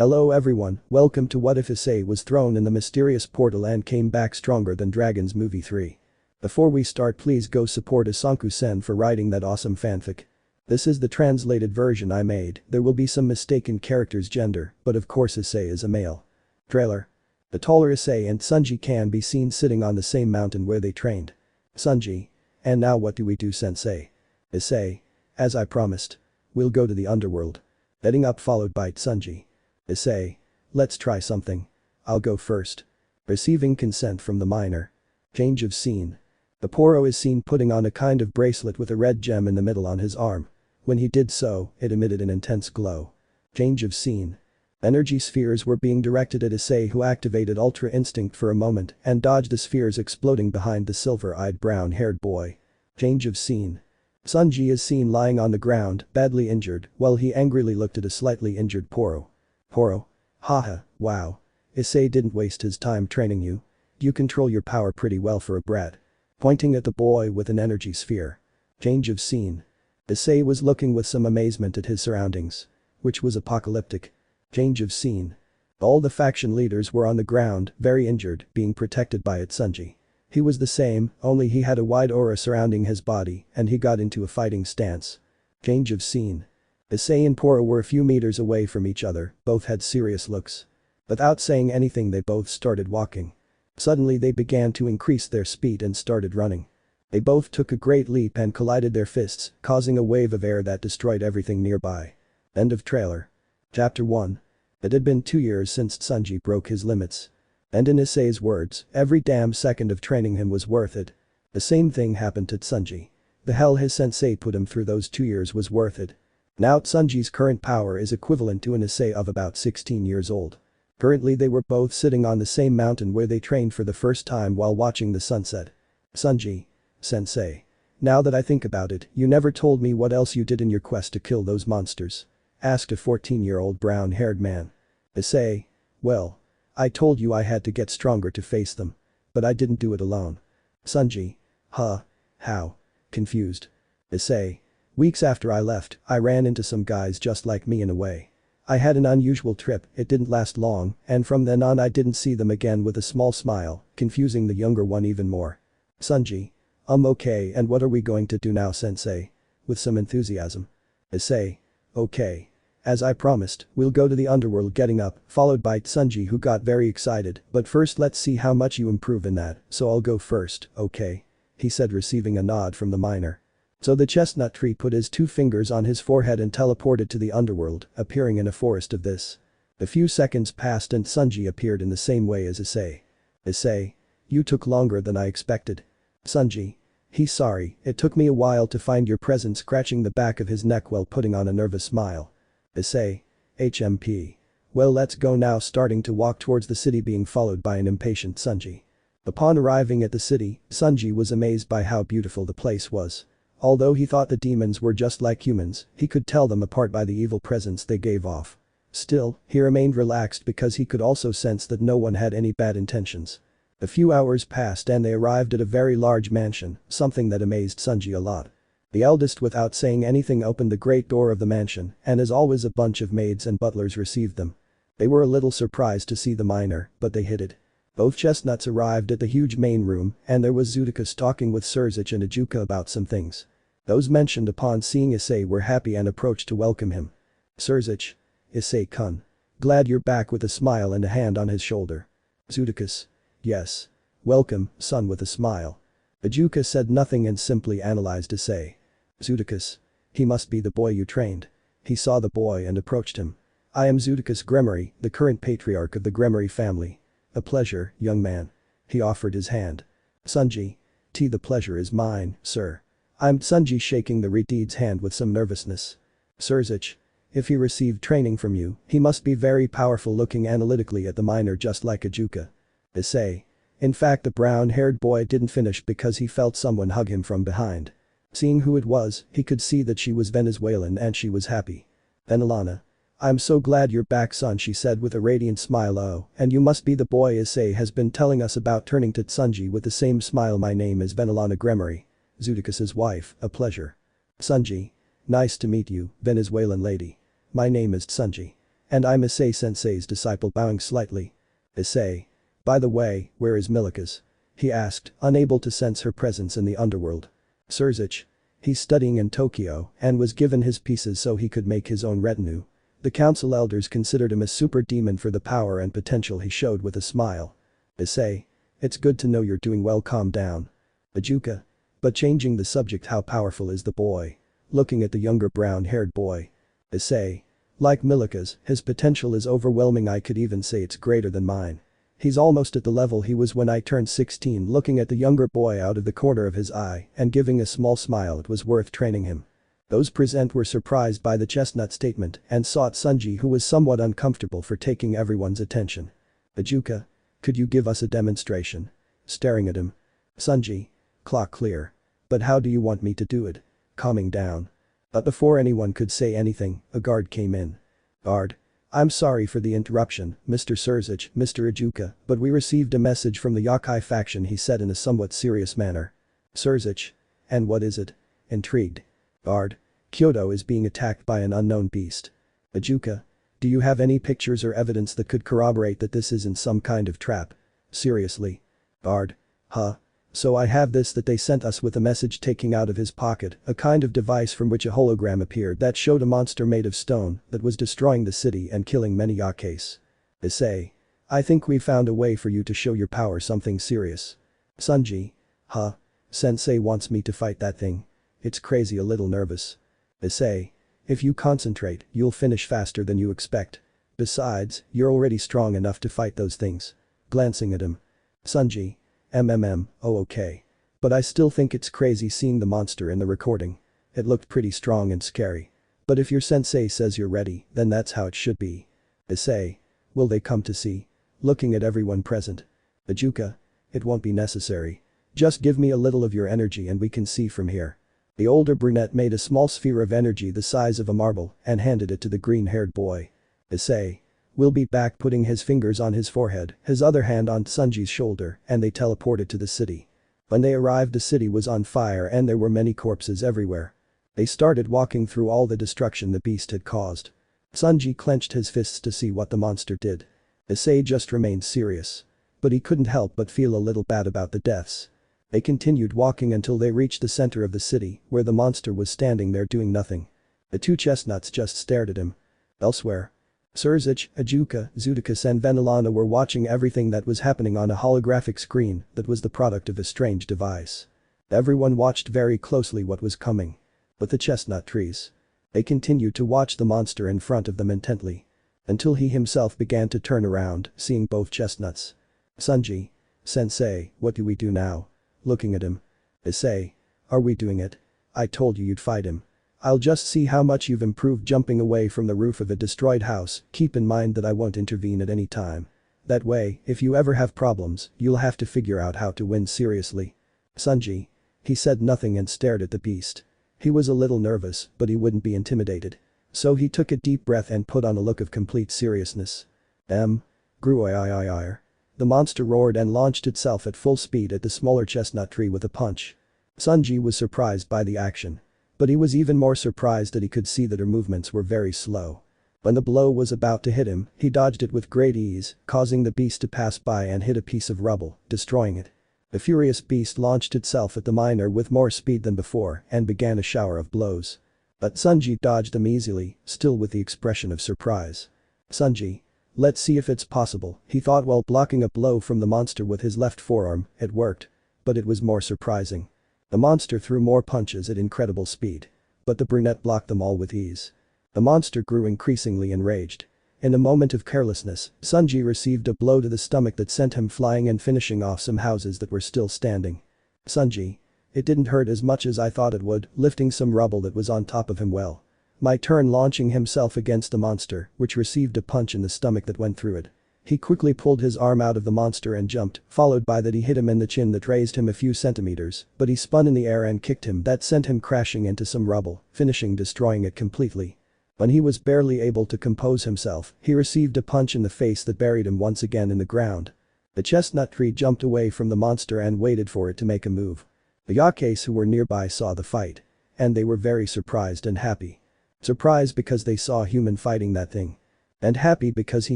Hello everyone, welcome to What If Issei was thrown in the mysterious portal and came back stronger than Dragons Movie 3. Before we start, please go support isonku-sen for writing that awesome fanfic. This is the translated version I made. There will be some mistaken characters' gender, but of course Issei is a male. Trailer. The taller Issei and Sunji can be seen sitting on the same mountain where they trained. Sunji. And now what do we do, sensei? Issei. As I promised. We'll go to the underworld. Heading up, followed by Sunji. Issei. Let's try something. I'll go first. Receiving consent from the miner. Change of scene. The Poro is seen putting on a kind of bracelet with a red gem in the middle on his arm. When he did so, it emitted an intense glow. Change of scene. Energy spheres were being directed at Issei, who activated Ultra Instinct for a moment and dodged the spheres exploding behind the silver-eyed brown-haired boy. Change of scene. Sunji is seen lying on the ground, badly injured, while he angrily looked at a slightly injured Poro. Poro. Haha, wow. Issei didn't waste his time training you. You control your power pretty well for a brat. Pointing at the boy with an energy sphere. Change of scene. Issei was looking with some amazement at his surroundings. Which was apocalyptic. Change of scene. All the faction leaders were on the ground, very injured, being protected by Sunji. He was the same, only he had a wide aura surrounding his body and he got into a fighting stance. Change of scene. Issei and Poro were a few meters away from each other, both had serious looks. Without saying anything, they both started walking. Suddenly they began to increase their speed and started running. They both took a great leap and collided their fists, causing a wave of air that destroyed everything nearby. End of trailer. Chapter 1. It had been 2 years since Sunji broke his limits. And in Issei's words, every damn second of training him was worth it. The same thing happened to Sunji. The hell his sensei put him through those 2 years was worth it. Now Sunji's current power is equivalent to an Issei of about 16 years old. Currently they were both sitting on the same mountain where they trained for the first time while watching the sunset. Sunji. Sensei. Now that I think about it, you never told me what else you did in your quest to kill those monsters. Asked a 14-year-old brown-haired man. Issei. Well. I told you I had to get stronger to face them. But I didn't do it alone. Sunji. Huh. How? Confused. Issei. Weeks after I left, I ran into some guys just like me in a way. I had an unusual trip, it didn't last long, and from then on I didn't see them again, with a small smile, confusing the younger one even more. Sunji. Okay, and what are we going to do now, sensei? With some enthusiasm. Issei. Okay. As I promised, we'll go to the underworld, getting up, followed by Sunji, who got very excited, but first let's see how much you improve in that, so I'll go first, okay? He said, receiving a nod from the miner. So the chestnut tree put his 2 fingers on his forehead and teleported to the underworld, appearing in a forest of this. A few seconds passed and Sunji appeared in the same way as Issei. Issei. You took longer than I expected. Sunji. He's sorry, it took me a while to find your presence, scratching the back of his neck while putting on a nervous smile. Issei. HMP. Well, let's go now, starting to walk towards the city, being followed by an impatient Sunji. Upon arriving at the city, Sunji was amazed by how beautiful the place was. Although he thought the demons were just like humans, he could tell them apart by the evil presence they gave off. Still, he remained relaxed because he could also sense that no one had any bad intentions. A few hours passed and they arrived at a very large mansion, something that amazed Sunji a lot. The eldest, without saying anything, opened the great door of the mansion, and as always a bunch of maids and butlers received them. They were a little surprised to see the miner, but they hid it. Both chestnuts arrived at the huge main room, and there was Zudikas talking with Surzuch and Ajuka about some things. Those mentioned upon seeing Issei were happy and approached to welcome him. Surzuch. Issei-kun. Glad you're back, with a smile and a hand on his shoulder. Zudikas. Yes. Welcome, son, with a smile. Ajuka said nothing and simply analyzed Issei. Zudikas. He must be the boy you trained. He saw the boy and approached him. I am Zudikas Gremory, the current patriarch of the Gremory family. A pleasure, young man. He offered his hand. Sunji. The pleasure is mine, sir. I'm Sunji, shaking the Redeed's hand with some nervousness. Surzuch. If he received training from you, he must be very powerful, looking analytically at the miner just like Ajuka. Issei. In fact, the brown-haired boy didn't finish because he felt someone hug him from behind. Seeing who it was, he could see that she was Venezuelan and she was happy. Venelana. I'm so glad you're back, son, she said with a radiant smile. Oh, and you must be the boy Issei has been telling us about, turning to Sunji with the same smile. My name is Venelana Gremory. Zudikas's wife, a pleasure. Sunji. Nice to meet you, Venezuelan lady. My name is Sunji. And I'm Issei-sensei's disciple, bowing slightly. Issei. By the way, where is Milikas? He asked, unable to sense her presence in the underworld. Surzich. He's studying in Tokyo and was given his pieces so he could make his own retinue. The council elders considered him a super demon for the power and potential he showed with a smile. Issei. It's good to know you're doing well, calm down. Ajuka. But changing the subject, how powerful is the boy? Looking at the younger brown-haired boy. Issei. Like Milikas, his potential is overwhelming, I could even say it's greater than mine. He's almost at the level he was when I turned 16, looking at the younger boy out of the corner of his eye and giving a small smile. It was worth training him. Those present were surprised by the chestnut statement and sought Sunji, who was somewhat uncomfortable for taking everyone's attention. Ajuka. Could you give us a demonstration? Staring at him. Sunji. Clock clear. But how do you want me to do it? Calming down. But before anyone could say anything, a guard came in. Guard. I'm sorry for the interruption, Mr. Surzich, Mr. Ajuka, but we received a message from the Yakai faction, he said in a somewhat serious manner. Surzich. And what is it? Intrigued. Guard. Kyoto is being attacked by an unknown beast. Ajuka. Do you have any pictures or evidence that could corroborate that this isn't some kind of trap? Seriously. Guard. Huh? So I have this that they sent us with a message, taking out of his pocket a kind of device from which a hologram appeared that showed a monster made of stone that was destroying the city and killing many Yakais. Issei. I think we found a way for you to show your power, something serious. Sunji. Huh? Sensei wants me to fight that thing. It's crazy, a little nervous. Issei. If you concentrate, you'll finish faster than you expect. Besides, you're already strong enough to fight those things. Glancing at him. Sunji. Oh okay. But I still think it's crazy seeing the monster in the recording. It looked pretty strong and scary. But if your sensei says you're ready, then that's how it should be. Issei. Will they come to see? Looking at everyone present. Ajuka. It won't be necessary. Just give me a little of your energy and we can see from here. The older brunette made a small sphere of energy the size of a marble and handed it to the green-haired boy. Issei. We'll be back, putting his fingers on his forehead, his other hand on Sunji's shoulder, and they teleported to the city. When they arrived, the city was on fire and there were many corpses everywhere. They started walking through all the destruction the beast had caused. Sunji clenched his fists to see what the monster did. Issei just remained serious. But he couldn't help but feel a little bad about the deaths. They continued walking until they reached the center of the city, where the monster was standing there doing nothing. The two chestnuts just stared at him. Elsewhere. Surzich, Ajuka, Zudikas and Venelana were watching everything that was happening on a holographic screen that was the product of a strange device. Everyone watched very closely what was coming. But the chestnut trees. They continued to watch the monster in front of them intently. Until he himself began to turn around, seeing both chestnuts. Sunji. Sensei, what do we do now? Looking at him. Issei. Are we doing it? I told you you'd fight him. I'll just see how much you've improved jumping away from the roof of a destroyed house. Keep in mind that I won't intervene at any time. That way, if you ever have problems, you'll have to figure out how to win seriously. Sunji. He said nothing and stared at the beast. He was a little nervous, but he wouldn't be intimidated. So he took a deep breath and put on a look of complete seriousness. Gruoiir. The monster roared and launched itself at full speed at the smaller chestnut tree with a punch. Sunji was surprised by the action. But he was even more surprised that he could see that her movements were very slow. When the blow was about to hit him, he dodged it with great ease, causing the beast to pass by and hit a piece of rubble, destroying it. The furious beast launched itself at the miner with more speed than before and began a shower of blows. But Sunji dodged them easily, still with the expression of surprise. Sunji. Let's see if it's possible, he thought while blocking a blow from the monster with his left forearm. It worked. But it was more surprising. The monster threw more punches at incredible speed. But the brunette blocked them all with ease. The monster grew increasingly enraged. In a moment of carelessness, Sunji received a blow to the stomach that sent him flying and finishing off some houses that were still standing. Sunji. It didn't hurt as much as I thought it would, lifting some rubble that was on top of him well. My turn, launching himself against the monster, which received a punch in the stomach that went through it. He quickly pulled his arm out of the monster and jumped, followed by that he hit him in the chin that raised him a few centimeters, but he spun in the air and kicked him that sent him crashing into some rubble, finishing destroying it completely. When he was barely able to compose himself, he received a punch in the face that buried him once again in the ground. The chestnut tree jumped away from the monster and waited for it to make a move. The Yakais who were nearby saw the fight. And they were very surprised and happy. Surprised because they saw a human fighting that thing. And happy because he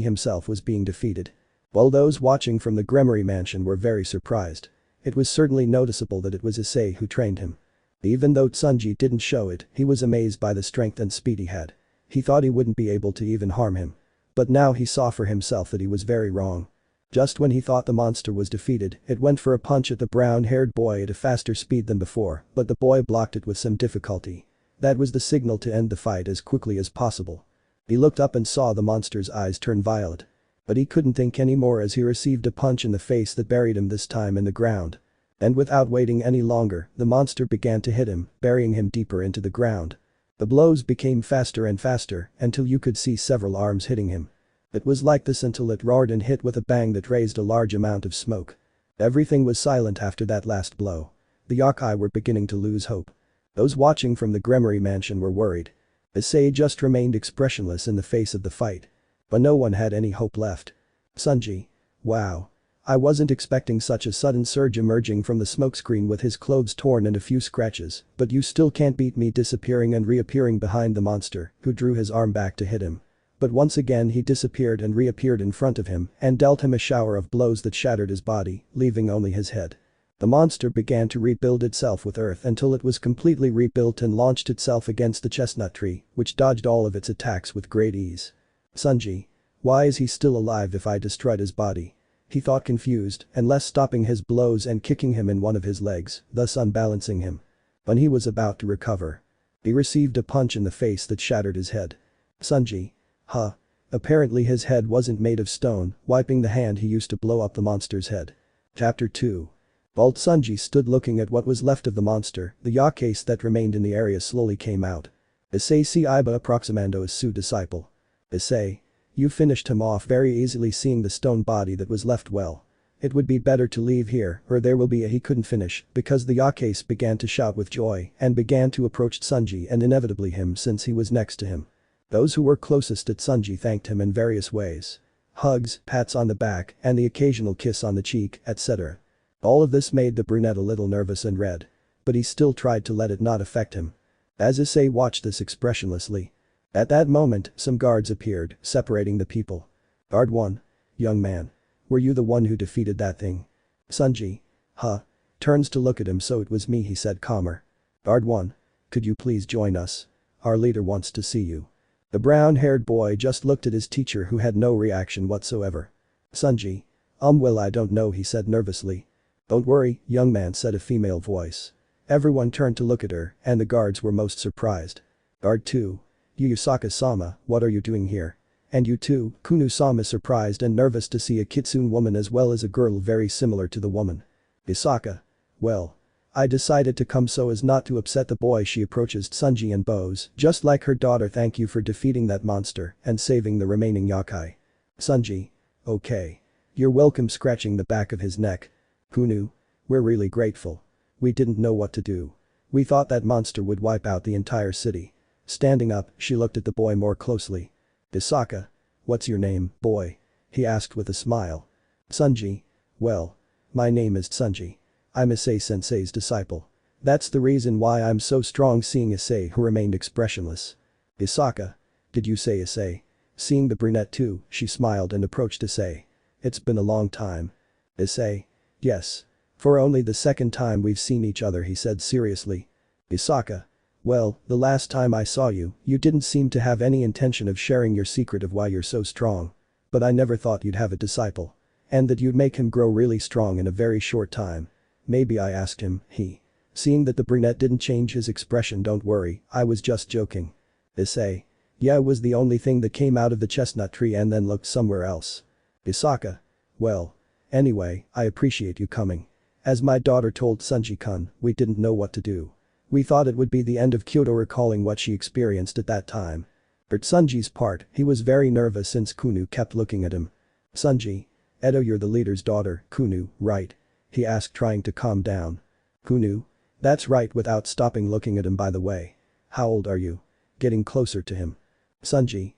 himself was being defeated. While those watching from the Gremory mansion were very surprised. It was certainly noticeable that it was Issei who trained him. Even though Tsunji didn't show it, he was amazed by the strength and speed he had. He thought he wouldn't be able to even harm him. But now he saw for himself that he was very wrong. Just when he thought the monster was defeated, it went for a punch at the brown-haired boy at a faster speed than before, but the boy blocked it with some difficulty. That was the signal to end the fight as quickly as possible. He looked up and saw the monster's eyes turn violet. But he couldn't think anymore as he received a punch in the face that buried him this time in the ground. And without waiting any longer, the monster began to hit him, burying him deeper into the ground. The blows became faster and faster until you could see several arms hitting him. It was like this until it roared and hit with a bang that raised a large amount of smoke. Everything was silent after that last blow. The yokai were beginning to lose hope. Those watching from the Gremory mansion were worried. Issei just remained expressionless in the face of the fight. But no one had any hope left. Tsunji. Wow. I wasn't expecting such a sudden surge emerging from the smokescreen with his clothes torn and a few scratches, but you still can't beat me disappearing and reappearing behind the monster, who drew his arm back to hit him. But once again he disappeared and reappeared in front of him and dealt him a shower of blows that shattered his body, leaving only his head. The monster began to rebuild itself with earth until it was completely rebuilt and launched itself against the chestnut tree, which dodged all of its attacks with great ease. Tsunji. Why is he still alive if I destroyed his body? He thought confused, unless stopping his blows and kicking him in one of his legs, thus unbalancing him. When he was about to recover, he received a punch in the face that shattered his head. Tsunji. Huh. Apparently his head wasn't made of stone, wiping the hand he used to blow up the monster's head. Chapter 2. While Tsunji stood looking at what was left of the monster, the yakuza that remained in the area slowly came out. Issei si iba approximando is su disciple. Issei. You finished him off very easily, seeing the stone body that was left. Well. It would be better to leave here or there will be a he couldn't finish because the yakuza began to shout with joy and began to approach Tsunji and inevitably him since he was next to him. Those who were closest to Tsunji thanked him in various ways. Hugs, pats on the back, and the occasional kiss on the cheek, etc. All of this made the brunette a little nervous and red. But he still tried to let it not affect him. As Issei watched this expressionlessly. At that moment, some guards appeared, separating the people. Guard 1. Young man. Were you the one who defeated that thing? Tsunji. Huh. Turns to look at him. So it was me, he said calmer. Guard 1. Could you please join us? Our leader wants to see you. The brown-haired boy just looked at his teacher who had no reaction whatsoever. Tsunji. Well, I don't know, he said nervously. Don't worry, young man, said a female voice. Everyone turned to look at her and the guards were most surprised. Guard 2. Yasaka-sama, what are you doing here? And you too, Kunu-sama, surprised and nervous to see a kitsune woman as well as a girl very similar to the woman. Yasaka. Well. I decided to come so as not to upset the boy. She approaches Tsunji and bows, just like her daughter. Thank you for defeating that monster and saving the remaining yokai. Tsunji. Okay. You're welcome, scratching the back of his neck. Kunu. We're really grateful. We didn't know what to do. We thought that monster would wipe out the entire city. Standing up, she looked at the boy more closely. Yasaka. What's your name, boy? He asked with a smile. Tsunji. Well. My name is Tsunji. I'm Issei sensei's disciple. That's the reason why I'm so strong, seeing Issei who remained expressionless. Yasaka. Did you say Issei? Seeing the brunette too, she smiled and approached Issei. It's been a long time. Issei. Yes. For only the second time we've seen each other, he said seriously. Yasaka. Well, the last time I saw you, you didn't seem to have any intention of sharing your secret of why you're so strong. But I never thought you'd have a disciple. And that you'd make him grow really strong in a very short time. Maybe I asked him, he. Seeing that the brunette didn't change his expression, don't worry, I was just joking. Issei. Yeah, it was the only thing that came out of the chestnut tree and then looked somewhere else. Yasaka. Well. Anyway, I appreciate you coming. As my daughter told Tsunji-kun, we didn't know what to do. We thought it would be the end of Kyoto, recalling what she experienced at that time. For Tsunji's part, he was very nervous since Kunu kept looking at him. Tsunji. Edo, you're the leader's daughter, Kunu, right? He asked, trying to calm down. Kunu. That's right, without stopping looking at him. By the way. How old are you? Getting closer to him. Tsunji.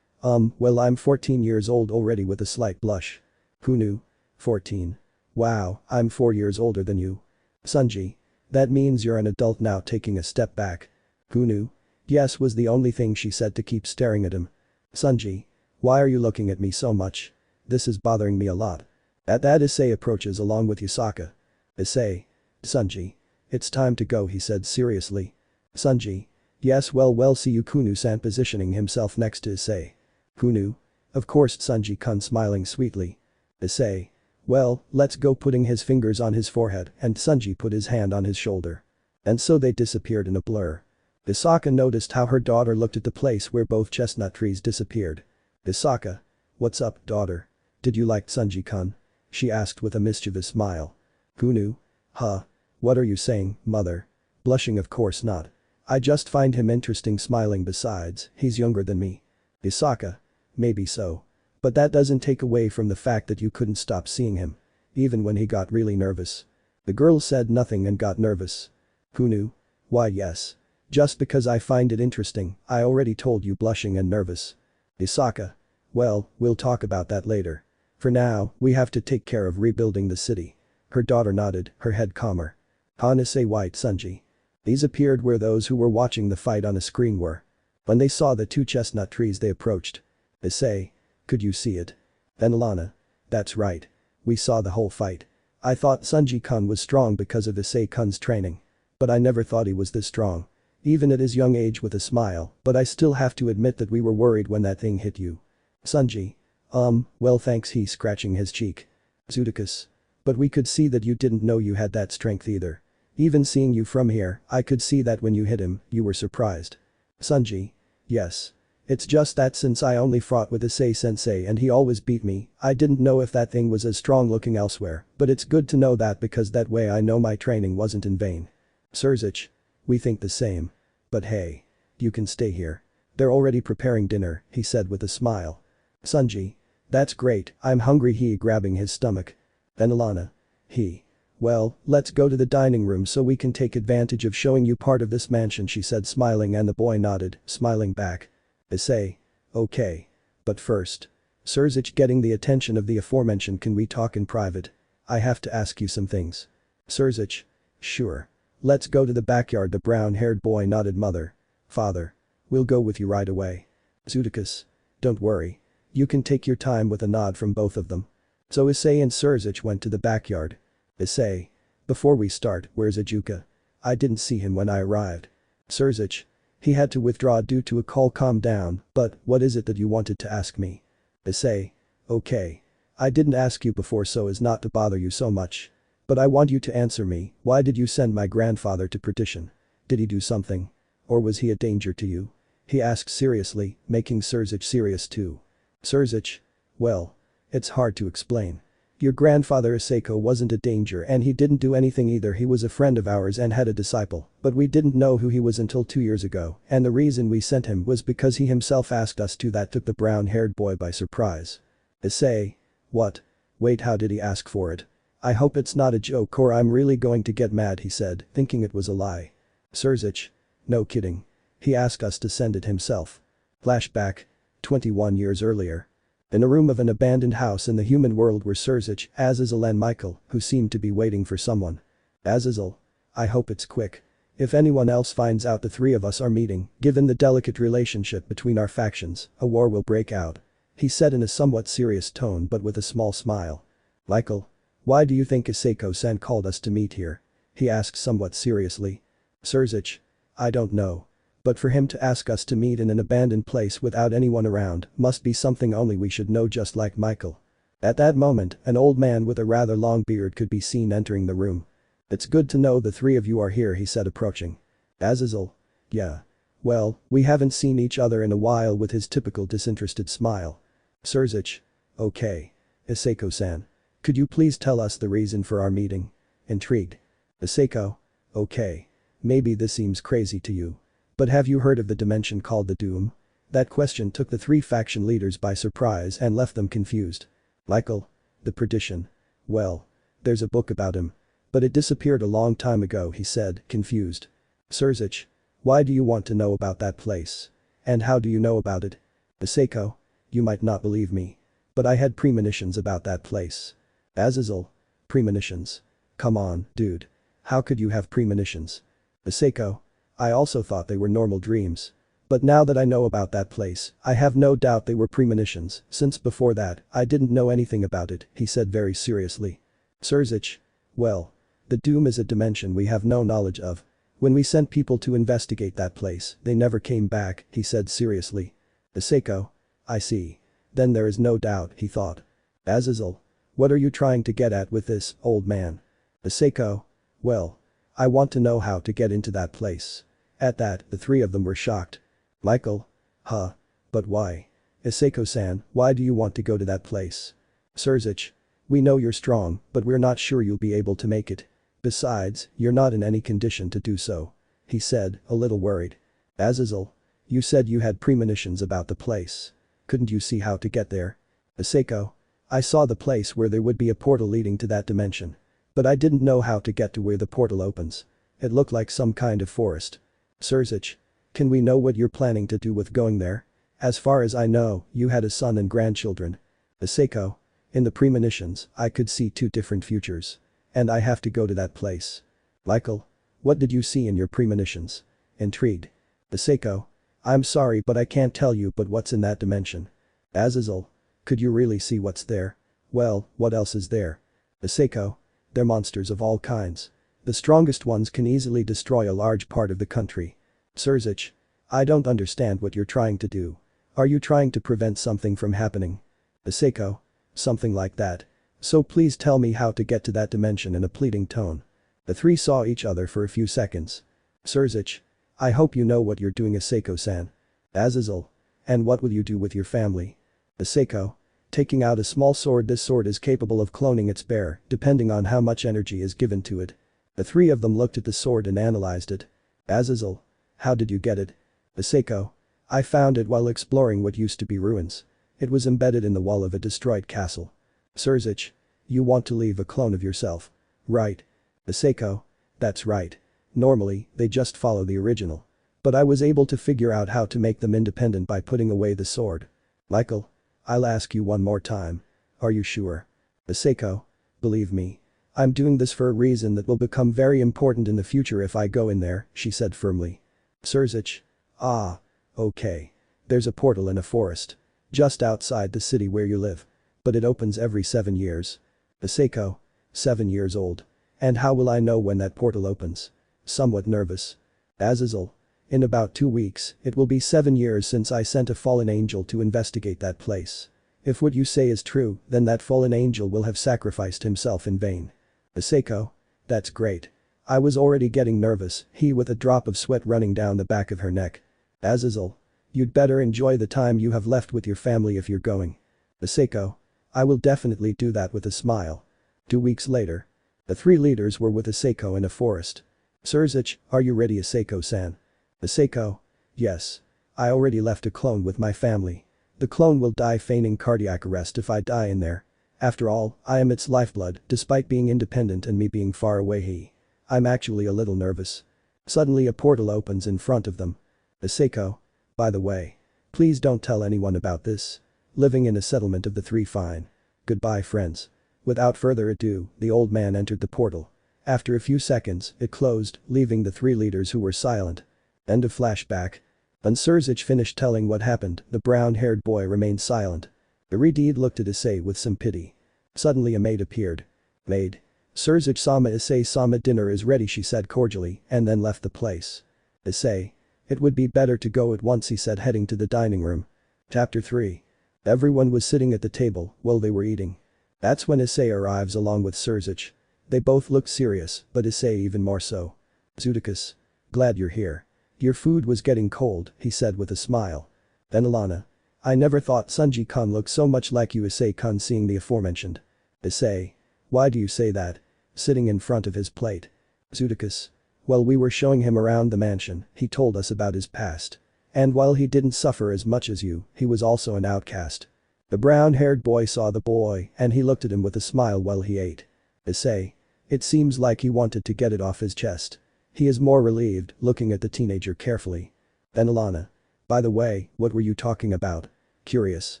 Well, I'm 14 years old already, with a slight blush. Kunu. 14. Wow, I'm 4 years older than you. Tsunji. That means you're an adult now, taking a step back. Kunu. Yes, was the only thing she said to keep staring at him. Tsunji. Why are you looking at me so much? This is bothering me a lot. At that Issei approaches along with Yasaka. Issei. Sunji. It's time to go, he said seriously. Sunji. Yes, well see you, Kunu-san, positioning himself next to Issei. Kunu? Of course, Sunji-kun, smiling sweetly. Issei. Well, let's go, putting his fingers on his forehead, and Sunji put his hand on his shoulder. And so they disappeared in a blur. Yasaka noticed how her daughter looked at the place where both chestnut trees disappeared. Yasaka. What's up, daughter? Did you like Sunji-kun? She asked with a mischievous smile. Kunu? Huh? What are you saying, mother? Blushing, of course not. I just find him interesting, smiling, besides, he's younger than me. Yasaka. Maybe so. But that doesn't take away from the fact that you couldn't stop seeing him. Even when he got really nervous. The girl said nothing and got nervous. Kunu? Why yes. Just because I find it interesting, I already told you, blushing and nervous. Yasaka. Well, we'll talk about that later. For now, we have to take care of rebuilding the city. Her daughter nodded, her head calmer. Issei white Sunji. These appeared where those who were watching the fight on a screen were. When they saw the two chestnut trees, they approached. Issei. Could you see it? Venelana. That's right. We saw the whole fight. I thought Sunji-kun was strong because of Issei-kun's training. But I never thought he was this strong. Even at his young age, with a smile, but I still have to admit that we were worried when that thing hit you. Sunji. Well thanks, he scratching his cheek. Zudikus. But we could see that you didn't know you had that strength either. Even seeing you from here, I could see that when you hit him, you were surprised. Sunji. Yes. It's just that since I only fought with Issei-sensei and he always beat me, I didn't know if that thing was as strong looking elsewhere, but it's good to know that because that way I know my training wasn't in vain. Surzich. We think the same. But hey. You can stay here. They're already preparing dinner, he said with a smile. Sunji. That's great, I'm hungry, he grabbing his stomach. Venelana. He. Well, let's go to the dining room so we can take advantage of showing you part of this mansion, she said smiling, and the boy nodded, smiling back. Issei. Okay. But first. Surzich, getting the attention of the aforementioned, can we talk in private? I have to ask you some things. Surzich. Sure. Let's go to the backyard, the brown-haired boy nodded. Mother. Father. We'll go with you right away. Zudikus. Don't worry. You can take your time, with a nod from both of them. So Issei and Surzich went to the backyard. Issei. Before we start, where's Ajuka? I didn't see him when I arrived. Surzich. He had to withdraw due to a call. Calm down, but what is it that you wanted to ask me? Issei. Okay. I didn't ask you before so as not to bother you so much. But I want you to answer me, why did you send my grandfather to perdition? Did he do something? Or was he a danger to you? He asked seriously, making Surzich serious too. Surzich. Well. It's hard to explain. Your grandfather Issei wasn't a danger and he didn't do anything either. He was a friend of ours and had a disciple, but we didn't know who he was until 2 years ago, and the reason we sent him was because he himself asked us to. That took the brown-haired boy by surprise. Issei. What? Wait, how did he ask for it? I hope it's not a joke or I'm really going to get mad, he said, thinking it was a lie. Surzich. No kidding. He asked us to send it himself. Flashback. 21 years earlier. In a room of an abandoned house in the human world were Surzich, Azazel and Michael, who seemed to be waiting for someone. Azazel. I hope it's quick. If anyone else finds out the three of us are meeting, given the delicate relationship between our factions, a war will break out. He said in a somewhat serious tone but with a small smile. Michael. Why do you think Issei-san called us to meet here? He asked somewhat seriously. Surzich. I don't know. But for him to ask us to meet in an abandoned place without anyone around must be something only we should know, just like Michael. At that moment, an old man with a rather long beard could be seen entering the room. It's good to know the three of you are here, he said approaching. Azazel. Yeah. Well, we haven't seen each other in a while, with his typical disinterested smile. Surzich. Okay. Issei-san. Could you please tell us the reason for our meeting? Intrigued. Issei. Okay. Maybe this seems crazy to you. But have you heard of the dimension called the Doom? That question took the three faction leaders by surprise and left them confused. Michael. The Perdition. Well. There's a book about him. But it disappeared a long time ago, he said, confused. Surzich. Why do you want to know about that place? And how do you know about it? Issei. You might not believe me. But I had premonitions about that place. Azazel. Premonitions. Come on, dude. How could you have premonitions? Issei. I also thought they were normal dreams. But now that I know about that place, I have no doubt they were premonitions, since before that, I didn't know anything about it, he said very seriously. Surzich. Well. The Doom is a dimension we have no knowledge of. When we sent people to investigate that place, they never came back, he said seriously. Issei. I see. Then there is no doubt, he thought. Azazel. What are you trying to get at with this, old man? Issei. Well. I want to know how to get into that place. At that, the three of them were shocked. Michael? Huh? But why? Issei-san, why do you want to go to that place? Surzich. We know you're strong, but we're not sure you'll be able to make it. Besides, you're not in any condition to do so. He said, a little worried. Azazel. You said you had premonitions about the place. Couldn't you see how to get there? Issei. I saw the place where there would be a portal leading to that dimension. But I didn't know how to get to where the portal opens. It looked like some kind of forest. Surzich. Can we know what you're planning to do with going there? As far as I know, you had a son and grandchildren. Issei. In the premonitions, I could see two different futures. And I have to go to that place. Michael. What did you see in your premonitions? Intrigued. Issei. I'm sorry but I can't tell you but what's in that dimension. Azazel. Could you really see what's there? Well, what else is there? Issei. They're monsters of all kinds. The strongest ones can easily destroy a large part of the country. Surzich. I don't understand what you're trying to do. Are you trying to prevent something from happening? Issei. Something like that. So please tell me how to get to that dimension in a pleading tone. The three saw each other for a few seconds. Surzich. I hope you know what you're doing, Issei-san. Azazel. And what will you do with your family? Issei. Taking out a small sword. This sword is capable of cloning its bearer, depending on how much energy is given to it. The three of them looked at the sword and analyzed it. Azazel. How did you get it? Issei. I found it while exploring what used to be ruins. It was embedded in the wall of a destroyed castle. Surzich. You want to leave a clone of yourself. Right. Issei. That's right. Normally, they just follow the original. But I was able to figure out how to make them independent by putting away the sword. Michael. I'll ask you one more time. Are you sure? Issei. Believe me. I'm doing this for a reason that will become very important in the future if I go in there, she said firmly. Surzich. Ah. Okay. There's a portal in a forest. Just outside the city where you live. But it opens every 7 years. Issei. 7 years old. And how will I know when that portal opens? Somewhat nervous. Azazel. In about 2 weeks, it will be 7 years since I sent a fallen angel to investigate that place. If what you say is true, then that fallen angel will have sacrificed himself in vain. Issei. That's great. I was already getting nervous, he with a drop of sweat running down the back of her neck. Azazel. You'd better enjoy the time you have left with your family if you're going. Issei. I will definitely do that with a smile. 2 weeks later. The three leaders were with Issei in a forest. Surzich, are you ready, Issei-san? Issei. Yes. I already left a clone with my family. The clone will die feigning cardiac arrest if I die in there. After all, I am its lifeblood, despite being independent and me being far away. I'm actually a little nervous. Suddenly a portal opens in front of them. Issei. By the way. Please don't tell anyone about this. Living in a settlement of the three fine. Goodbye friends. Without further ado, the old man entered the portal. After a few seconds, it closed, leaving the three leaders who were silent. End of flashback. When Surzich finished telling what happened, the brown-haired boy remained silent. The Redeed looked at Issei with some pity. Suddenly a maid appeared. Maid. Surzich-sama, Issei-sama, dinner is ready, she said cordially, and then left the place. Issei. It would be better to go at once, he said, heading to the dining room. Chapter 3. Everyone was sitting at the table while they were eating. That's when Issei arrives along with Surzich. They both looked serious, but Issei even more so. Zudikus. Glad you're here. Your food was getting cold, he said with a smile. Venelana. I never thought Sunji-kun looked so much like you, Issei-kun, seeing the aforementioned. Issei. Why do you say that? Sitting in front of his plate. Zudikus. While we were showing him around the mansion, he told us about his past. And while he didn't suffer as much as you, he was also an outcast. The brown-haired boy saw the boy and he looked at him with a smile while he ate. Issei. It seems like he wanted to get it off his chest. He is more relieved, looking at the teenager carefully. Venelana. By the way, what were you talking about? Curious.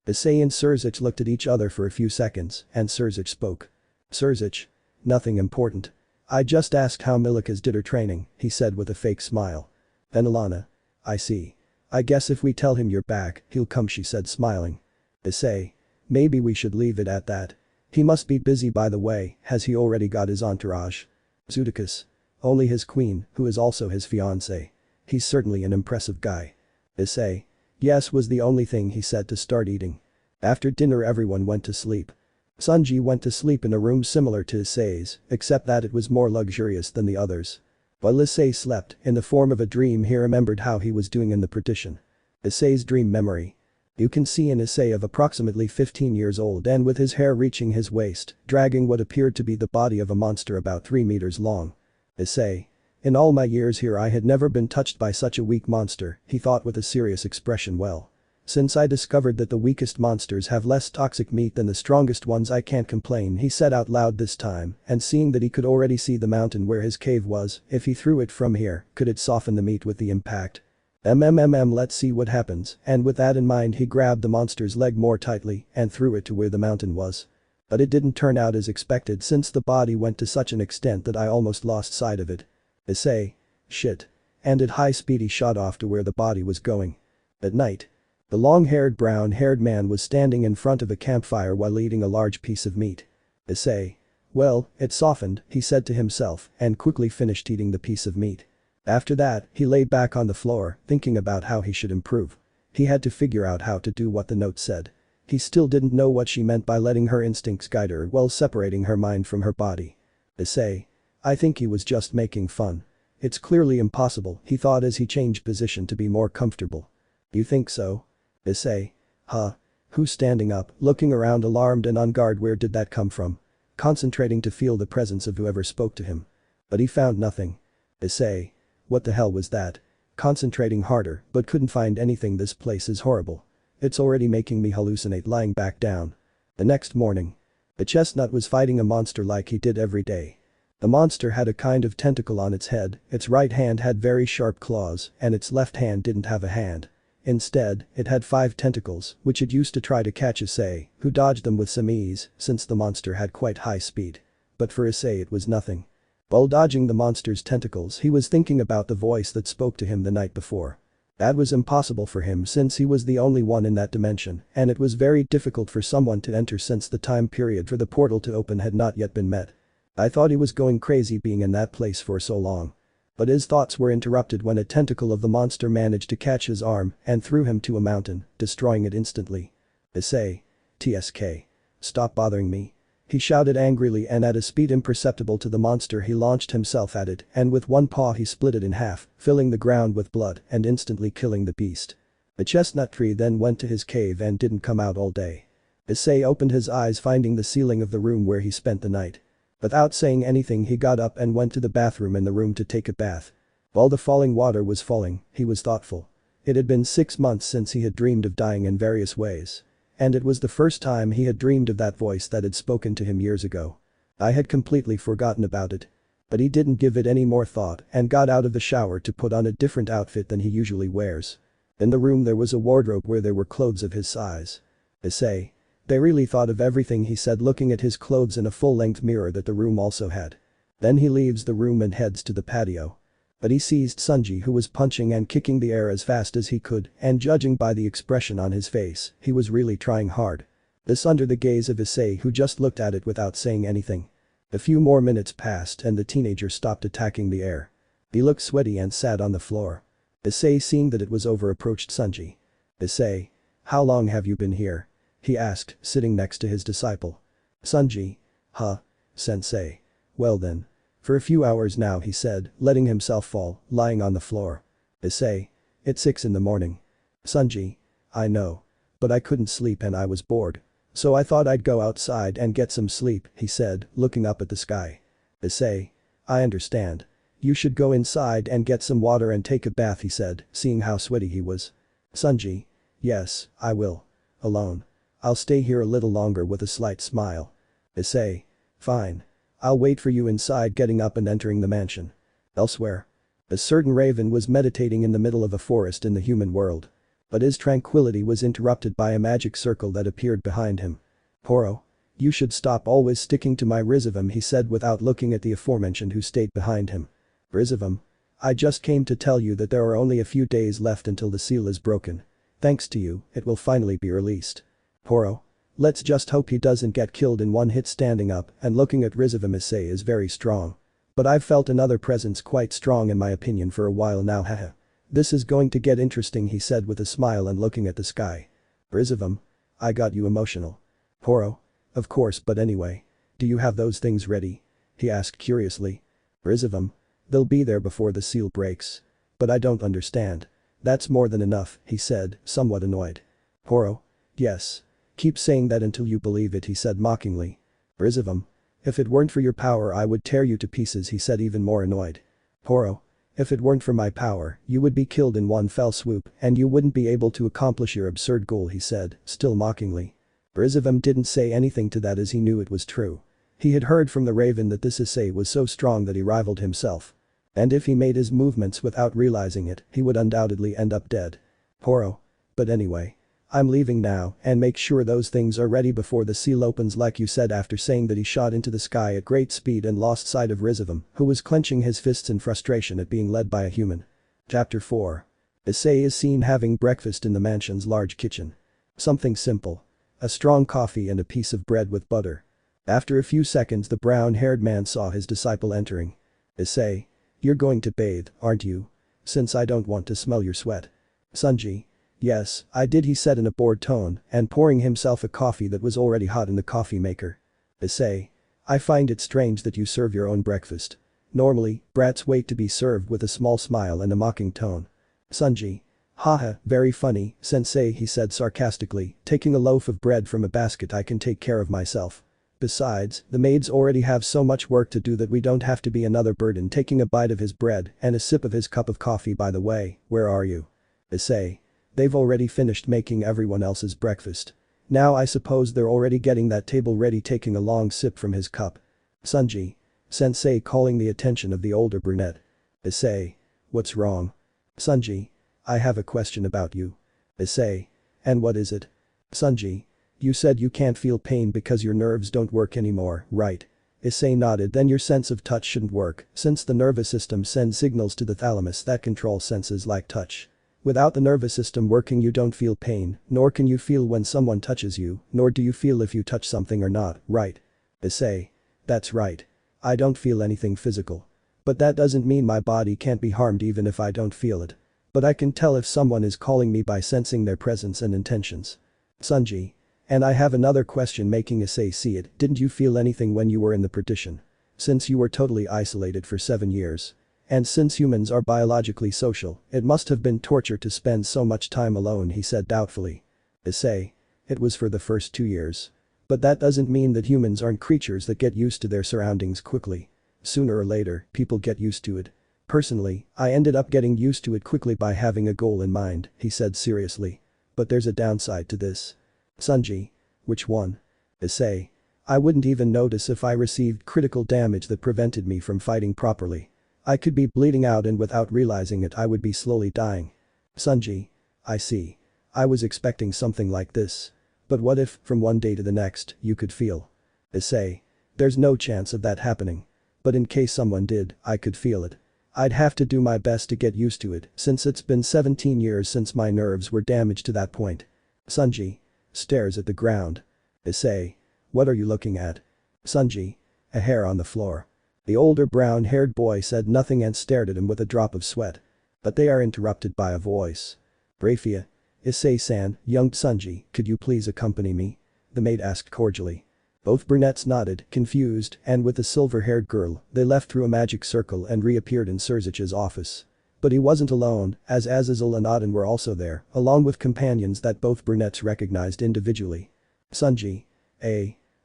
Issei and Surzich looked at each other for a few seconds, and Surzich spoke. Surzich. Nothing important. I just asked how Milikas did her training, he said with a fake smile. Venelana. I see. I guess if we tell him you're back, he'll come, she said smiling. Issei. Maybe we should leave it at that. He must be busy, by the way, has he already got his entourage? Zudikus. Only his queen, who is also his fiancée. He's certainly an impressive guy. Issei. Yes, was the only thing he said to start eating. After dinner everyone went to sleep. Sunji went to sleep in a room similar to Issei's, except that it was more luxurious than the others. While Issei slept, in the form of a dream he remembered how he was doing in the partition. Issei's dream memory. You can see an Issei of approximately 15 years old and with his hair reaching his waist, dragging what appeared to be the body of a monster about 3 meters long. Issei. In all my years here I had never been touched by such a weak monster, he thought with a serious expression. Well. Since I discovered that the weakest monsters have less toxic meat than the strongest ones, I can't complain, he said out loud this time, and seeing that he could already see the mountain where his cave was, if he threw it from here, could it soften the meat with the impact? Let's see what happens, and with that in mind he grabbed the monster's leg more tightly and threw it to where the mountain was. But it didn't turn out as expected since the body went to such an extent that I almost lost sight of it. Issei. Shit. And at high speed he shot off to where the body was going. At night. The long-haired brown-haired man was standing in front of a campfire while eating a large piece of meat. Issei. Well, it softened, he said to himself and quickly finished eating the piece of meat. After that, he lay back on the floor, thinking about how he should improve. He had to figure out how to do what the note said. He still didn't know what she meant by letting her instincts guide her while separating her mind from her body. Issei. I think he was just making fun. It's clearly impossible, he thought as he changed position to be more comfortable. You think so? Issei. Huh? Who's standing up, looking around alarmed and on guard? Where did that come from? Concentrating to feel the presence of whoever spoke to him. But he found nothing. Issei. What the hell was that? Concentrating harder, but couldn't find anything. This place is horrible. It's already making me hallucinate. Lying back down. The next morning. The chestnut was fighting a monster like he did every day. The monster had a kind of tentacle on its head, its right hand had very sharp claws, and its left hand didn't have a hand. Instead, it had 5 tentacles, which it used to try to catch Issei, who dodged them with some ease, since the monster had quite high speed. But for Issei it was nothing. While dodging the monster's tentacles, he was thinking about the voice that spoke to him the night before. That was impossible for him since he was the only one in that dimension, and it was very difficult for someone to enter since the time period for the portal to open had not yet been met. I thought he was going crazy being in that place for so long. But his thoughts were interrupted when a tentacle of the monster managed to catch his arm and threw him to a mountain, destroying it instantly. Issei. TSK. Stop bothering me. He shouted angrily, and at a speed imperceptible to the monster he launched himself at it and with one paw he split it in half, filling the ground with blood and instantly killing the beast. The chestnut tree then went to his cave and didn't come out all day. Issei opened his eyes finding the ceiling of the room where he spent the night. Without saying anything he got up and went to the bathroom in the room to take a bath. While the falling water was falling, he was thoughtful. It had been 6 months since he had dreamed of dying in various ways. And it was the first time he had dreamed of that voice that had spoken to him years ago. I had completely forgotten about it. But he didn't give it any more thought and got out of the shower to put on a different outfit than he usually wears. In the room there was a wardrobe where there were clothes of his size. Issei. They really thought of everything, he said looking at his clothes in a full-length mirror that the room also had. Then he leaves the room and heads to the patio. But he seized Sunji, who was punching and kicking the air as fast as he could, and judging by the expression on his face, he was really trying hard. This under the gaze of Issei, who just looked at it without saying anything. A few more minutes passed and the teenager stopped attacking the air. He looked sweaty and sat on the floor. Issei, seeing that it was over, approached Sunji. Issei. How long have you been here? He asked, sitting next to his disciple. Sunji. Huh? Sensei. Well then. For a few hours now, he said, letting himself fall, lying on the floor. Issei. It's 6 in the morning. Sunji. I know. But I couldn't sleep and I was bored. So I thought I'd go outside and get some sleep, he said, looking up at the sky. Issei. I understand. You should go inside and get some water and take a bath, he said, seeing how sweaty he was. Sunji. Yes, I will. Alone. I'll stay here a little longer, with a slight smile. Issei. Fine. I'll wait for you inside, getting up and entering the mansion. Elsewhere. A certain raven was meditating in the middle of a forest in the human world. But his tranquility was interrupted by a magic circle that appeared behind him. Poro. You should stop always sticking to my Rizavam, he said without looking at the aforementioned who stayed behind him. Rizavam? I just came to tell you that there are only a few days left until the seal is broken. Thanks to you, it will finally be released. Poro. Let's just hope he doesn't get killed in one hit. Standing up and looking at Rizavum. Issei is very strong. But I've felt another presence quite strong in my opinion for a while now. Haha. This is going to get interesting, he said with a smile and looking at the sky. Rizavum. I got you emotional. Poro. Of course, but anyway. Do you have those things ready? He asked curiously. Rizavum. They'll be there before the seal breaks. But I don't understand. That's more than enough, he said, somewhat annoyed. Poro. Yes. Keep saying that until you believe it, he said mockingly. Rizavum. If it weren't for your power I would tear you to pieces, he said even more annoyed. Poro. If it weren't for my power, you would be killed in one fell swoop and you wouldn't be able to accomplish your absurd goal, he said, still mockingly. Rizavum didn't say anything to that as he knew it was true. He had heard from the Raven that this Issei was so strong that he rivaled himself. And if he made his movements without realizing it, he would undoubtedly end up dead. Poro. But anyway. I'm leaving now and make sure those things are ready before the seal opens like you said. After saying that he shot into the sky at great speed and lost sight of Rizavum, who was clenching his fists in frustration at being led by a human. Chapter 4. Issei is seen having breakfast in the mansion's large kitchen. Something simple. A strong coffee and a piece of bread with butter. After a few seconds the brown-haired man saw his disciple entering. Issei. You're going to bathe, aren't you? Since I don't want to smell your sweat. Sanji. Yes, I did, he said in a bored tone and pouring himself a coffee that was already hot in the coffee maker. Issei. I find it strange that you serve your own breakfast. Normally, brats wait to be served, with a small smile and a mocking tone. Sanji. Haha, very funny, sensei, he said sarcastically, taking a loaf of bread from a basket. I can take care of myself. Besides, the maids already have so much work to do that we don't have to be another burden. Taking a bite of his bread and a sip of his cup of coffee. By the way, where are you? Issei. They've already finished making everyone else's breakfast. Now I suppose they're already getting that table ready. Taking a long sip from his cup. Sanji. Sensei, calling the attention of the older brunette. Issei. What's wrong? Sanji. I have a question about you. Issei. And what is it? Sanji. You said you can't feel pain because your nerves don't work anymore, right? Issei nodded. Then your sense of touch shouldn't work, since the nervous system sends signals to the thalamus that control senses like touch. Without the nervous system working you don't feel pain, nor can you feel when someone touches you, nor do you feel if you touch something or not, right? Issei. That's right. I don't feel anything physical. But that doesn't mean my body can't be harmed even if I don't feel it. But I can tell if someone is calling me by sensing their presence and intentions. Sanji. And I have another question, making Issei see it. Didn't you feel anything when you were in the partition? Since you were totally isolated for 7 years. And since humans are biologically social, it must have been torture to spend so much time alone, he said doubtfully. Issei. It was for the first 2 years. But that doesn't mean that humans aren't creatures that get used to their surroundings quickly. Sooner or later, people get used to it. Personally, I ended up getting used to it quickly by having a goal in mind, he said seriously. But there's a downside to this. Sanji. Which one? Issei. I wouldn't even notice if I received critical damage that prevented me from fighting properly. I could be bleeding out and without realizing it I would be slowly dying. Sanji. I see. I was expecting something like this. But what if, from one day to the next, you could feel? Issei. There's no chance of that happening. But in case someone did, I could feel it. I'd have to do my best to get used to it, since it's been 17 years since my nerves were damaged to that point. Sanji. Stares at the ground. Issei. What are you looking at? Sanji. A hair on the floor. The older brown-haired boy said nothing and stared at him with a drop of sweat. But they are interrupted by a voice. Grafiya. Issei-san, young Sanji, could you please accompany me? The maid asked cordially. Both brunettes nodded, confused, and with the silver-haired girl, they left through a magic circle and reappeared in Surzich's office. But he wasn't alone, as Azazel and Auden were also there, along with companions that both brunettes recognized individually. Sanji.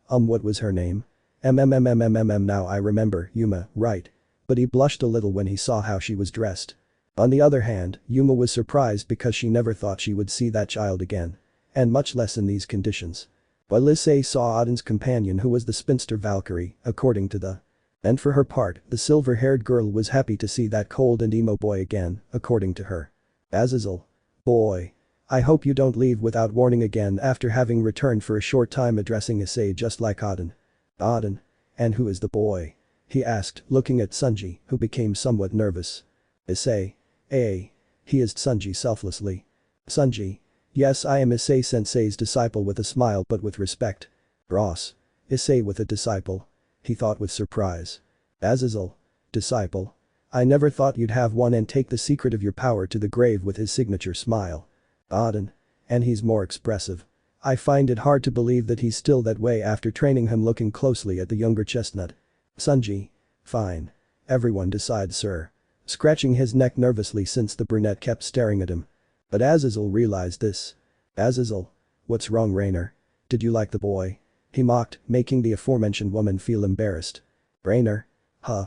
What was her name? Now I remember, Yuma, right. But he blushed a little when he saw how she was dressed. On the other hand, Yuma was surprised because she never thought she would see that child again. And much less in these conditions. While Issei saw Auden's companion, who was the spinster Valkyrie, according to the. And for her part, the silver-haired girl was happy to see that cold and emo boy again, according to her. Azazel. Boy. I hope you don't leave without warning again. After having returned for a short time, addressing Issei just like Auden. Auden. And who is the boy? He asked, looking at Sanji, who became somewhat nervous. Issei. He is Sunji selflessly. Sunji. Yes, I am Issei sensei's disciple with a smile but with respect. Ross. Issei with a disciple. He thought with surprise. Azazel. Disciple. I never thought you'd have one and take the secret of your power to the grave with his signature smile. Auden. And he's more expressive. I find it hard to believe that he's still that way after training him, looking closely at the younger chestnut. Sunji. Fine. Everyone decides, sir. Scratching his neck nervously since the brunette kept staring at him. But Azazel realized this. Azazel. What's wrong, Rainer? Did you like the boy? He mocked, making the aforementioned woman feel embarrassed. Rainer. Huh.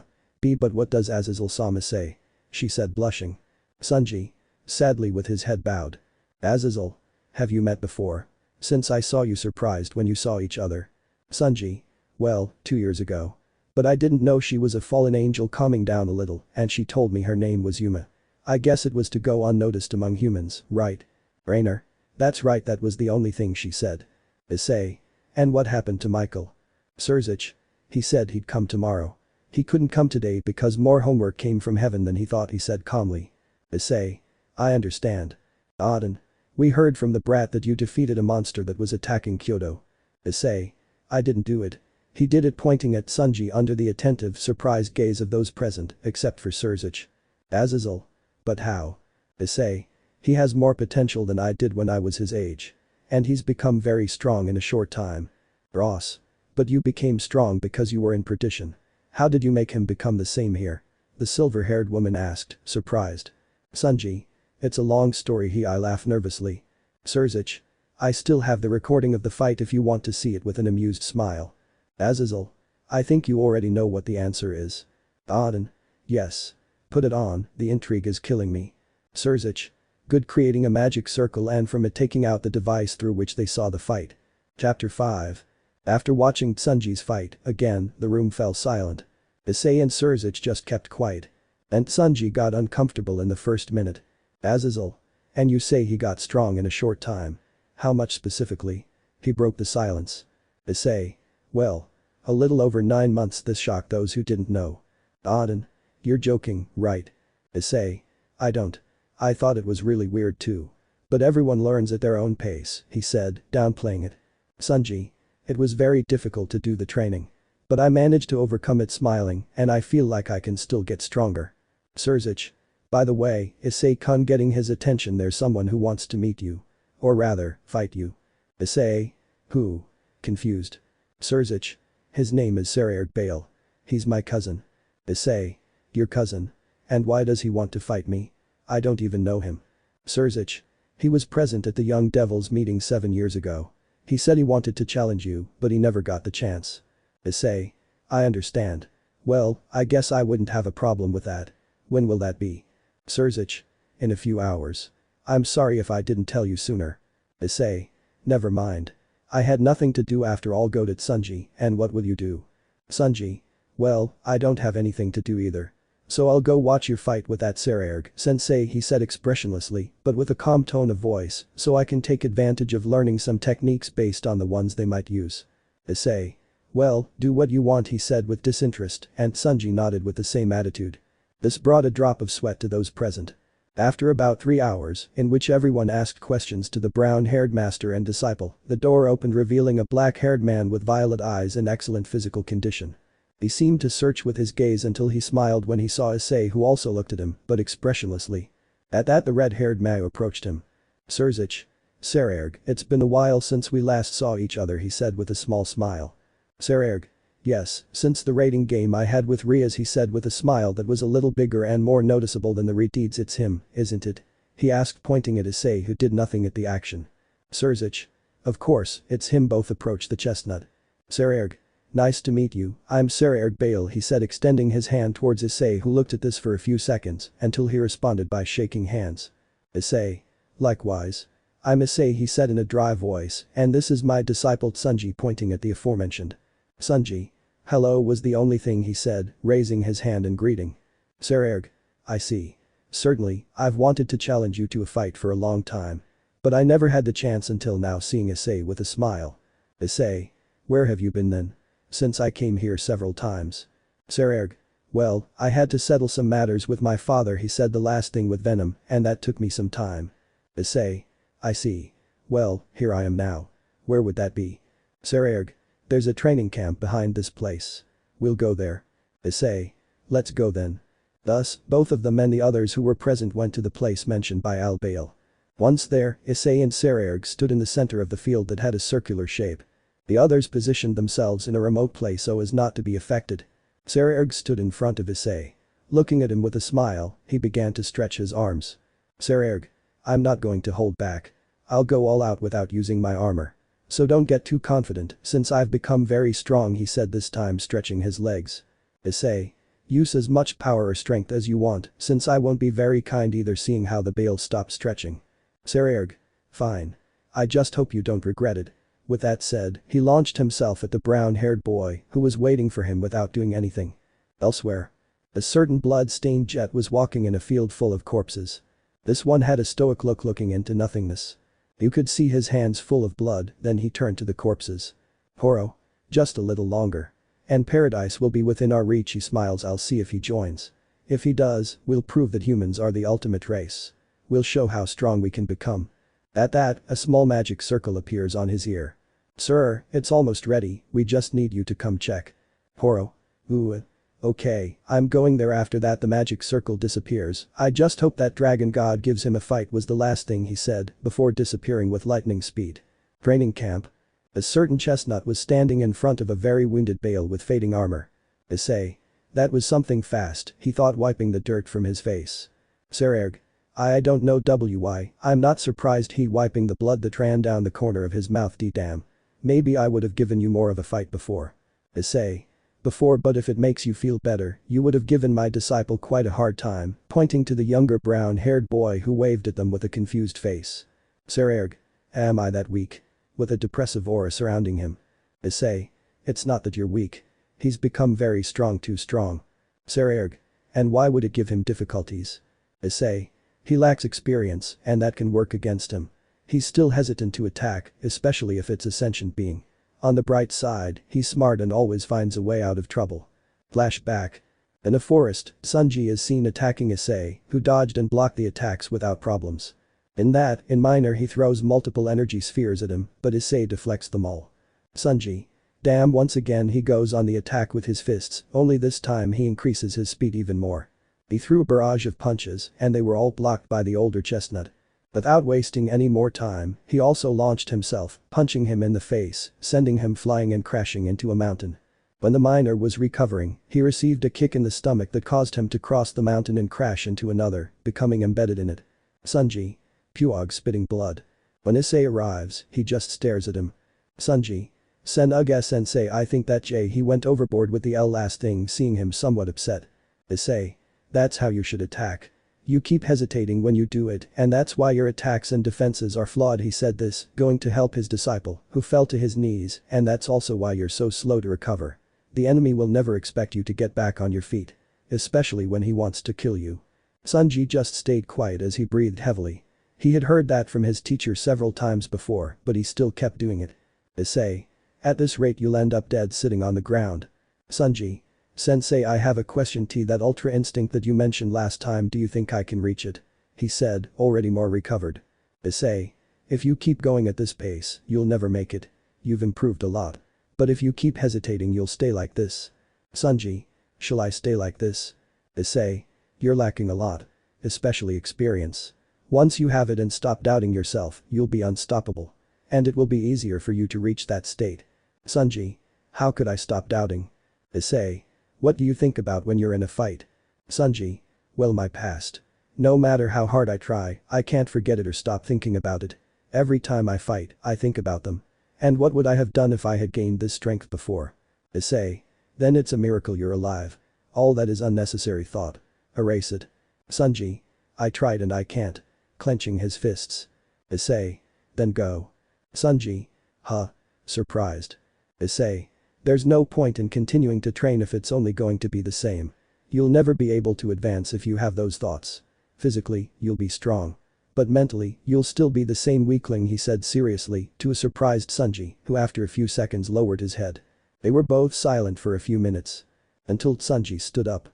But what does Azazel-sama say? She said, blushing. Sunji. Sadly, with his head bowed. Azazel. Have you met before? Since I saw you surprised when you saw each other. Sunji. Well, 2 years ago. But I didn't know she was a fallen angel, calming down a little, and she told me her name was Yuma. I guess it was to go unnoticed among humans, right? Rainer. That's right, that was the only thing she said. Issei. And what happened to Michael? Surzich. He said he'd come tomorrow. He couldn't come today because more homework came from heaven than he thought, he said calmly. Issei. I understand. Auden. We heard from the brat that you defeated a monster that was attacking Kyoto. Issei. I didn't do it. He did it, pointing at Sunji under the attentive, surprised gaze of those present, except for Surzich. Azazel. But how? Issei. He has more potential than I did when I was his age. And he's become very strong in a short time. Ross. But you became strong because you were in perdition. How did you make him become the same here? The silver-haired woman asked, surprised. Sunji. It's a long story, I laughed nervously. Surzich. I still have the recording of the fight if you want to see it, with an amused smile. Azazel. I think you already know what the answer is. Auden. Yes. Put it on, the intrigue is killing me. Surzich. Good, creating a magic circle and from it taking out the device through which they saw the fight. Chapter 5. After watching Sunji's fight, again, the room fell silent. Issei and Surzich just kept quiet. And Sunji got uncomfortable in the first minute. Azazel. And you say he got strong in a short time. How much specifically? He broke the silence. Issei. Well. A little over 9 months. This shocked those who didn't know. Auden. You're joking, right? Issei. I don't. I thought it was really weird too. But everyone learns at their own pace, he said, downplaying it. Sunji. It was very difficult to do the training. But I managed to overcome it, smiling, and I feel like I can still get stronger. Surzich. By the way, Issei-kun, getting his attention, there's someone who wants to meet you. Or rather, fight you. Issei. Who? Confused. Surzich. His name is Sekiryuutei Bale. He's my cousin. Issei. Your cousin? And why does he want to fight me? I don't even know him. Surzich. He was present at the Young Devils meeting 7 years ago. He said he wanted to challenge you, but he never got the chance. Issei. I understand. Well, I guess I wouldn't have a problem with that. When will that be? Surzich. In a few hours. I'm sorry if I didn't tell you sooner. Issei. Never mind. I had nothing to do after all. Go to Sunji, and what will you do? Sunji. Well, I don't have anything to do either. So I'll go watch your fight with that Sekiryuutei-sensei, he said expressionlessly, but with a calm tone of voice, so I can take advantage of learning some techniques based on the ones they might use. Issei. Well, do what you want, he said with disinterest, and Sunji nodded with the same attitude. This brought a drop of sweat to those present. After about 3 hours, in which everyone asked questions to the brown-haired master and disciple, the door opened, revealing a black-haired man with violet eyes and excellent physical condition. He seemed to search with his gaze until he smiled when he saw Issei, who also looked at him, but expressionlessly. At that, the red-haired man approached him. Surzich. Sekiryuutei, it's been a while since we last saw each other, he said with a small smile. Sekiryuutei. Yes, since the raiding game I had with Rias, he said with a smile that was a little bigger and more noticeable than the redeeds. It's him, isn't it? He asked, pointing at Issei, who did nothing at the action. Surzich. Of course, it's him. Both approached the chestnut. Sekiryuutei. Nice to meet you, I'm Sekiryuutei Bale, he said, extending his hand towards Issei, who looked at this for a few seconds until he responded by shaking hands. Issei. Likewise. I'm Issei, he said in a dry voice, and this is my disciple Sunji, pointing at the aforementioned. Sunji. Hello was the only thing he said, raising his hand in greeting. Sekiryuutei. I see. Certainly, I've wanted to challenge you to a fight for a long time. But I never had the chance until now, seeing Issei with a smile. Issei. Where have you been then? Since I came here several times. Sekiryuutei. Well, I had to settle some matters with my father, he said the last thing with venom, and that took me some time. Issei. I see. Well, here I am now. Where would that be? Sekiryuutei. There's a training camp behind this place. We'll go there. Issei. Let's go then. Thus, both of them and the others who were present went to the place mentioned by Al-Bail. Once there, Issei and Sekiryuutei stood in the center of the field that had a circular shape. The others positioned themselves in a remote place so as not to be affected. Sekiryuutei stood in front of Issei. Looking at him with a smile, he began to stretch his arms. Sekiryuutei. I'm not going to hold back. I'll go all out without using my armor. So don't get too confident since I've become very strong, he said, this time stretching his legs. Issei. Use as much power or strength as you want since I won't be very kind either, seeing how the Bail stopped stretching. Sekiryuutei. Fine. I just hope you don't regret it. With that said, he launched himself at the brown-haired boy who was waiting for him without doing anything. Elsewhere. A certain blood-stained jet was walking in a field full of corpses. This one had a stoic look looking into nothingness. You could see his hands full of blood, then he turned to the corpses. Horo. Just a little longer. And paradise will be within our reach, he smiles. I'll see if he joins. If he does, we'll prove that humans are the ultimate race. We'll show how strong we can become. At that, a small magic circle appears on his ear. Sir, it's almost ready, we just need you to come check. Horo. Ooh. Okay, I'm going there. After that the magic circle disappears. I just hope that dragon god gives him a fight, was the last thing he said before disappearing with lightning speed. Training camp. A certain chestnut was standing in front of a very wounded Bail with fading armor. Issei. That was something fast, he thought, wiping the dirt from his face. Sekiryuutei. I don't know why, I'm not surprised, he wiping the blood that ran down the corner of his mouth. Damn. Maybe I would have given you more of a fight before. Issei. Before, but if it makes you feel better, you would have given my disciple quite a hard time, pointing to the younger brown-haired boy who waved at them with a confused face. Sekiryuutei. Am I that weak? With a depressive aura surrounding him. Issei. It's not that you're weak. He's become very strong, too strong. Sekiryuutei. And why would it give him difficulties? Issei. He lacks experience, and that can work against him. He's still hesitant to attack, especially if it's a sentient being. On the bright side, he's smart and always finds a way out of trouble. Flashback. In a forest, Sunji is seen attacking Issei, who dodged and blocked the attacks without problems. In minor he throws multiple energy spheres at him, but Issei deflects them all. Sunji. Damn, once again he goes on the attack with his fists, only this time he increases his speed even more. He threw a barrage of punches, and they were all blocked by the older chestnut. Without wasting any more time, he also launched himself, punching him in the face, sending him flying and crashing into a mountain. When the miner was recovering, he received a kick in the stomach that caused him to cross the mountain and crash into another, becoming embedded in it. Sunji. Puog spitting blood. When Issei arrives, he just stares at him. Sunji. Sensei, I think that he went overboard with the L last thing, seeing him somewhat upset. Issei. That's how you should attack. You keep hesitating when you do it, and that's why your attacks and defenses are flawed, he said this, going to help his disciple, who fell to his knees, and that's also why you're so slow to recover. The enemy will never expect you to get back on your feet. Especially when he wants to kill you. Sunji just stayed quiet as he breathed heavily. He had heard that from his teacher several times before, but he still kept doing it. Issei. At this rate you'll end up dead sitting on the ground. Sunji. Sensei, I have a question. That ultra instinct that you mentioned last time, do you think I can reach it? He said, already more recovered. Issei. If you keep going at this pace, you'll never make it. You've improved a lot. But if you keep hesitating you'll stay like this. Sunji. Shall I stay like this? Issei. You're lacking a lot. Especially experience. Once you have it and stop doubting yourself, you'll be unstoppable. And it will be easier for you to reach that state. Sunji. How could I stop doubting? Issei. What do you think about when you're in a fight? Sunji. Well, my past. No matter how hard I try, I can't forget it or stop thinking about it. Every time I fight, I think about them. And what would I have done if I had gained this strength before? Issei. Then it's a miracle you're alive. All that is unnecessary thought. Erase it. Sunji. I tried and I can't. Clenching his fists. Issei. Then go. Sunji. Huh. Surprised. Issei. There's no point in continuing to train if it's only going to be the same. You'll never be able to advance if you have those thoughts. Physically, you'll be strong. But mentally, you'll still be the same weakling, he said seriously to a surprised Sunji, who after a few seconds lowered his head. They were both silent for a few minutes. Until Sunji stood up.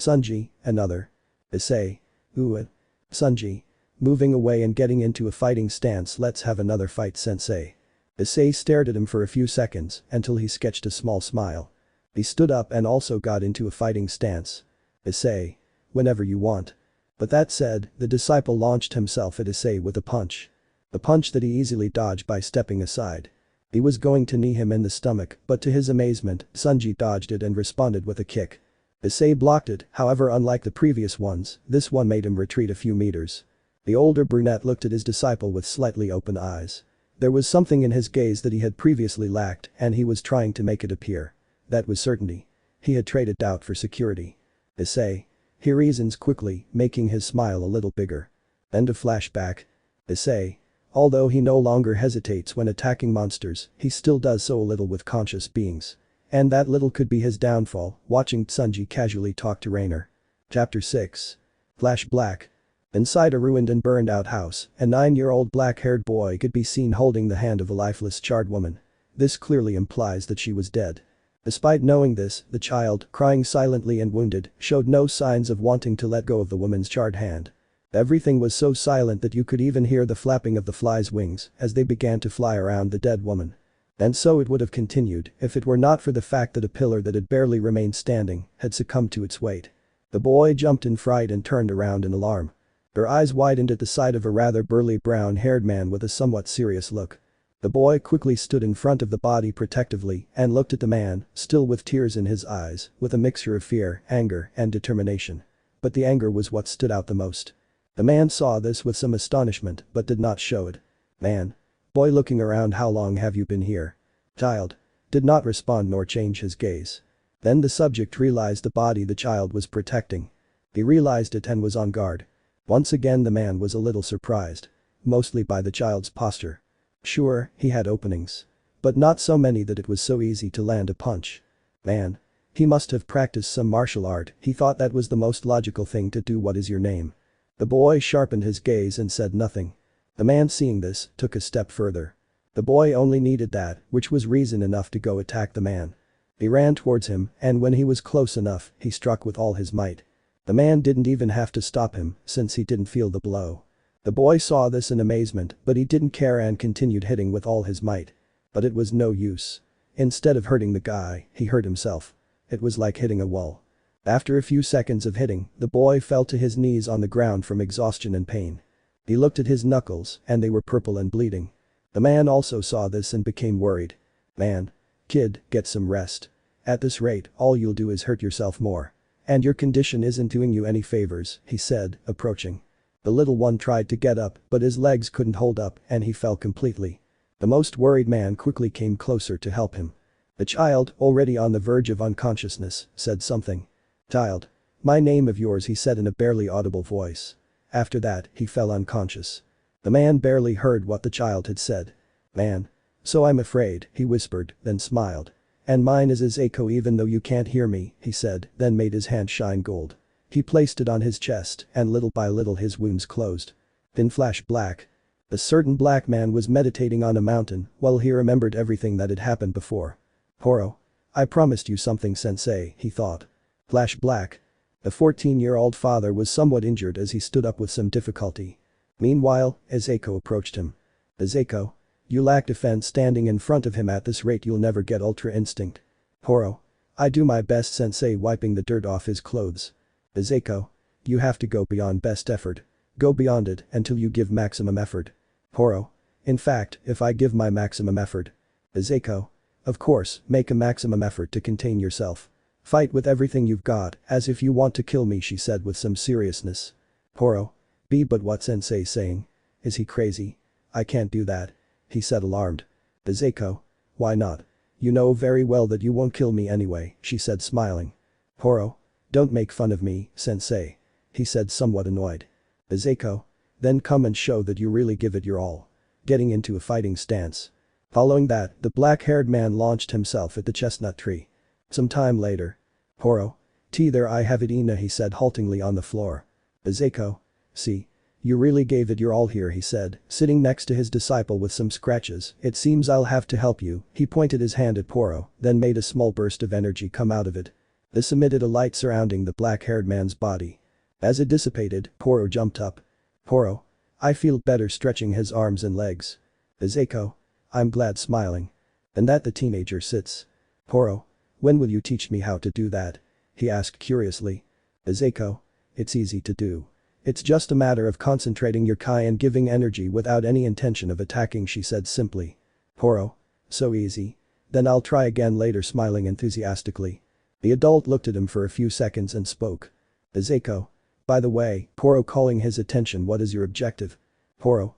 Sunji, another. Issei. Ooh. Sunji. Moving away and getting into a fighting stance. Let's have another fight, sensei. Issei stared at him for a few seconds until he sketched a small smile. He stood up and also got into a fighting stance. Issei. Whenever you want. But that said, the disciple launched himself at Issei with a punch. A punch that he easily dodged by stepping aside. He was going to knee him in the stomach, but to his amazement, Sunji dodged it and responded with a kick. Issei blocked it, however unlike the previous ones, this one made him retreat a few meters. The older brunette looked at his disciple with slightly open eyes. There was something in his gaze that he had previously lacked and he was trying to make it appear. That was certainty. He had traded doubt for security. Issei. He reasons quickly, making his smile a little bigger. End of flashback. Issei. Although he no longer hesitates when attacking monsters, he still does so a little with conscious beings. And that little could be his downfall, watching Sunji casually talk to Rainer. Chapter 6. Flash black. Inside a ruined and burned out house, a 9-year-old black-haired boy could be seen holding the hand of a lifeless charred woman. This clearly implies that she was dead. Despite knowing this, the child, crying silently and wounded, showed no signs of wanting to let go of the woman's charred hand. Everything was so silent that you could even hear the flapping of the flies' wings as they began to fly around the dead woman. And so it would have continued if it were not for the fact that a pillar that had barely remained standing had succumbed to its weight. The boy jumped in fright and turned around in alarm. Her eyes widened at the sight of a rather burly brown-haired man with a somewhat serious look. The boy quickly stood in front of the body protectively and looked at the man, still with tears in his eyes, with a mixture of fear, anger, and determination. But the anger was what stood out the most. The man saw this with some astonishment but did not show it. Man. Boy looking around, how long have you been here? Child. Did not respond nor change his gaze. Then the subject realized the body the child was protecting. He realized it and was on guard. Once again the man was a little surprised. Mostly by the child's posture. Sure, he had openings. But not so many that it was so easy to land a punch. Man. He must have practiced some martial art, he thought that was the most logical thing to do. What is your name? The boy sharpened his gaze and said nothing. The man seeing this, took a step further. The boy only needed that, which was reason enough to go attack the man. He ran towards him and when he was close enough, he struck with all his might. The man didn't even have to stop him since he didn't feel the blow. The boy saw this in amazement but he didn't care and continued hitting with all his might. But it was no use. Instead of hurting the guy, he hurt himself. It was like hitting a wall. After a few seconds of hitting, the boy fell to his knees on the ground from exhaustion and pain. He looked at his knuckles and they were purple and bleeding. The man also saw this and became worried. Man. Kid, get some rest. At this rate, all you'll do is hurt yourself more. And your condition isn't doing you any favors, he said, approaching. The little one tried to get up but his legs couldn't hold up and he fell completely. The most worried man quickly came closer to help him. The child, already on the verge of unconsciousness, said something. Child. My name of yours, he said in a barely audible voice. After that, he fell unconscious. The man barely heard what the child had said. Man. So I'm afraid, he whispered, then smiled. And mine is Eiko even though you can't hear me, he said, then made his hand shine gold. He placed it on his chest and little by little his wounds closed. Then flash black. A certain black man was meditating on a mountain while he remembered everything that had happened before. Horo. I promised you something, sensei, he thought. Flash black. The 14-year-old father was somewhat injured as he stood up with some difficulty. Meanwhile, Eiko approached him. Eiko. You lack defense. Standing in front of him at this rate you'll never get Ultra Instinct. Horo. I do my best, sensei, wiping the dirt off his clothes. Eiko. You have to go beyond best effort. Go beyond it until you give maximum effort. Horo. In fact, if I give my maximum effort. Eiko. Of course, make a maximum effort to contain yourself. Fight with everything you've got, as if you want to kill me, she said with some seriousness. Horo. But what sensei saying? Is he crazy? I can't do that. He said alarmed. Eiko. Why not? You know very well that you won't kill me anyway, she said smiling. Horo. Don't make fun of me, sensei. He said somewhat annoyed. Eiko. Then come and show that you really give it your all. Getting into a fighting stance. Following that, the black-haired man launched himself at the chestnut tree. Some time later. Horo. There I have it, Ina, he said haltingly on the floor. Eiko. See. You really gave it your all here, he said, sitting next to his disciple with some scratches. It seems I'll have to help you. He pointed his hand at Poro, then made a small burst of energy come out of it. This emitted a light surrounding the black-haired man's body. As it dissipated, Poro jumped up. Poro. I feel better, stretching his arms and legs. Iseko. I'm glad, smiling. And that the teenager sits. Poro. When will you teach me how to do that? He asked curiously. Iseko. It's easy to do. It's just a matter of concentrating your kai and giving energy without any intention of attacking, she said simply. Poro. So easy. Then I'll try again later, smiling enthusiastically. The adult looked at him for a few seconds and spoke. Iseko. By the way, Poro, calling his attention, what is your objective? Poro.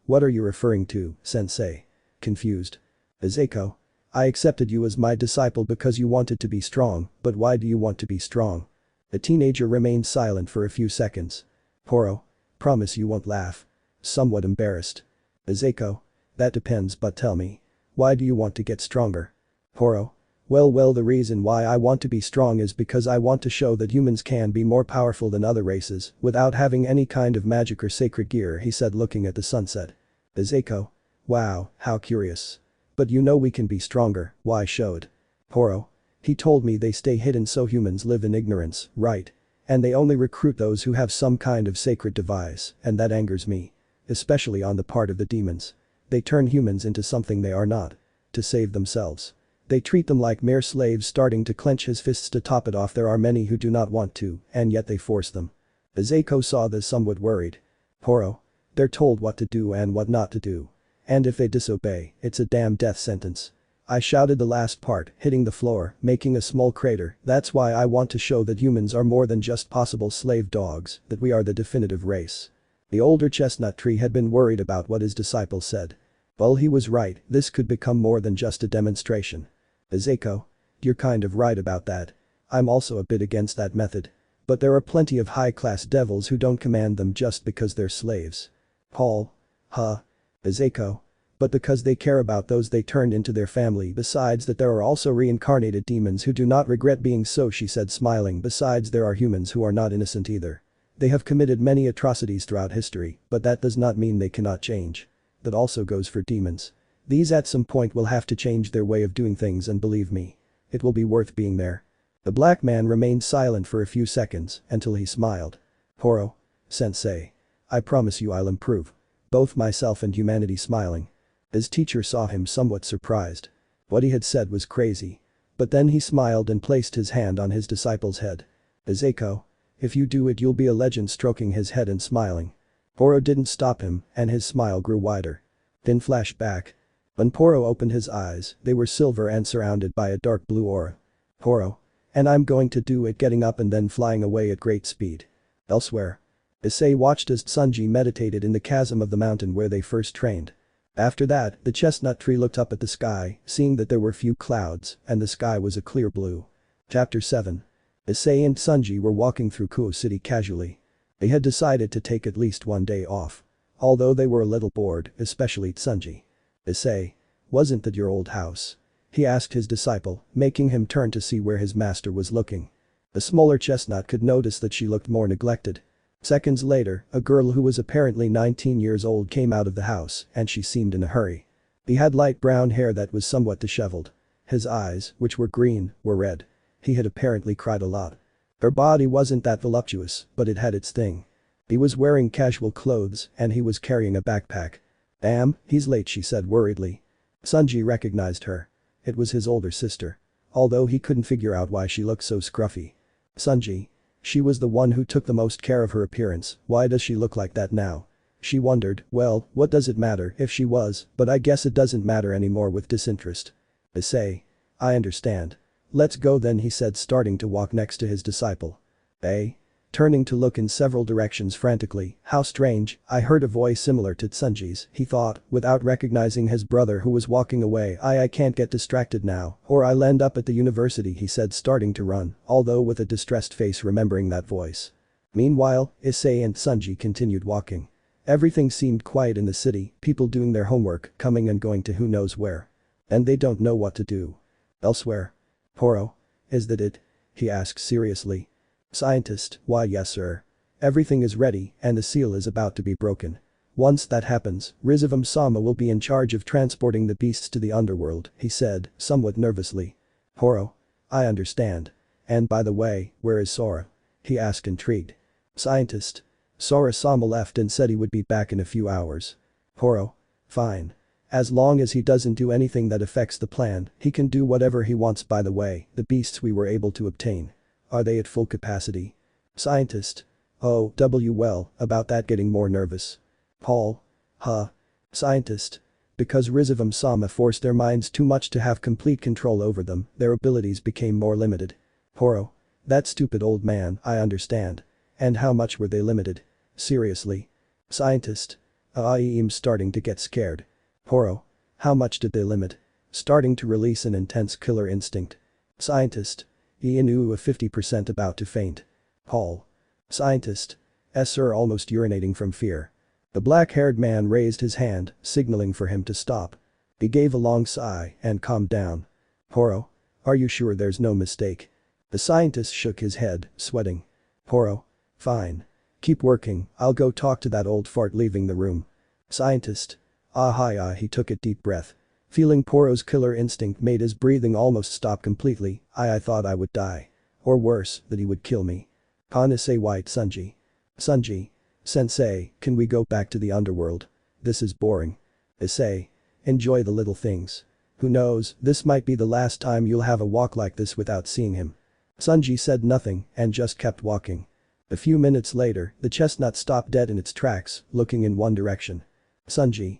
What are you referring to, sensei? Confused. Iseko. I accepted you as my disciple because you wanted to be strong, but why do you want to be strong? The teenager remained silent for a few seconds. Poro. Promise you won't laugh. Somewhat embarrassed. Iseko. That depends, but tell me. Why do you want to get stronger? Poro. Well, the reason why I want to be strong is because I want to show that humans can be more powerful than other races without having any kind of magic or sacred gear, he said, looking at the sunset. Iseko. Wow, how curious. But you know we can be stronger, why show it? Poro. He told me they stay hidden so humans live in ignorance, right? And they only recruit those who have some kind of sacred device, and that angers me. Especially on the part of the demons. They turn humans into something they are not. To save themselves. They treat them like mere slaves, starting to clench his fists to top it off. There are many who do not want to, and yet they force them. Iseko saw this, somewhat worried. Poro. They're told what to do and what not to do. And if they disobey, it's a damn death sentence. I shouted the last part, hitting the floor, making a small crater. That's why I want to show that humans are more than just possible slave dogs, that we are the definitive race. The older chestnut tree had been worried about what his disciple said. Well, he was right, this could become more than just a demonstration. Iseko. You're kind of right about that. I'm also a bit against that method. But there are plenty of high-class devils who don't command them just because they're slaves. Paul. Huh. Iseko. But because they care about those they turned into their family. Besides that, there are also reincarnated demons who do not regret being so, she said, smiling. Besides, there are humans who are not innocent either. They have committed many atrocities throughout history, but that does not mean they cannot change. That also goes for demons. These at some point will have to change their way of doing things, and believe me. It will be worth being there. The black man remained silent for a few seconds until he smiled. Poro. Sensei. I promise you I'll improve. Both myself and humanity, smiling. His teacher saw him, somewhat surprised. What he had said was crazy. But then he smiled and placed his hand on his disciple's head. Iseko. If you do it you'll be a legend, stroking his head and smiling. Poro didn't stop him, and his smile grew wider. Then flashback. When Poro opened his eyes, they were silver and surrounded by a dark blue aura. Poro. And I'm going to do it, getting up and then flying away at great speed. Elsewhere. Issei watched as Tsunji meditated in the chasm of the mountain where they first trained. After that, the chestnut tree looked up at the sky, seeing that there were few clouds, and the sky was a clear blue. Chapter 7. Issei and Tsunji were walking through Kuo City casually. They had decided to take at least one day off. Although they were a little bored, especially Tsunji. Issei. Wasn't that your old house? He asked his disciple, making him turn to see where his master was looking. The smaller chestnut could notice that she looked more neglected. Seconds later, a girl who was apparently 19 years old came out of the house, and she seemed in a hurry. He had light brown hair that was somewhat disheveled. His eyes, which were green, were red. He had apparently cried a lot. Her body wasn't that voluptuous, but it had its thing. He was wearing casual clothes, and he was carrying a backpack. Damn, he's late, she said worriedly. Tsunji recognized her. It was his older sister. Although he couldn't figure out why she looked so scruffy. Tsunji. She was the one who took the most care of her appearance, why does she look like that now? She wondered, well, what does it matter if she was, but I guess it doesn't matter anymore, with disinterest. Issei. I understand. Let's go then, he said, starting to walk next to his disciple. Eh? Turning to look in several directions frantically, how strange, I heard a voice similar to Tsunji's, he thought, without recognizing his brother who was walking away. I can't get distracted now, or I'll end up at the university, he said, starting to run, although with a distressed face remembering that voice. Meanwhile, Issei and Tsunji continued walking. Everything seemed quiet in the city, people doing their homework, coming and going to who knows where. And they don't know what to do. Elsewhere. Poro. Is that it? He asked seriously. Scientist. Why, yes sir. Everything is ready and the seal is about to be broken. Once that happens, Rizavum-sama will be in charge of transporting the beasts to the underworld, he said, somewhat nervously. Poro. I understand. And by the way, where is Sora? He asked intrigued. Scientist. Sora-sama left and said he would be back in a few hours. Horo. Fine. As long as he doesn't do anything that affects the plan, he can do whatever he wants. By the way, the beasts we were able to obtain. Are they at full capacity? Scientist. Oh, well, about that getting more nervous. Paul. Huh. Scientist. Because Rizavum-sama forced their minds too much to have complete control over them, their abilities became more limited. Horo. That stupid old man, I understand. And how much were they limited? Seriously. Scientist. I'm starting to get scared. Horo. How much did they limit? Starting to release an intense killer instinct. Scientist. Inu a 50% about to faint. Paul. Scientist. Sir almost urinating from fear. The black-haired man raised his hand, signaling for him to stop. He gave a long sigh and calmed down. Horo. Are you sure there's no mistake? The scientist shook his head, sweating. Horo. Fine. Keep working, I'll go talk to that old fart. Leaving the room. Scientist. He took a deep breath. Feeling Poro's killer instinct made his breathing almost stop completely. I thought I would die. Or worse, that he would kill me. Issei white Sunji. Sunji. Sensei, can we go back to the underworld? This is boring. Issei. Enjoy the little things. Who knows, this might be the last time you'll have a walk like this without seeing him. Sunji said nothing and just kept walking. A few minutes later, the chestnut stopped dead in its tracks, looking in one direction. Sunji.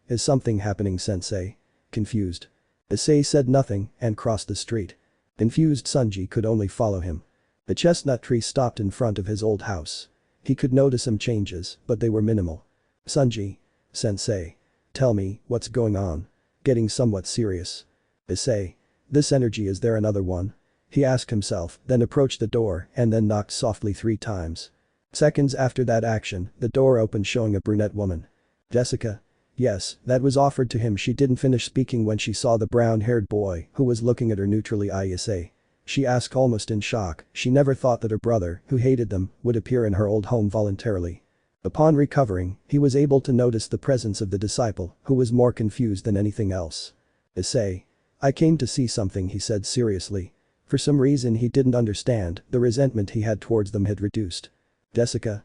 Is something happening, Sensei? Confused. Issei said nothing and crossed the street. Confused Sunji could only follow him. The chestnut tree stopped in front of his old house. He could notice some changes, but they were minimal. Sunji. Sensei. Tell me, what's going on? Getting somewhat serious. Issei. This energy, is there another one? He asked himself, then approached the door and then knocked softly 3 times. Seconds after that action, the door opened showing a brunette woman. Jessica. Yes, that was offered to him. She didn't finish speaking when she saw the brown-haired boy who was looking at her neutrally. Issei. She asked almost in shock. She never thought that her brother, who hated them, would appear in her old home voluntarily. Upon recovering, he was able to notice the presence of the disciple, who was more confused than anything else. Issei. I came to see something, he said seriously. For some reason he didn't understand, the resentment he had towards them had reduced. Jessica.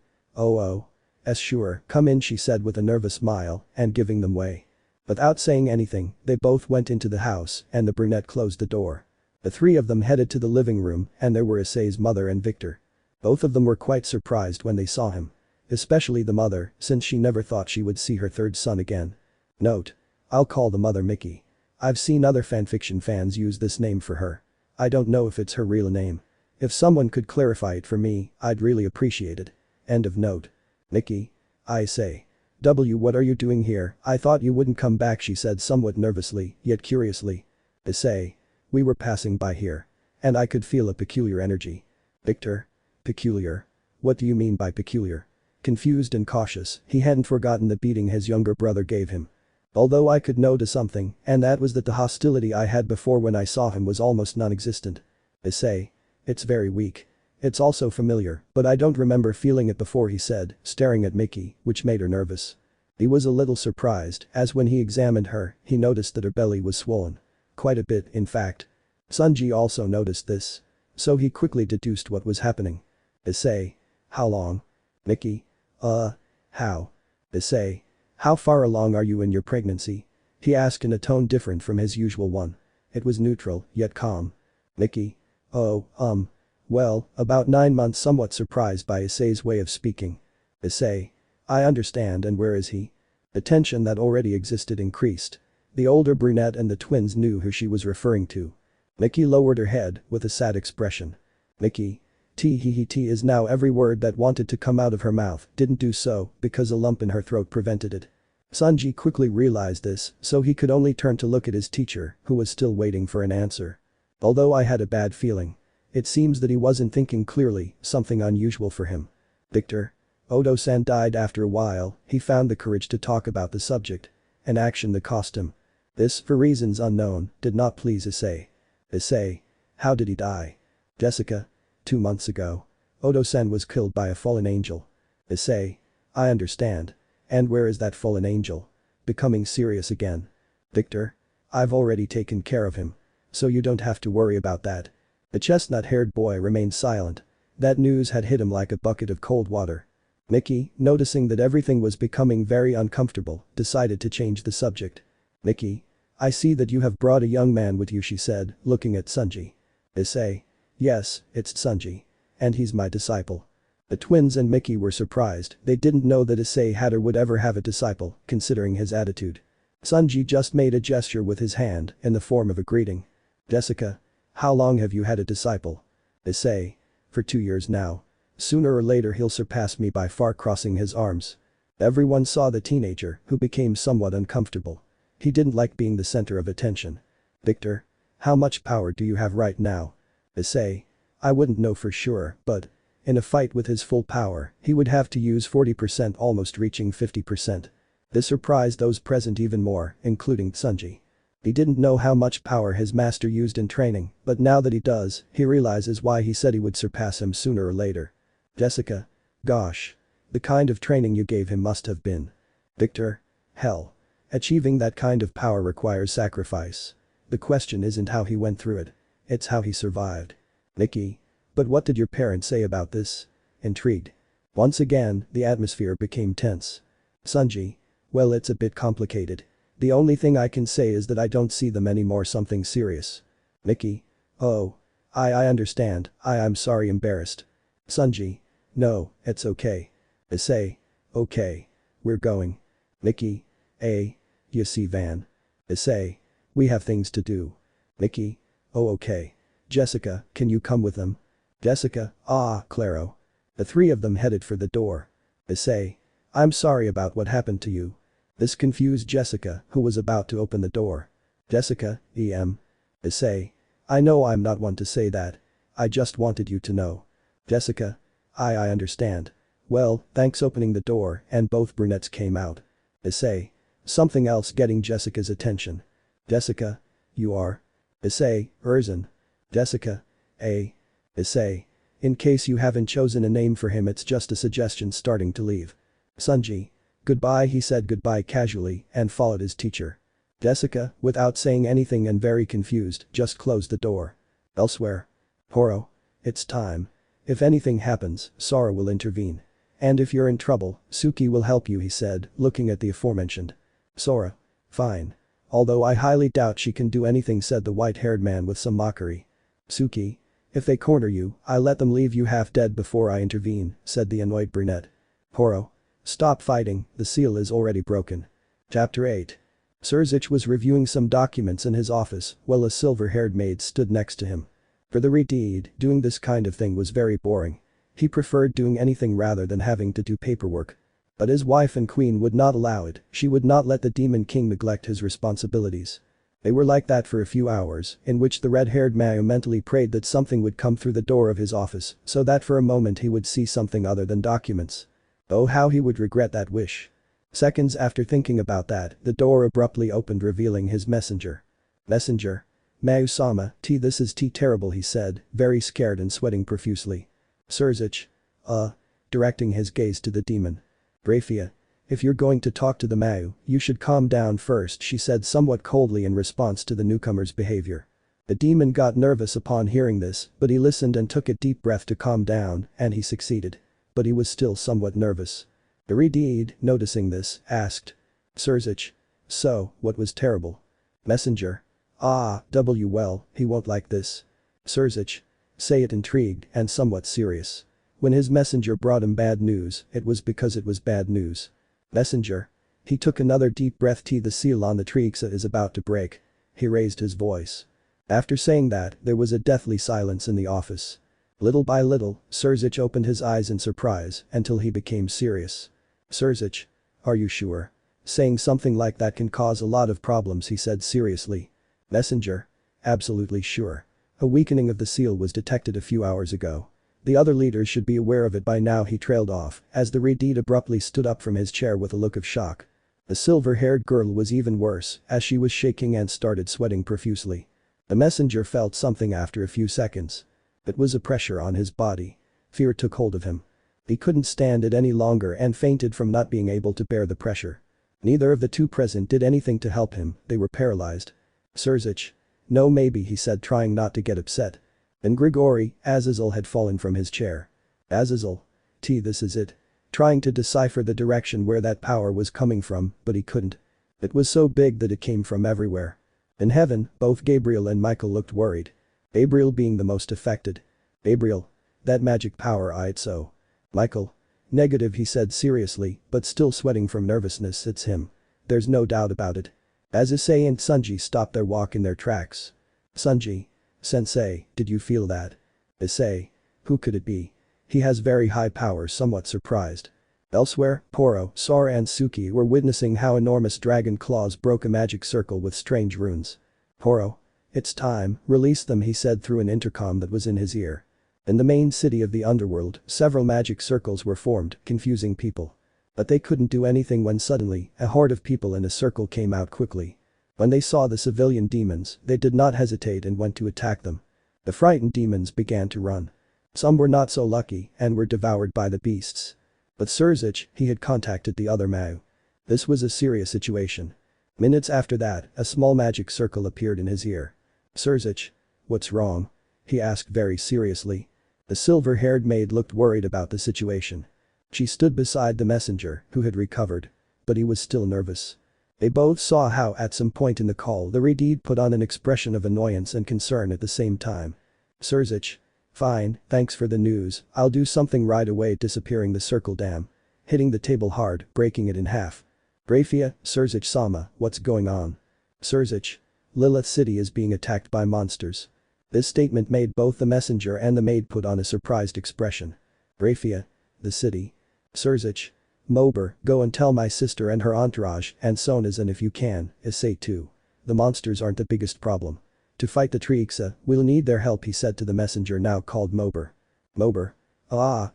Sure, come in, she said with a nervous smile and giving them way. Without saying anything, they both went into the house and the brunette closed the door. The 3 of them headed to the living room and there were Issei's mother and Victor. Both of them were quite surprised when they saw him. Especially the mother, since she never thought she would see her 3rd son again. Note. I'll call the mother Mickey. I've seen other fanfiction fans use this name for her. I don't know if it's her real name. If someone could clarify it for me, I'd really appreciate it. End of note. Mickey. I say. What are you doing here? I thought you wouldn't come back, she said somewhat nervously, yet curiously. Issei. We were passing by here. And I could feel a peculiar energy. Victor. Peculiar. What do you mean by peculiar? Confused and cautious, he hadn't forgotten the beating his younger brother gave him. Although I could notice something, and that was that the hostility I had before when I saw him was almost non-existent. Issei. It's very weak. It's also familiar, but I don't remember feeling it before, he said, staring at Mickey, which made her nervous. He was a little surprised, as when he examined her, he noticed that her belly was swollen. Quite a bit, in fact. Sunji also noticed this. So he quickly deduced what was happening. Issei. How long? Mickey. How? Issei. How far along are you in your pregnancy? He asked in a tone different from his usual one. It was neutral, yet calm. Mickey. Well, about 9 months, somewhat surprised by Issei's way of speaking. Issei. I understand, and where is he? The tension that already existed increased. The older brunette and the twins knew who she was referring to. Mickey lowered her head with a sad expression. Mickey. T is now every word that wanted to come out of her mouth didn't do so because a lump in her throat prevented it. Sunji quickly realized this, so he could only turn to look at his teacher, who was still waiting for an answer. Although I had a bad feeling. It seems that he wasn't thinking clearly, something unusual for him. Victor. Odo-san died after a while, he found the courage to talk about the subject. An action that cost him. This, for reasons unknown, did not please Issei. Issei. How did he die? Jessica. 2 months ago. Odo-san was killed by a fallen angel. Issei. I understand. And where is that fallen angel? Becoming serious again. Victor. I've already taken care of him. So you don't have to worry about that. The chestnut-haired boy remained silent. That news had hit him like a bucket of cold water. Mickey, noticing that everything was becoming very uncomfortable, decided to change the subject. "Mickey, I see that you have brought a young man with you," she said, looking at Sunji. "Issei. Yes, it's Sunji. And he's my disciple." The twins and Mickey were surprised. They didn't know that Issei had or would ever have a disciple, considering his attitude. Sunji just made a gesture with his hand in the form of a greeting. "Jessica, how long have you had a disciple?" "Issei. For 2 years now. Sooner or later he'll surpass me by far," crossing his arms. Everyone saw the teenager, who became somewhat uncomfortable. He didn't like being the center of attention. "Victor, how much power do you have right now?" "Issei. I wouldn't know for sure, but in a fight with his full power, he would have to use 40%, almost reaching 50%. This surprised those present even more, including Sunji. He didn't know how much power his master used in training, but now that he does, he realizes why he said he would surpass him sooner or later. "Jessica. Gosh. The kind of training you gave him must have been." "Victor. Hell. Achieving that kind of power requires sacrifice. The question isn't how he went through it. It's how he survived." "Mickey. But what did your parents say about this?" Intrigued. Once again, the atmosphere became tense. Sunji. "Well, it's a bit complicated. The only thing I can say is that I don't see them anymore, something serious." Mickey. "Oh. I understand. I'm sorry, embarrassed." Sunji. "No, it's okay." Issei. "Okay. We're going." Mickey. You see Van. Issei. "We have things to do." Mickey. "Oh, okay. Jessica, can you come with them?" Jessica. Claro." The three of them headed for the door. Issei. "I'm sorry about what happened to you." This confused Jessica, who was about to open the door. Jessica. Issei. "I know I'm not one to say that. I just wanted you to know." Jessica. I understand. "Well, thanks." Opening the door, and both brunettes came out. Issei. Something else getting Jessica's attention. Jessica. "You are?" Issei. "Erzin." Jessica. Issei. "In case you haven't chosen a name for him, it's just a suggestion." Starting to leave. Sunji. "Goodbye." He said goodbye casually and followed his teacher. Jessica, without saying anything and very confused, just closed the door. Elsewhere. "Horo. It's time. If anything happens, Sora will intervene. And if you're in trouble, Suki will help you," he said, looking at the aforementioned. Sora. "Fine. Although I highly doubt she can do anything," said the white-haired man with some mockery. Suki. "If they corner you, I let them leave you half dead before I intervene," said the annoyed brunette. Horo. "Stop fighting, the seal is already broken." Chapter 8. Surzich was reviewing some documents in his office while a silver-haired maid stood next to him. For the Redeed, doing this kind of thing was very boring. He preferred doing anything rather than having to do paperwork. But his wife and queen would not allow it. She would not let the Demon King neglect his responsibilities. They were like that for a few hours, in which the red-haired Mayu mentally prayed that something would come through the door of his office, so that for a moment he would see something other than documents. Oh, how he would regret that wish. Seconds after thinking about that, the door abruptly opened, revealing his messenger. Messenger. "Mayu-sama, this is terrible," he said, very scared and sweating profusely. Surzich. Directing his gaze to the demon. "Grafiya. If you're going to talk to the Mayu, you should calm down first," she said somewhat coldly in response to the newcomer's behavior. The demon got nervous upon hearing this, but he listened and took a deep breath to calm down, and he succeeded. But he was still somewhat nervous. The Redeed, noticing this, asked. Surzich. "So, what was terrible?" Messenger. Well, he won't like this." Surzich. Say it, intrigued and somewhat serious. When his messenger brought him bad news, it was because it was bad news. Messenger. He took another deep breath. The seal on the Trihexa is about to break. He raised his voice. After saying that, there was a deathly silence in the office. Little by little, Surzich opened his eyes in surprise until he became serious. Surzich. Are you sure? Saying something like that can cause a lot of problems, he said seriously. Messenger. Absolutely sure. A weakening of the seal was detected a few hours ago. The other leaders should be aware of it by now. He trailed off as the Redeed abruptly stood up from his chair with a look of shock. The silver-haired girl was even worse as she was shaking and started sweating profusely. The messenger felt something after a few seconds. It was a pressure on his body. Fear took hold of him. He couldn't stand it any longer and fainted from not being able to bear the pressure. Neither of the two present did anything to help him, they were paralyzed. Surzich. No, maybe, he said, trying not to get upset. And Grigori, Azazel had fallen from his chair. Azazel. This is it. Trying to decipher the direction where that power was coming from, but he couldn't. It was so big that it came from everywhere. In heaven, both Gabriel and Michael looked worried. Gabriel being the most affected. Gabriel. That magic power so. Michael. Negative, he said seriously, but still sweating from nervousness. It's him. There's no doubt about it. As Issei and Sunji stopped their walk in their tracks. Sunji. Sensei, did you feel that? Issei. Who could it be? He has very high powers, somewhat surprised. Elsewhere, Poro, Sora and Suki were witnessing how enormous dragon claws broke a magic circle with strange runes. Poro. It's time, release them, he said through an intercom that was in his ear. In the main city of the underworld, several magic circles were formed, confusing people. But they couldn't do anything when suddenly, a horde of people in a circle came out quickly. When they saw the civilian demons, they did not hesitate and went to attack them. The frightened demons began to run. Some were not so lucky and were devoured by the beasts. But Surzich, he had contacted the other Mao. This was a serious situation. Minutes after that, a small magic circle appeared in his ear. Surzich. What's wrong? He asked very seriously. The silver-haired maid looked worried about the situation. She stood beside the messenger, who had recovered. But he was still nervous. They both saw how at some point in the call the Redeed put on an expression of annoyance and concern at the same time. Surzich. Fine, thanks for the news, I'll do something right away. Disappearing the circle dam. Hitting the table hard, breaking it in half. Grafiya, Surzich-sama, what's going on? Surzich. Lilith City is being attacked by monsters. This statement made both the messenger and the maid put on a surprised expression. Grafiya. The city. Surzich. Mober, go and tell my sister and her entourage and Sonas, and if you can, Issei too. The monsters aren't the biggest problem. To fight the Trihexa, we'll need their help, he said to the messenger now called Mober. Mober.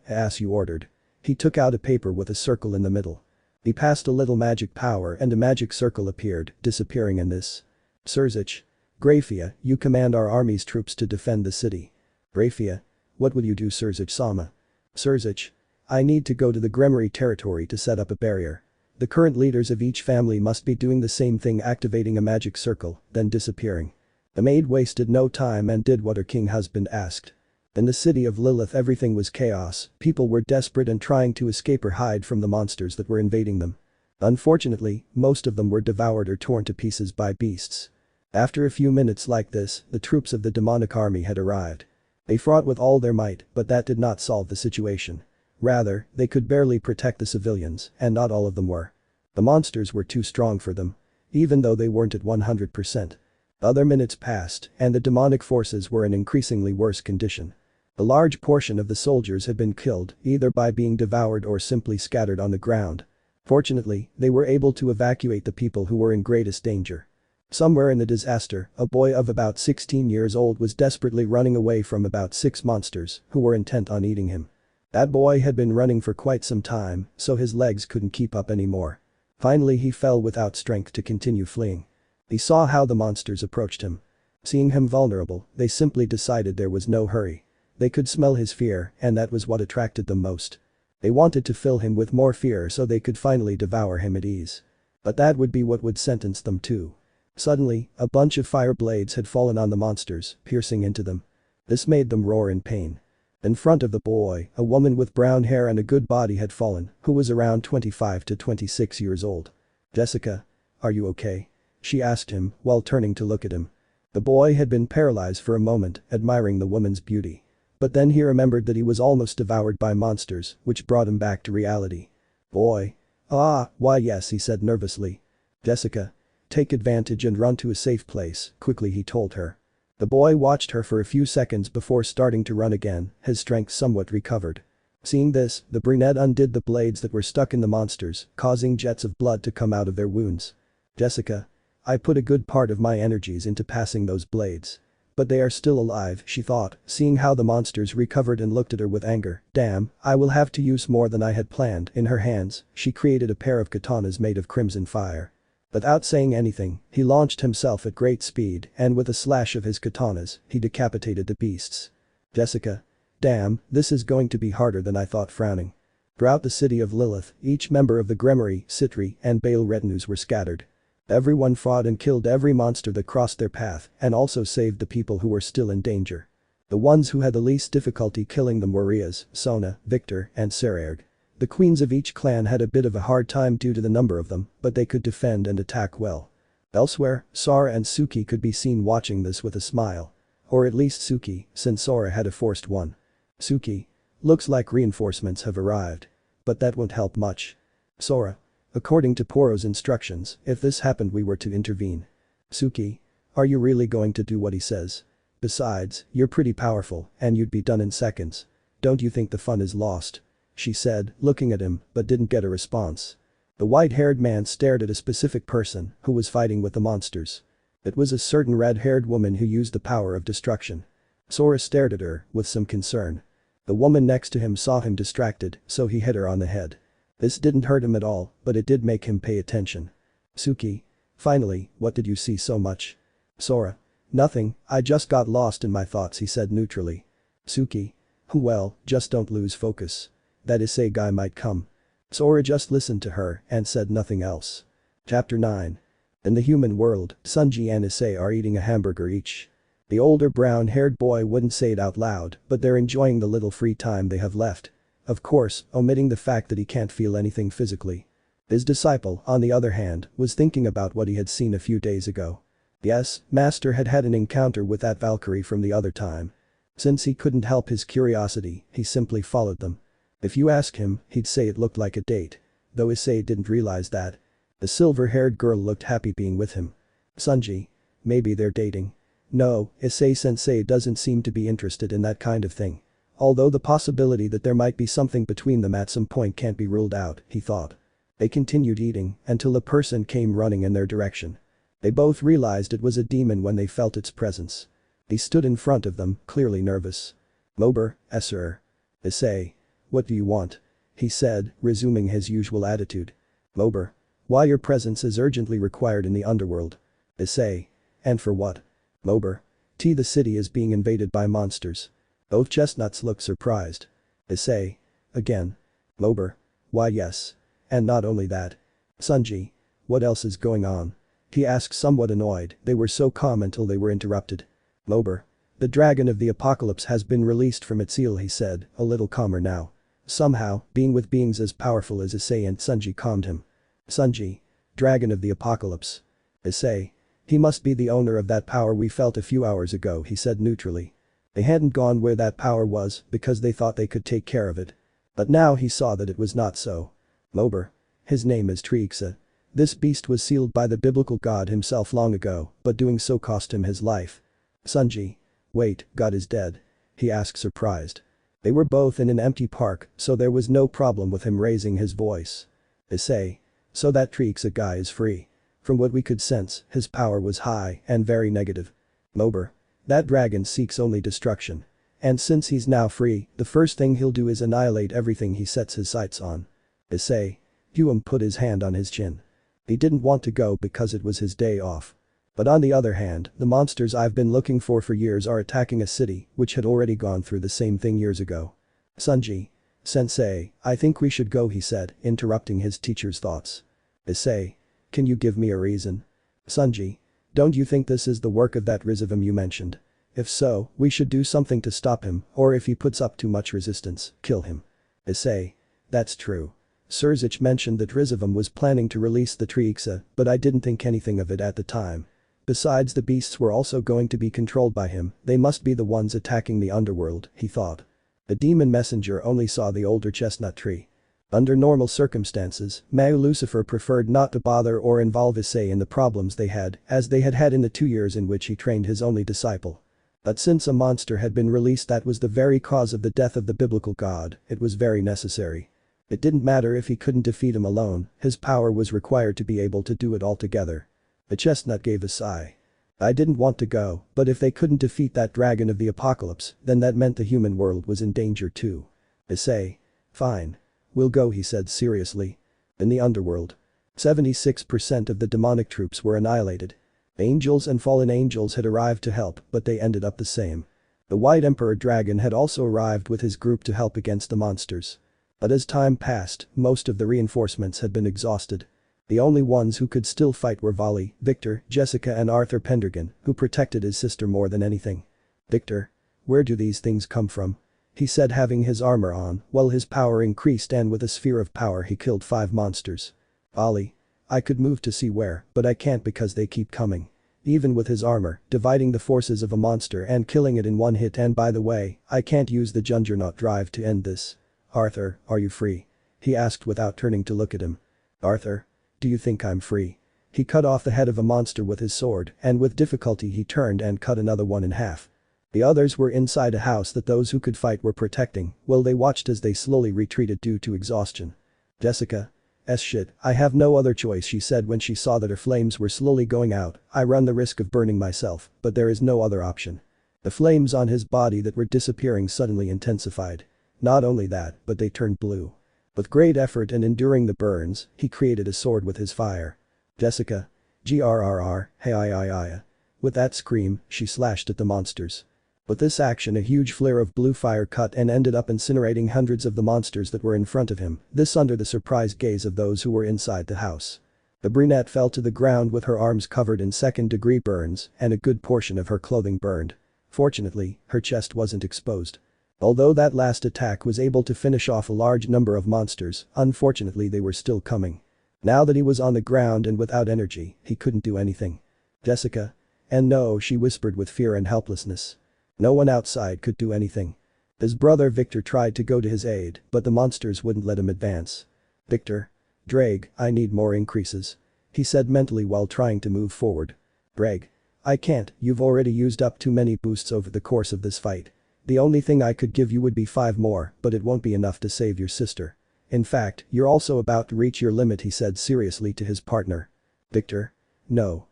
As you ordered. He took out a paper with a circle in the middle. He passed a little magic power and a magic circle appeared, disappearing in this. Surzich. Grafiya, you command our army's troops to defend the city. Grafiya. What will you do, Surzich-sama? Surzich. I need to go to the Gremory territory to set up a barrier. The current leaders of each family must be doing the same thing, activating a magic circle, then disappearing. The maid wasted no time and did what her king husband asked. In the city of Lilith everything was chaos, people were desperate and trying to escape or hide from the monsters that were invading them. Unfortunately, most of them were devoured or torn to pieces by beasts. After a few minutes like this, the troops of the demonic army had arrived. They fought with all their might, but that did not solve the situation. Rather, they could barely protect the civilians, and not all of them were. The monsters were too strong for them. Even though they weren't at 100%. Other minutes passed, and the demonic forces were in increasingly worse condition. A large portion of the soldiers had been killed, either by being devoured or simply scattered on the ground. Fortunately, they were able to evacuate the people who were in greatest danger. Somewhere in the disaster, a boy of about 16 years old was desperately running away from about 6 monsters, who were intent on eating him. That boy had been running for quite some time, so his legs couldn't keep up anymore. Finally he fell without strength to continue fleeing. He saw how the monsters approached him. Seeing him vulnerable, they simply decided there was no hurry. They could smell his fear, and that was what attracted them most. They wanted to fill him with more fear so they could finally devour him at ease. But that would be what would sentence them too. Suddenly, a bunch of fire blades had fallen on the monsters, piercing into them. This made them roar in pain. In front of the boy, a woman with brown hair and a good body had fallen, who was around 25 to 26 years old. Jessica. Are you okay? She asked him, while turning to look at him. The boy had been paralyzed for a moment, admiring the woman's beauty. But then he remembered that he was almost devoured by monsters, which brought him back to reality. Boy. Why yes, he said nervously. Jessica. Take advantage and run to a safe place, quickly, he told her. The boy watched her for a few seconds before starting to run again, his strength somewhat recovered. Seeing this, the brunette undid the blades that were stuck in the monsters, causing jets of blood to come out of their wounds. Jessica. I put a good part of my energies into passing those blades. But they are still alive, she thought, seeing how the monsters recovered and looked at her with anger. Damn, I will have to use more than I had planned. In her hands, she created a pair of katanas made of crimson fire. Without saying anything, he launched himself at great speed and with a slash of his katanas, he decapitated the beasts. Jessica. Damn, this is going to be harder than I thought, frowning. Throughout the city of Lilith, each member of the Gremory, Citri, and Baal retinues were scattered. Everyone fought and killed every monster that crossed their path and also saved the people who were still in danger. The ones who had the least difficulty killing them were Rias, Sona, Victor, and Sekiryuutei. The queens of each clan had a bit of a hard time due to the number of them, but they could defend and attack well. Elsewhere, Sora and Suki could be seen watching this with a smile. Or at least Suki, since Sora had a forced one. Suki. Looks like reinforcements have arrived. But that won't help much. Sora. According to Poro's instructions, if this happened we were to intervene. Suki. Are you really going to do what he says? Besides, you're pretty powerful, and you'd be done in seconds. Don't you think the fun is lost? She said, looking at him, but didn't get a response. The white-haired man stared at a specific person who was fighting with the monsters. It was a certain red-haired woman who used the power of destruction. Sora stared at her with some concern. The woman next to him saw him distracted, so he hit her on the head. This didn't hurt him at all, but it did make him pay attention. Suki. Finally, what did you see so much? Sora. Nothing, I just got lost in my thoughts, he said neutrally. Suki. Well, just don't lose focus. That Issei guy might come. Sora just listened to her and said nothing else. Chapter 9. In the human world, Sanji and Issei are eating a hamburger each. The older brown-haired boy wouldn't say it out loud, but they're enjoying the little free time they have left. Of course, omitting the fact that he can't feel anything physically. His disciple, on the other hand, was thinking about what he had seen a few days ago. Yes, Master had had an encounter with that Valkyrie from the other time. Since he couldn't help his curiosity, he simply followed them. If you ask him, he'd say it looked like a date. Though Issei didn't realize that. The silver-haired girl looked happy being with him. Sanji. Maybe they're dating. No, Issei-sensei doesn't seem to be interested in that kind of thing. Although the possibility that there might be something between them at some point can't be ruled out, he thought. They continued eating until a person came running in their direction. They both realized it was a demon when they felt its presence. He stood in front of them, clearly nervous. Mober, Esser. Issei. What do you want? He said, resuming his usual attitude. Mober. Why your presence is urgently required in the underworld. Issei. And for what? Mober. The city is being invaded by monsters. Both chestnuts looked surprised. Issei. Again. Mober. Why yes. And not only that. Sanji. What else is going on? He asked, somewhat annoyed. They were so calm until they were interrupted. Mober. The dragon of the apocalypse has been released from its seal, he said, a little calmer now. Somehow, being with beings as powerful as Issei and Sanji calmed him. Sanji. Dragon of the apocalypse. Issei. He must be the owner of that power we felt a few hours ago, he said neutrally. They hadn't gone where that power was because they thought they could take care of it. But now he saw that it was not so. Mober. His name is Trihexa. This beast was sealed by the biblical god himself long ago, but doing so cost him his life. Sanji. Wait, God is dead? He asked surprised. They were both in an empty park, so there was no problem with him raising his voice. Issei. So that Trihexa guy is free. From what we could sense, his power was high and very negative. Mober. That dragon seeks only destruction. And since he's now free, the first thing he'll do is annihilate everything he sets his sights on. Issei. Huam put his hand on his chin. He didn't want to go because it was his day off. But on the other hand, the monsters I've been looking for years are attacking a city which had already gone through the same thing years ago. Sanji. Sensei, I think we should go, he said, interrupting his teacher's thoughts. Issei. Can you give me a reason? Sanji. Don't you think this is the work of that Rizavam you mentioned? If so, we should do something to stop him, or if he puts up too much resistance, kill him. Issei. That's true. Surzich mentioned that Rizavam was planning to release the Trihexa, but I didn't think anything of it at the time. Besides, the beasts were also going to be controlled by him, they must be the ones attacking the underworld, he thought. The demon messenger only saw the older chestnut tree. Under normal circumstances, Mao Lucifer preferred not to bother or involve Issei in the problems they had, as they had had in the 2 years in which he trained his only disciple. But since a monster had been released that was the very cause of the death of the biblical god, it was very necessary. It didn't matter if he couldn't defeat him alone, his power was required to be able to do it all together. The chestnut gave a sigh. I didn't want to go, but if they couldn't defeat that dragon of the apocalypse, then that meant the human world was in danger too. Issei. Fine. We'll go, he said seriously. In the underworld. 76% of the demonic troops were annihilated. Angels and fallen angels had arrived to help, but they ended up the same. The White Emperor Dragon had also arrived with his group to help against the monsters. But as time passed, most of the reinforcements had been exhausted. The only ones who could still fight were Vali, Victor, Jessica and Arthur Pendragon, who protected his sister more than anything. Victor. Where do these things come from? He said, having his armor on, while his power increased, and with a sphere of power he killed 5 monsters. Ollie. I could move to see where, but I can't because they keep coming. Even with his armor, dividing the forces of a monster and killing it in one hit, and by the way, I can't use the Juggernaut drive to end this. Arthur, are you free? He asked without turning to look at him. Arthur? Do you think I'm free? He cut off the head of a monster with his sword, and with difficulty he turned and cut another one in half. The others were inside a house that those who could fight were protecting, while they watched as they slowly retreated due to exhaustion. Jessica. Shit, I have no other choice, she said when she saw that her flames were slowly going out. I run the risk of burning myself, but there is no other option. The flames on his body that were disappearing suddenly intensified. Not only that, but they turned blue. With great effort and enduring the burns, he created a sword with his fire. Jessica. Grrr, hey. With that scream, she slashed at the monsters. With this action, a huge flare of blue fire cut and ended up incinerating hundreds of the monsters that were in front of him, this under the surprised gaze of those who were inside the house. The brunette fell to the ground with her arms covered in second-degree burns, and a good portion of her clothing burned. Fortunately, her chest wasn't exposed. Although that last attack was able to finish off a large number of monsters, unfortunately they were still coming. Now that he was on the ground and without energy, he couldn't do anything. Jessica. And no, she whispered with fear and helplessness. No one outside could do anything. His brother Victor tried to go to his aid, but the monsters wouldn't let him advance. Victor. Drake, I need more increases. He said mentally while trying to move forward. Drake. I can't, you've already used up too many boosts over the course of this fight. The only thing I could give you would be 5 more, but it won't be enough to save your sister. In fact, you're also about to reach your limit, he said seriously to his partner. Victor. No.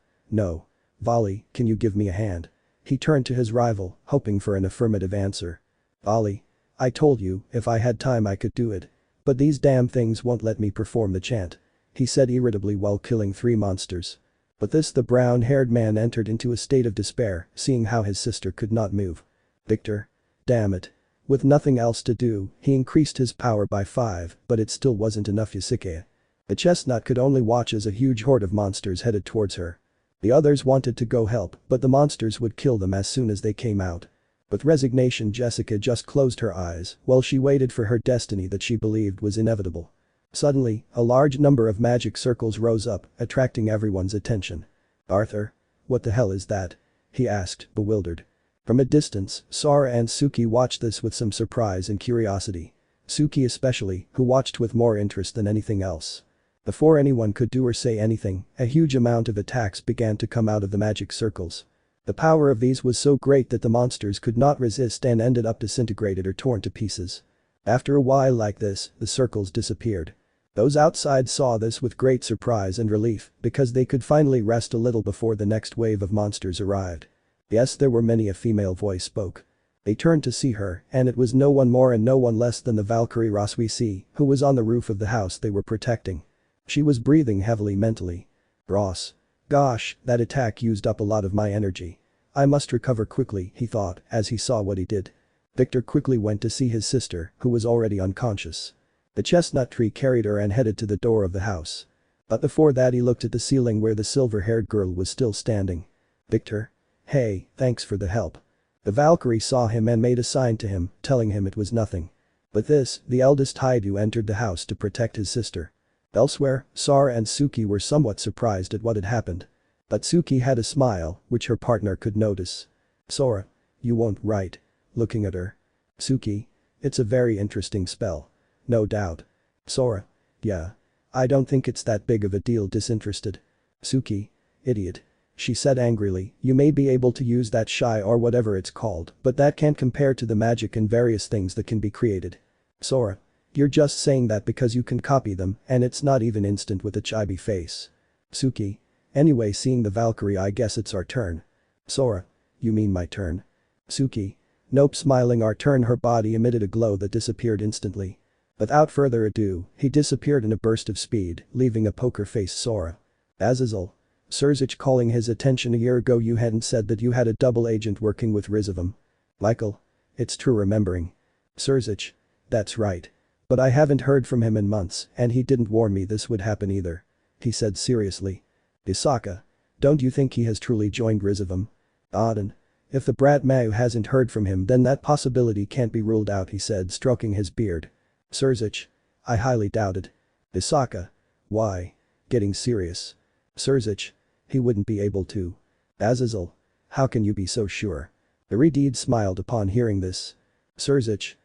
Volley, can you give me a hand? He turned to his rival, hoping for an affirmative answer. Ollie. I told you, if I had time I could do it. But these damn things won't let me perform the chant. He said irritably while killing 3 monsters. But this, the brown-haired man entered into a state of despair, seeing how his sister could not move. Victor. Damn it. With nothing else to do, he increased his power by 5, but it still wasn't enough. Yasaka. The chestnut could only watch as a huge horde of monsters headed towards her. The others wanted to go help, but the monsters would kill them as soon as they came out. With resignation, Jessica just closed her eyes while she waited for her destiny that she believed was inevitable. Suddenly, a large number of magic circles rose up, attracting everyone's attention. Arthur? What the hell is that? He asked, bewildered. From a distance, Sora and Suki watched this with some surprise and curiosity. Suki especially, who watched with more interest than anything else. Before anyone could do or say anything, a huge amount of attacks began to come out of the magic circles. The power of these was so great that the monsters could not resist and ended up disintegrated or torn to pieces. After a while like this, the circles disappeared. Those outside saw this with great surprise and relief because they could finally rest a little before the next wave of monsters arrived. Yes, there were many. A female voice spoke. They turned to see her, and it was no one more and no one less than the Valkyrie Rossweisse, who was on the roof of the house they were protecting. She was breathing heavily mentally. Ross. Gosh, that attack used up a lot of my energy. I must recover quickly, he thought, as he saw what he did. Victor quickly went to see his sister, who was already unconscious. The chestnut tree carried her and headed to the door of the house. But before that he looked at the ceiling where the silver-haired girl was still standing. Victor. Hey, thanks for the help. The Valkyrie saw him and made a sign to him, telling him it was nothing. With this, the eldest Haidu entered the house to protect his sister. Elsewhere, Sora and Suki were somewhat surprised at what had happened. But Suki had a smile, which her partner could notice. Sora. You won't, right? Looking at her. Suki. It's a very interesting spell. No doubt. Sora. Yeah. I don't think it's that big of a deal. Disinterested. Suki. Idiot. She said angrily, you may be able to use that shy or whatever it's called, but that can't compare to the magic and various things that can be created. Sora. You're just saying that because you can copy them, and it's not even instant with a chibi face. Suki. Anyway, seeing the Valkyrie, I guess it's our turn. Sora. You mean my turn? Suki. Nope, smiling our turn. Her body emitted a glow that disappeared instantly. Without further ado, he disappeared in a burst of speed, leaving a poker-faced Sora. Azazel. Surzich calling his attention. A year ago you hadn't said that you had a double agent working with Rizavam. Michael. It's true, remembering. Surzich. That's right. But I haven't heard from him in months, and he didn't warn me this would happen either. He said seriously. Yasaka. Don't you think he has truly joined Rizavam? Auden. If the brat Mao hasn't heard from him then that possibility can't be ruled out, he said, stroking his beard. Surzich? I highly doubt it. Yasaka? Why? Getting serious. Surzich? He wouldn't be able to. Azazel? How can you be so sure? Iridid smiled upon hearing this. Surzich?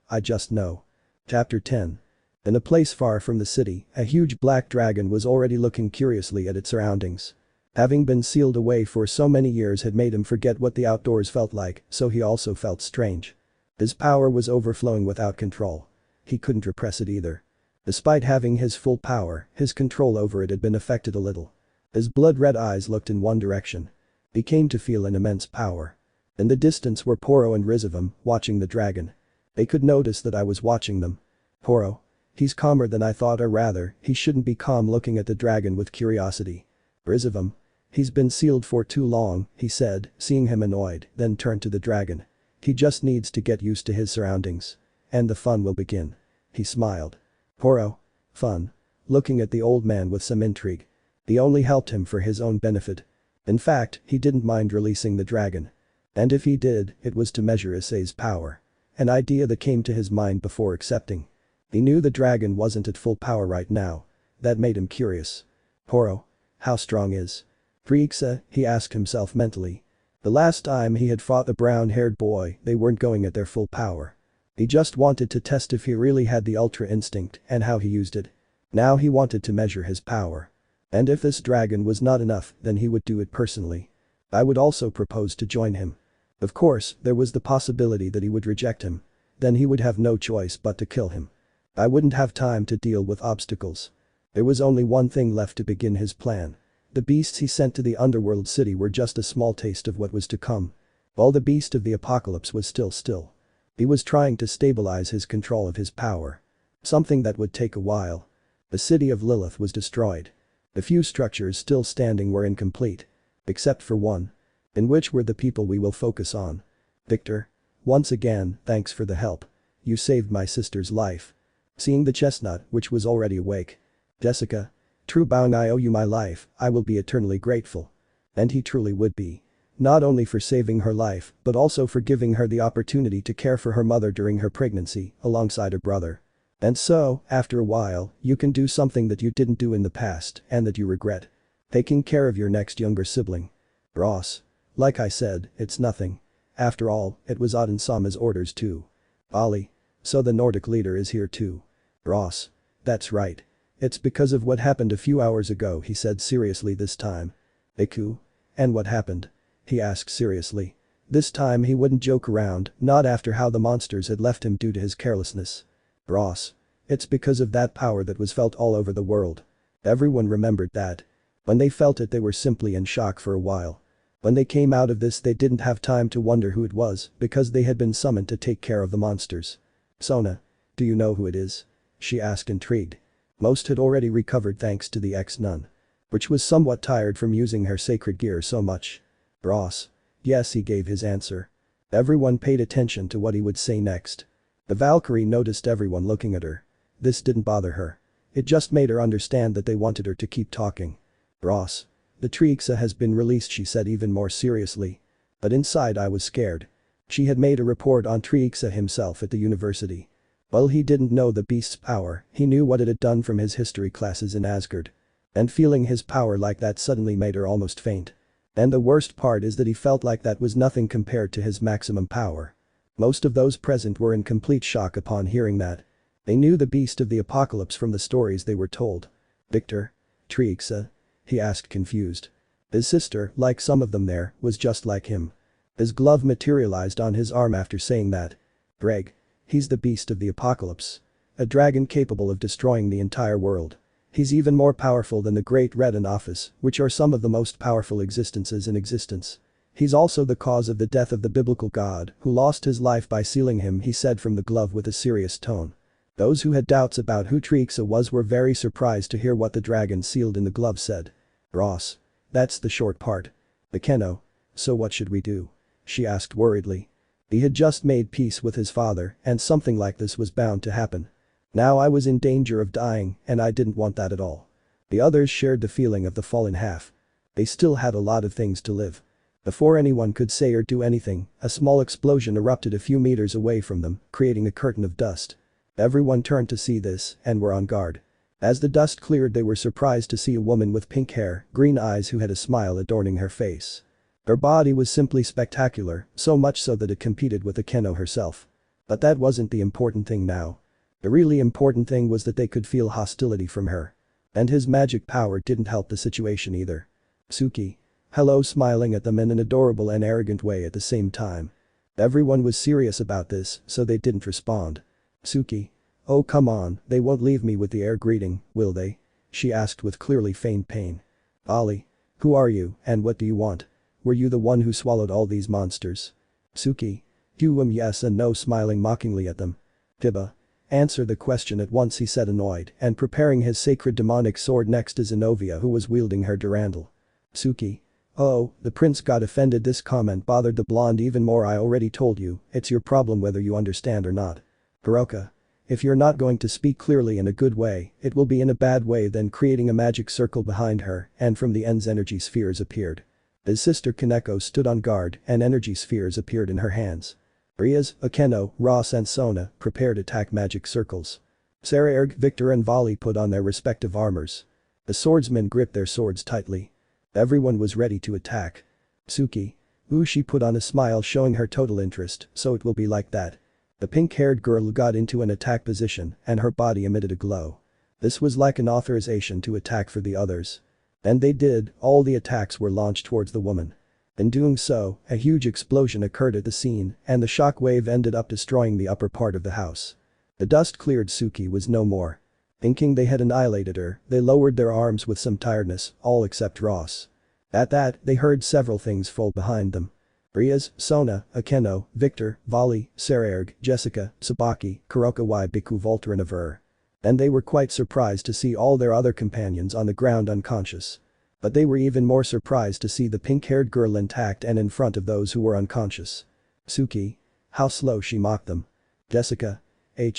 I just know. Chapter 10. In a place far from the city, a huge black dragon was already looking curiously at its surroundings. Having been sealed away for so many years had made him forget what the outdoors felt like, so he also felt strange. His power was overflowing without control. He couldn't repress it either. Despite having his full power, his control over it had been affected a little. His blood-red eyes looked in one direction. He came to feel an immense power. In the distance were Poro and Rizavam, watching the dragon. They could notice that I was watching them. Poro? He's calmer than I thought, or rather, he shouldn't be calm, looking at the dragon with curiosity. Rizavam? He's been sealed for too long, he said, seeing him annoyed, then turned to the dragon. He just needs to get used to his surroundings. And the fun will begin. He smiled. Poro? Fun? Looking at the old man with some intrigue. He only helped him for his own benefit. In fact, he didn't mind releasing the dragon. And if he did, it was to measure Issei's power. An idea that came to his mind before accepting. He knew the dragon wasn't at full power right now. That made him curious. Poro? How strong is Trihexa? He asked himself mentally. The last time he had fought the brown-haired boy, they weren't going at their full power. He just wanted to test if he really had the ultra instinct and how he used it. Now he wanted to measure his power. And if this dragon was not enough, then he would do it personally. I would also propose to join him. Of course, there was the possibility that he would reject him. Then he would have no choice but to kill him. I wouldn't have time to deal with obstacles. There was only one thing left to begin his plan. The beasts he sent to the underworld city were just a small taste of what was to come. While the beast of the apocalypse was still. He was trying to stabilize his control of his power. Something that would take a while. The city of Lilith was destroyed. The few structures still standing were incomplete. Except for one. In which were the people we will focus on. Victor. Once again, thanks for the help. You saved my sister's life. Seeing the chestnut, which was already awake. Jessica. True Bound, I owe you my life, I will be eternally grateful. And he truly would be. Not only for saving her life, but also for giving her the opportunity to care for her mother during her pregnancy, alongside her brother. And so, after a while, you can do something that you didn't do in the past and that you regret. Taking care of your next younger sibling. Ross. Like I said, it's nothing. After all, it was Odin-sama's orders too. Ollie. So the Nordic leader is here too. Ross. That's right. It's because of what happened a few hours ago, he said seriously this time. Iku? And what happened? He asked seriously. This time he wouldn't joke around, not after how the monsters had left him due to his carelessness. Ross. It's because of that power that was felt all over the world. Everyone remembered that. When they felt it, they were simply in shock for a while. When they came out of this, they didn't have time to wonder who it was because they had been summoned to take care of the monsters. Sona. Do you know who it is? She asked, intrigued. Most had already recovered thanks to the ex-nun. Which was somewhat tired from using her sacred gear so much. Ross. Yes, he gave his answer. Everyone paid attention to what he would say next. The Valkyrie noticed everyone looking at her. This didn't bother her. It just made her understand that they wanted her to keep talking. Ross. The Trihexa has been released, she said even more seriously. But inside I was scared. She had made a report on Trihexa himself at the university. While he didn't know the beast's power, he knew what it had done from his history classes in Asgard. And feeling his power like that suddenly made her almost faint. And the worst part is that he felt like that was nothing compared to his maximum power. Most of those present were in complete shock upon hearing that. They knew the beast of the apocalypse from the stories they were told. Victor? Trihexa? He asked, confused. His sister, like some of them there, was just like him. His glove materialized on his arm after saying that. Greg. He's the beast of the apocalypse. A dragon capable of destroying the entire world. He's even more powerful than the Great Red and Office, which are some of the most powerful existences in existence. He's also the cause of the death of the biblical god, who lost his life by sealing him, he said from the glove with a serious tone. Those who had doubts about who Trihexa was were very surprised to hear what the dragon sealed in the glove said. Ross. That's the short part. Bekeno. So what should we do? She asked worriedly. He had just made peace with his father, and something like this was bound to happen. Now I was in danger of dying, and I didn't want that at all. The others shared the feeling of the fallen half. They still had a lot of things to live. Before anyone could say or do anything, a small explosion erupted a few meters away from them, creating a curtain of dust. Everyone turned to see this and were on guard. As the dust cleared, they were surprised to see a woman with pink hair, green eyes who had a smile adorning her face. Her body was simply spectacular, so much so that it competed with Akeno herself. But that wasn't the important thing now. The really important thing was that they could feel hostility from her. And his magic power didn't help the situation either. Suki. Hello, smiling at them in an adorable and arrogant way at the same time. Everyone was serious about this, so they didn't respond. Suki. Oh come on, they won't leave me with the air greeting, will they? She asked with clearly feigned pain. Ali. Who are you, and what do you want? Were you the one who swallowed all these monsters? Suki. Yes and no, smiling mockingly at them. Tiba. Answer the question at once, he said, annoyed and preparing his sacred demonic sword next to Zenobia, who was wielding her durandal. Suki. Oh, the prince got offended. This comment bothered the blonde even more. I already told you, it's your problem whether you understand or not. Hiroka. If you're not going to speak clearly in a good way, it will be in a bad way. Then creating a magic circle behind her, and from the ends energy spheres appeared. His sister Kaneko stood on guard and energy spheres appeared in her hands. Rias, Akeno, Ross and Sona prepared attack magic circles. Sekiryuutei, Victor and Volley put on their respective armors. The swordsmen gripped their swords tightly. Everyone was ready to attack. Suki. Ooh, she put on a smile showing her total interest, so it will be like that. The pink-haired girl got into an attack position and her body emitted a glow. This was like an authorization to attack for the others. And they did, all the attacks were launched towards the woman. In doing so, a huge explosion occurred at the scene and the shockwave ended up destroying the upper part of the house. The dust cleared. Suki was no more. Thinking they had annihilated her, they lowered their arms with some tiredness, all except Ross. At that, they heard several things fall behind them. Rias, Sona, Akeno, Victor, Volley, Sekiryuutei, Jessica, Sabaki, Kuroka y Biku Volter and Aver. And they were quite surprised to see all their other companions on the ground unconscious. But they were even more surprised to see the pink-haired girl intact and in front of those who were unconscious. Suki. How slow, she mocked them. Jessica.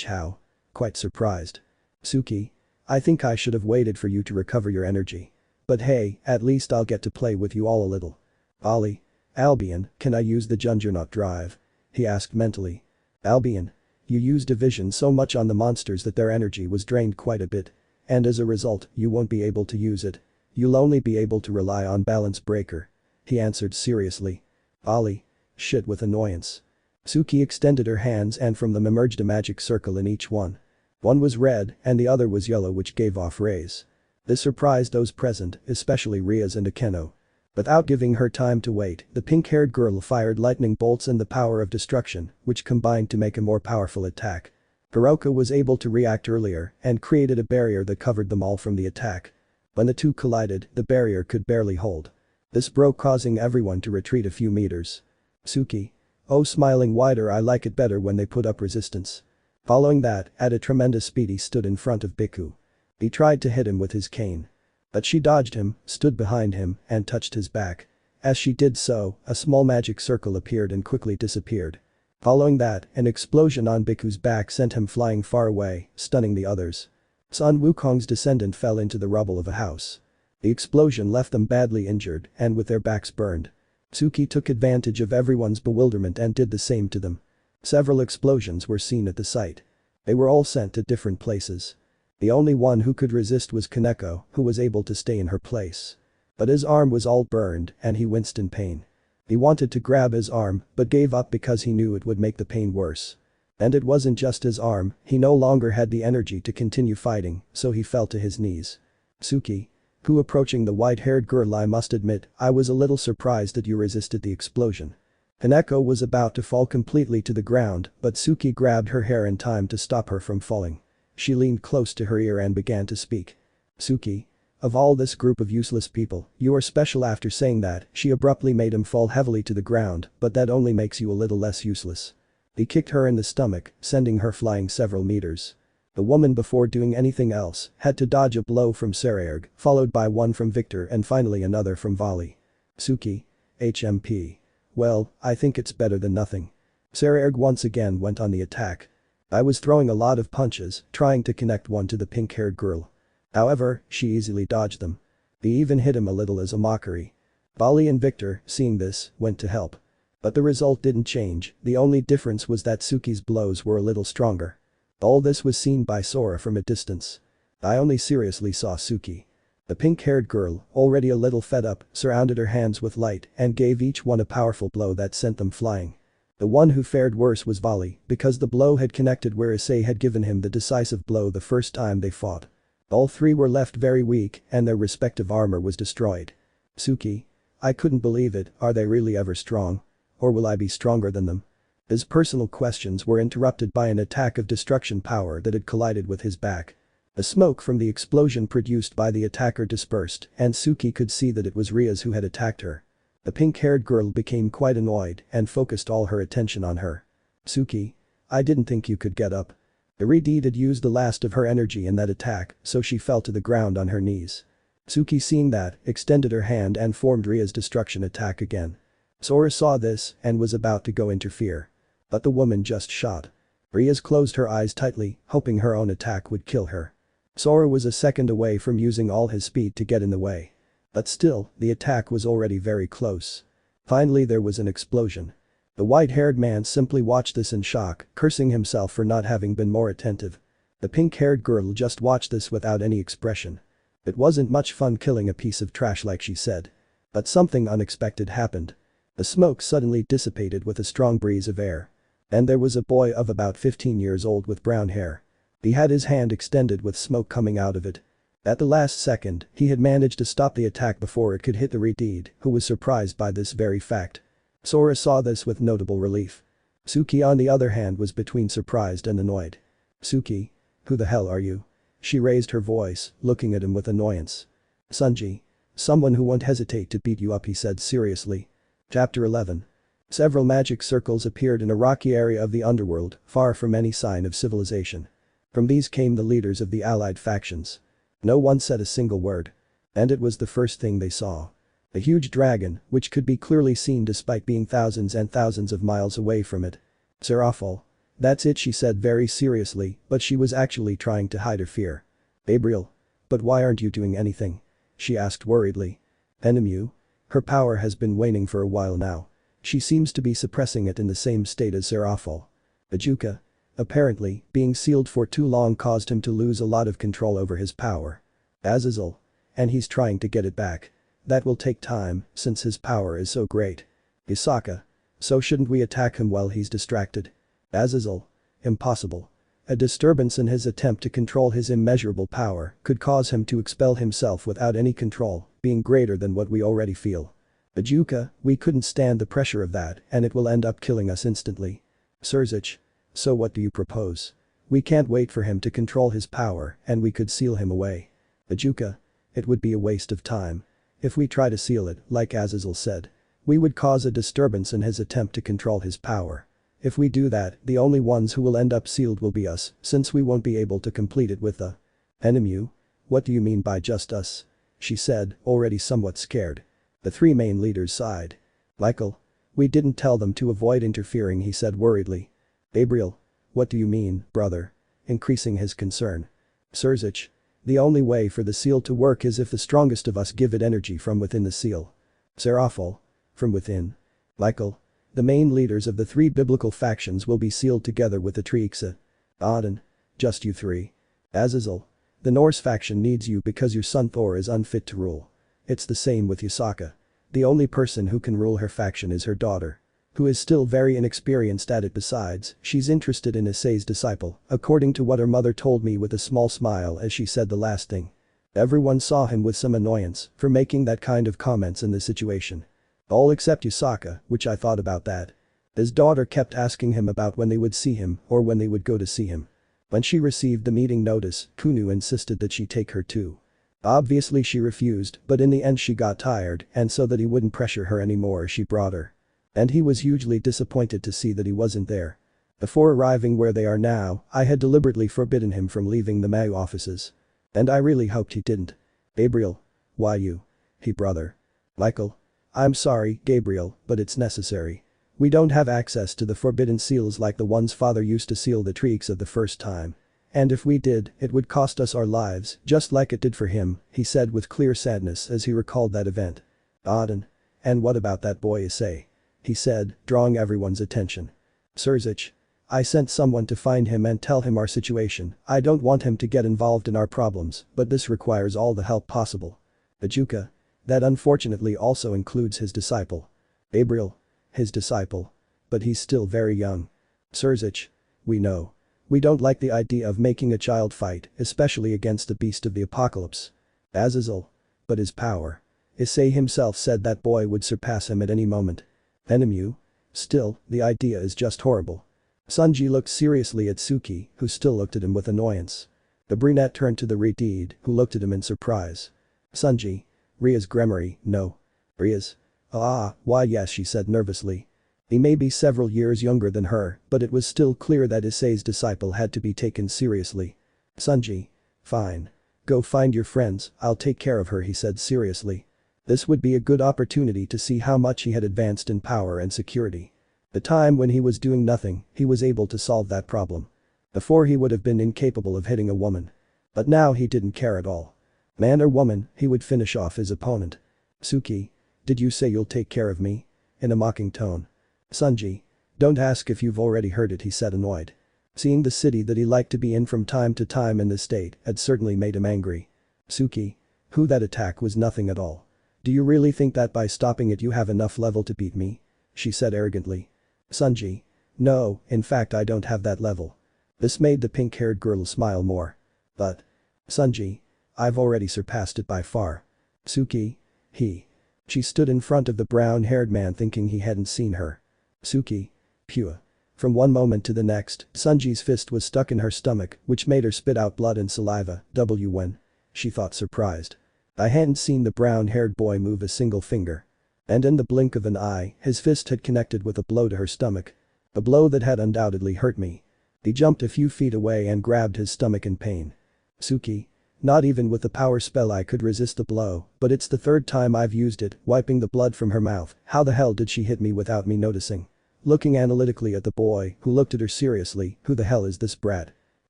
How? Quite surprised. Suki. I think I should have waited for you to recover your energy. But hey, at least I'll get to play with you all a little. Ali. Albion, can I use the Juggernaut drive? He asked mentally. Albion. You used division so much on the monsters that their energy was drained quite a bit. And as a result, you won't be able to use it. You'll only be able to rely on balance breaker. He answered seriously. Ali. Shit, with annoyance. Suki extended her hands and from them emerged a magic circle in each one. One was red and the other was yellow, which gave off rays. This surprised those present, especially Rias and Akeno. Without giving her time to wait, the pink-haired girl fired lightning bolts and the power of destruction, which combined to make a more powerful attack. Hiroka was able to react earlier and created a barrier that covered them all from the attack. When the two collided, the barrier could barely hold. This broke, causing everyone to retreat a few meters. Suki. Oh, smiling wider, I like it better when they put up resistance. Following that, at a tremendous speed he stood in front of Biku. He tried to hit him with his cane. But she dodged him, stood behind him, and touched his back. As she did so, a small magic circle appeared and quickly disappeared. Following that, an explosion on Biku's back sent him flying far away, stunning the others. Sun Wukong's descendant fell into the rubble of a house. The explosion left them badly injured and with their backs burned. Suki took advantage of everyone's bewilderment and did the same to them. Several explosions were seen at the site. They were all sent to different places. The only one who could resist was Kaneko, who was able to stay in her place. But his arm was all burned and he winced in pain. He wanted to grab his arm but gave up because he knew it would make the pain worse. And it wasn't just his arm, he no longer had the energy to continue fighting, so he fell to his knees. Suki. Who approaching the white-haired girl, I must admit, I was a little surprised that you resisted the explosion. Kaneko was about to fall completely to the ground, but Suki grabbed her hair in time to stop her from falling. She leaned close to her ear and began to speak. Suki. Of all this group of useless people, you are special. After saying that, she abruptly made him fall heavily to the ground, but that only makes you a little less useless. He kicked her in the stomach, sending her flying several meters. The woman, before doing anything else, had to dodge a blow from Sekiryuutei, followed by one from Victor and finally another from Volley. Suki. HMP. Well, I think it's better than nothing. Sekiryuutei once again went on the attack. I was throwing a lot of punches, trying to connect one to the pink-haired girl. However, she easily dodged them. They even hit him a little as a mockery. Bali and Victor, seeing this, went to help. But the result didn't change, the only difference was that Suki's blows were a little stronger. All this was seen by Sora from a distance. I only seriously saw Suki. The pink-haired girl, already a little fed up, surrounded her hands with light and gave each one a powerful blow that sent them flying. The one who fared worse was Bali, because the blow had connected where Issei had given him the decisive blow the first time they fought. All three were left very weak and their respective armor was destroyed. Suki. I couldn't believe it, are they really ever strong? Or will I be stronger than them? His personal questions were interrupted by an attack of destruction power that had collided with his back. The smoke from the explosion produced by the attacker dispersed and Suki could see that it was Rias who had attacked her. The pink-haired girl became quite annoyed and focused all her attention on her. Suki. I didn't think you could get up. The Redeed had used the last of her energy in that attack, so she fell to the ground on her knees. Suki, seeing that, extended her hand and formed Ria's destruction attack again. Sora saw this and was about to go interfere. But the woman just shot. Rias closed her eyes tightly, hoping her own attack would kill her. Sora was a second away from using all his speed to get in the way. But still, the attack was already very close. Finally there was an explosion. The white-haired man simply watched this in shock, cursing himself for not having been more attentive. The pink-haired girl just watched this without any expression. It wasn't much fun killing a piece of trash like she said. But something unexpected happened. The smoke suddenly dissipated with a strong breeze of air. And there was a boy of about 15 years old with brown hair. He had his hand extended with smoke coming out of it. At the last second, he had managed to stop the attack before it could hit the Redeed, who was surprised by this very fact. Sora saw this with notable relief. Suki on the other hand was between surprised and annoyed. Suki. Who the hell are you? She raised her voice, looking at him with annoyance. Sanji. Someone who won't hesitate to beat you up, he said seriously. Chapter 11. Several magic circles appeared in a rocky area of the underworld, far from any sign of civilization. From these came the leaders of the allied factions. No one said a single word. And it was the first thing they saw. A huge dragon, which could be clearly seen despite being thousands and thousands of miles away from it. Seraphol. That's it, she said very seriously, but she was actually trying to hide her fear. Gabriel. But why aren't you doing anything? She asked worriedly. Enemu. Her power has been waning for a while now. She seems to be suppressing it in the same state as Seraphol. Ajuka. Apparently, being sealed for too long caused him to lose a lot of control over his power. Azazel. And he's trying to get it back. That will take time, since his power is so great. Yasaka. So shouldn't we attack him while he's distracted? Azazel. Impossible. A disturbance in his attempt to control his immeasurable power could cause him to expel himself without any control, being greater than what we already feel. Ajuka, we couldn't stand the pressure of that and it will end up killing us instantly. Surzich. So what do you propose? We can't wait for him to control his power and we could seal him away. Ajuka. It would be a waste of time. If we try to seal it, like Azazel said, we would cause a disturbance in his attempt to control his power. If we do that, the only ones who will end up sealed will be us, since we won't be able to complete it with the Enemu. What do you mean by just us? She said, already somewhat scared. The three main leaders sighed. Michael. We didn't tell them to avoid interfering, he said worriedly. Gabriel. What do you mean, brother? Increasing his concern. Surzich. The only way for the seal to work is if the strongest of us give it energy from within the seal. Seraphol. From within. Michael. The main leaders of the three biblical factions will be sealed together with the Trihexa. Auden. Just you three. Azazel. The Norse faction needs you because your son Thor is unfit to rule. It's the same with Yasaka. The only person who can rule her faction is her daughter. Who is still very inexperienced at it. Besides, she's interested in Issei's disciple, according to what her mother told me with a small smile as she said the last thing. Everyone saw him with some annoyance for making that kind of comments in this situation. All except Yasaka, which I thought about that. His daughter kept asking him about when they would see him or when they would go to see him. When she received the meeting notice, Kunu insisted that she take her too. Obviously she refused, but in the end she got tired and so that he wouldn't pressure her anymore she brought her. And he was hugely disappointed to see that he wasn't there. Before arriving where they are now, I had deliberately forbidden him from leaving the Mau offices. And I really hoped he didn't. Gabriel. Why you? He brother. Michael. I'm sorry, Gabriel, but it's necessary. We don't have access to the forbidden seals like the ones father used to seal the Trihexa the first time. And if we did, it would cost us our lives, just like it did for him, he said with clear sadness as he recalled that event. Auden. "And what about that boy Issei?" he said, drawing everyone's attention. "Surzich. I sent someone to find him and tell him our situation. I don't want him to get involved in our problems, but this requires all the help possible." "Ajuka. That unfortunately also includes his disciple." "Gabriel. His disciple. But he's still very young." "Surzich. We know. We don't like the idea of making a child fight, especially against the beast of the apocalypse." "Azazel. But his power. Issei himself said that boy would surpass him at any moment." "Enemu. Still, the idea is just horrible." Sanji looked seriously at Suki, who still looked at him with annoyance. The brunette turned to the Redeed, who looked at him in surprise. "Sanji. Rias Gremory, no." "Rias? Why yes," she said nervously. He may be several years younger than her, but it was still clear that Issei's disciple had to be taken seriously. "Sanji. Fine. Go find your friends, I'll take care of her," he said seriously. This would be a good opportunity to see how much he had advanced in power and security. The time when he was doing nothing, he was able to solve that problem. Before he would have been incapable of hitting a woman. But now he didn't care at all. Man or woman, he would finish off his opponent. "Suki. Did you say you'll take care of me?" in a mocking tone. "Sanji. Don't ask if you've already heard it," he said annoyed. Seeing the city that he liked to be in from time to time in this state had certainly made him angry. "Suki. Who that attack was nothing at all. Do you really think that by stopping it you have enough level to beat me?" she said arrogantly. Sanji. "No, in fact I don't have that level." This made the pink-haired girl smile more. "But. Sanji. I've already surpassed it by far." "Suki. She stood in front of the brown-haired man thinking he hadn't seen her. "Suki. Phew." From one moment to the next, Sanji's fist was stuck in her stomach, which made her spit out blood and saliva. When? She thought surprised. I hadn't seen the brown-haired boy move a single finger. And in the blink of an eye, his fist had connected with a blow to her stomach. A blow that had undoubtedly hurt me. He jumped a few feet away and grabbed his stomach in pain. "Suki. Not even with the power spell I could resist the blow, but it's the third time I've used it," wiping the blood from her mouth. "How the hell did she hit me without me noticing?" Looking analytically at the boy, who looked at her seriously, "Who the hell is this brat?"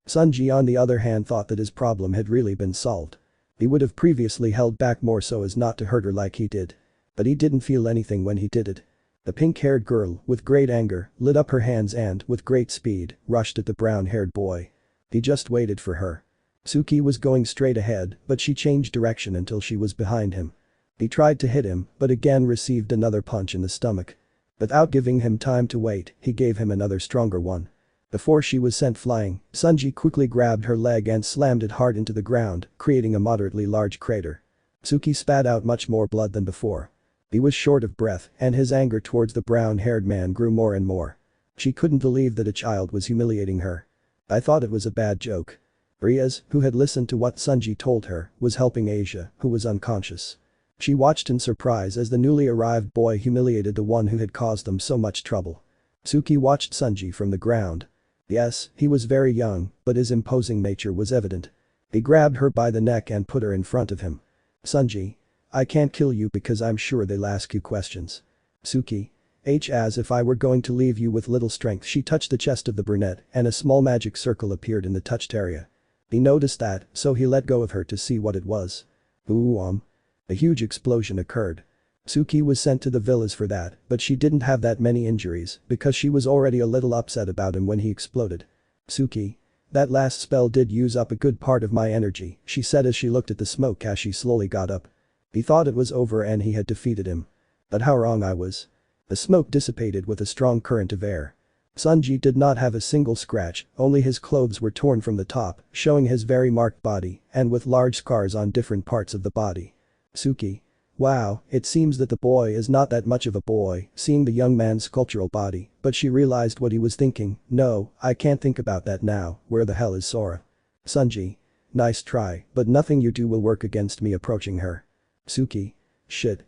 Sanji on the other hand thought that his problem had really been solved. He would have previously held back more so as not to hurt her like he did. But he didn't feel anything when he did it. The pink-haired girl, with great anger, lit up her hands and, with great speed, rushed at the brown-haired boy. He just waited for her. Suki was going straight ahead, but she changed direction until she was behind him. He tried to hit him, but again received another punch in the stomach. Without giving him time to wait, he gave him another stronger one. Before she was sent flying, Sanji quickly grabbed her leg and slammed it hard into the ground, creating a moderately large crater. Suki spat out much more blood than before. He was short of breath, and his anger towards the brown-haired man grew more and more. She couldn't believe that a child was humiliating her. "I thought it was a bad joke." Rias, who had listened to what Sanji told her, was helping Asia, who was unconscious. She watched in surprise as the newly arrived boy humiliated the one who had caused them so much trouble. Suki watched Sanji from the ground. Yes, he was very young, but his imposing nature was evident. He grabbed her by the neck and put her in front of him. "Sanji. I can't kill you because I'm sure they'll ask you questions." "Suki. As if I were going to leave you with little strength." She touched the chest of the brunette and a small magic circle appeared in the touched area. He noticed that, so he let go of her to see what it was. A huge explosion occurred. Suki was sent to the villas for that, but she didn't have that many injuries because she was already a little upset about him when he exploded. "Suki. That last spell did use up a good part of my energy," she said as she looked at the smoke as she slowly got up. He thought it was over and he had defeated him. But how wrong I was. The smoke dissipated with a strong current of air. Sanji did not have a single scratch, only his clothes were torn from the top, showing his very marked body, and with large scars on different parts of the body. "Suki. Wow, it seems that the boy is not that much of a boy," seeing the young man's sculptural body, but she realized what he was thinking. "No, I can't think about that now, where the hell is Sora?" "Sanji. Nice try, but nothing you do will work against me." Approaching her. "Suki. Shit.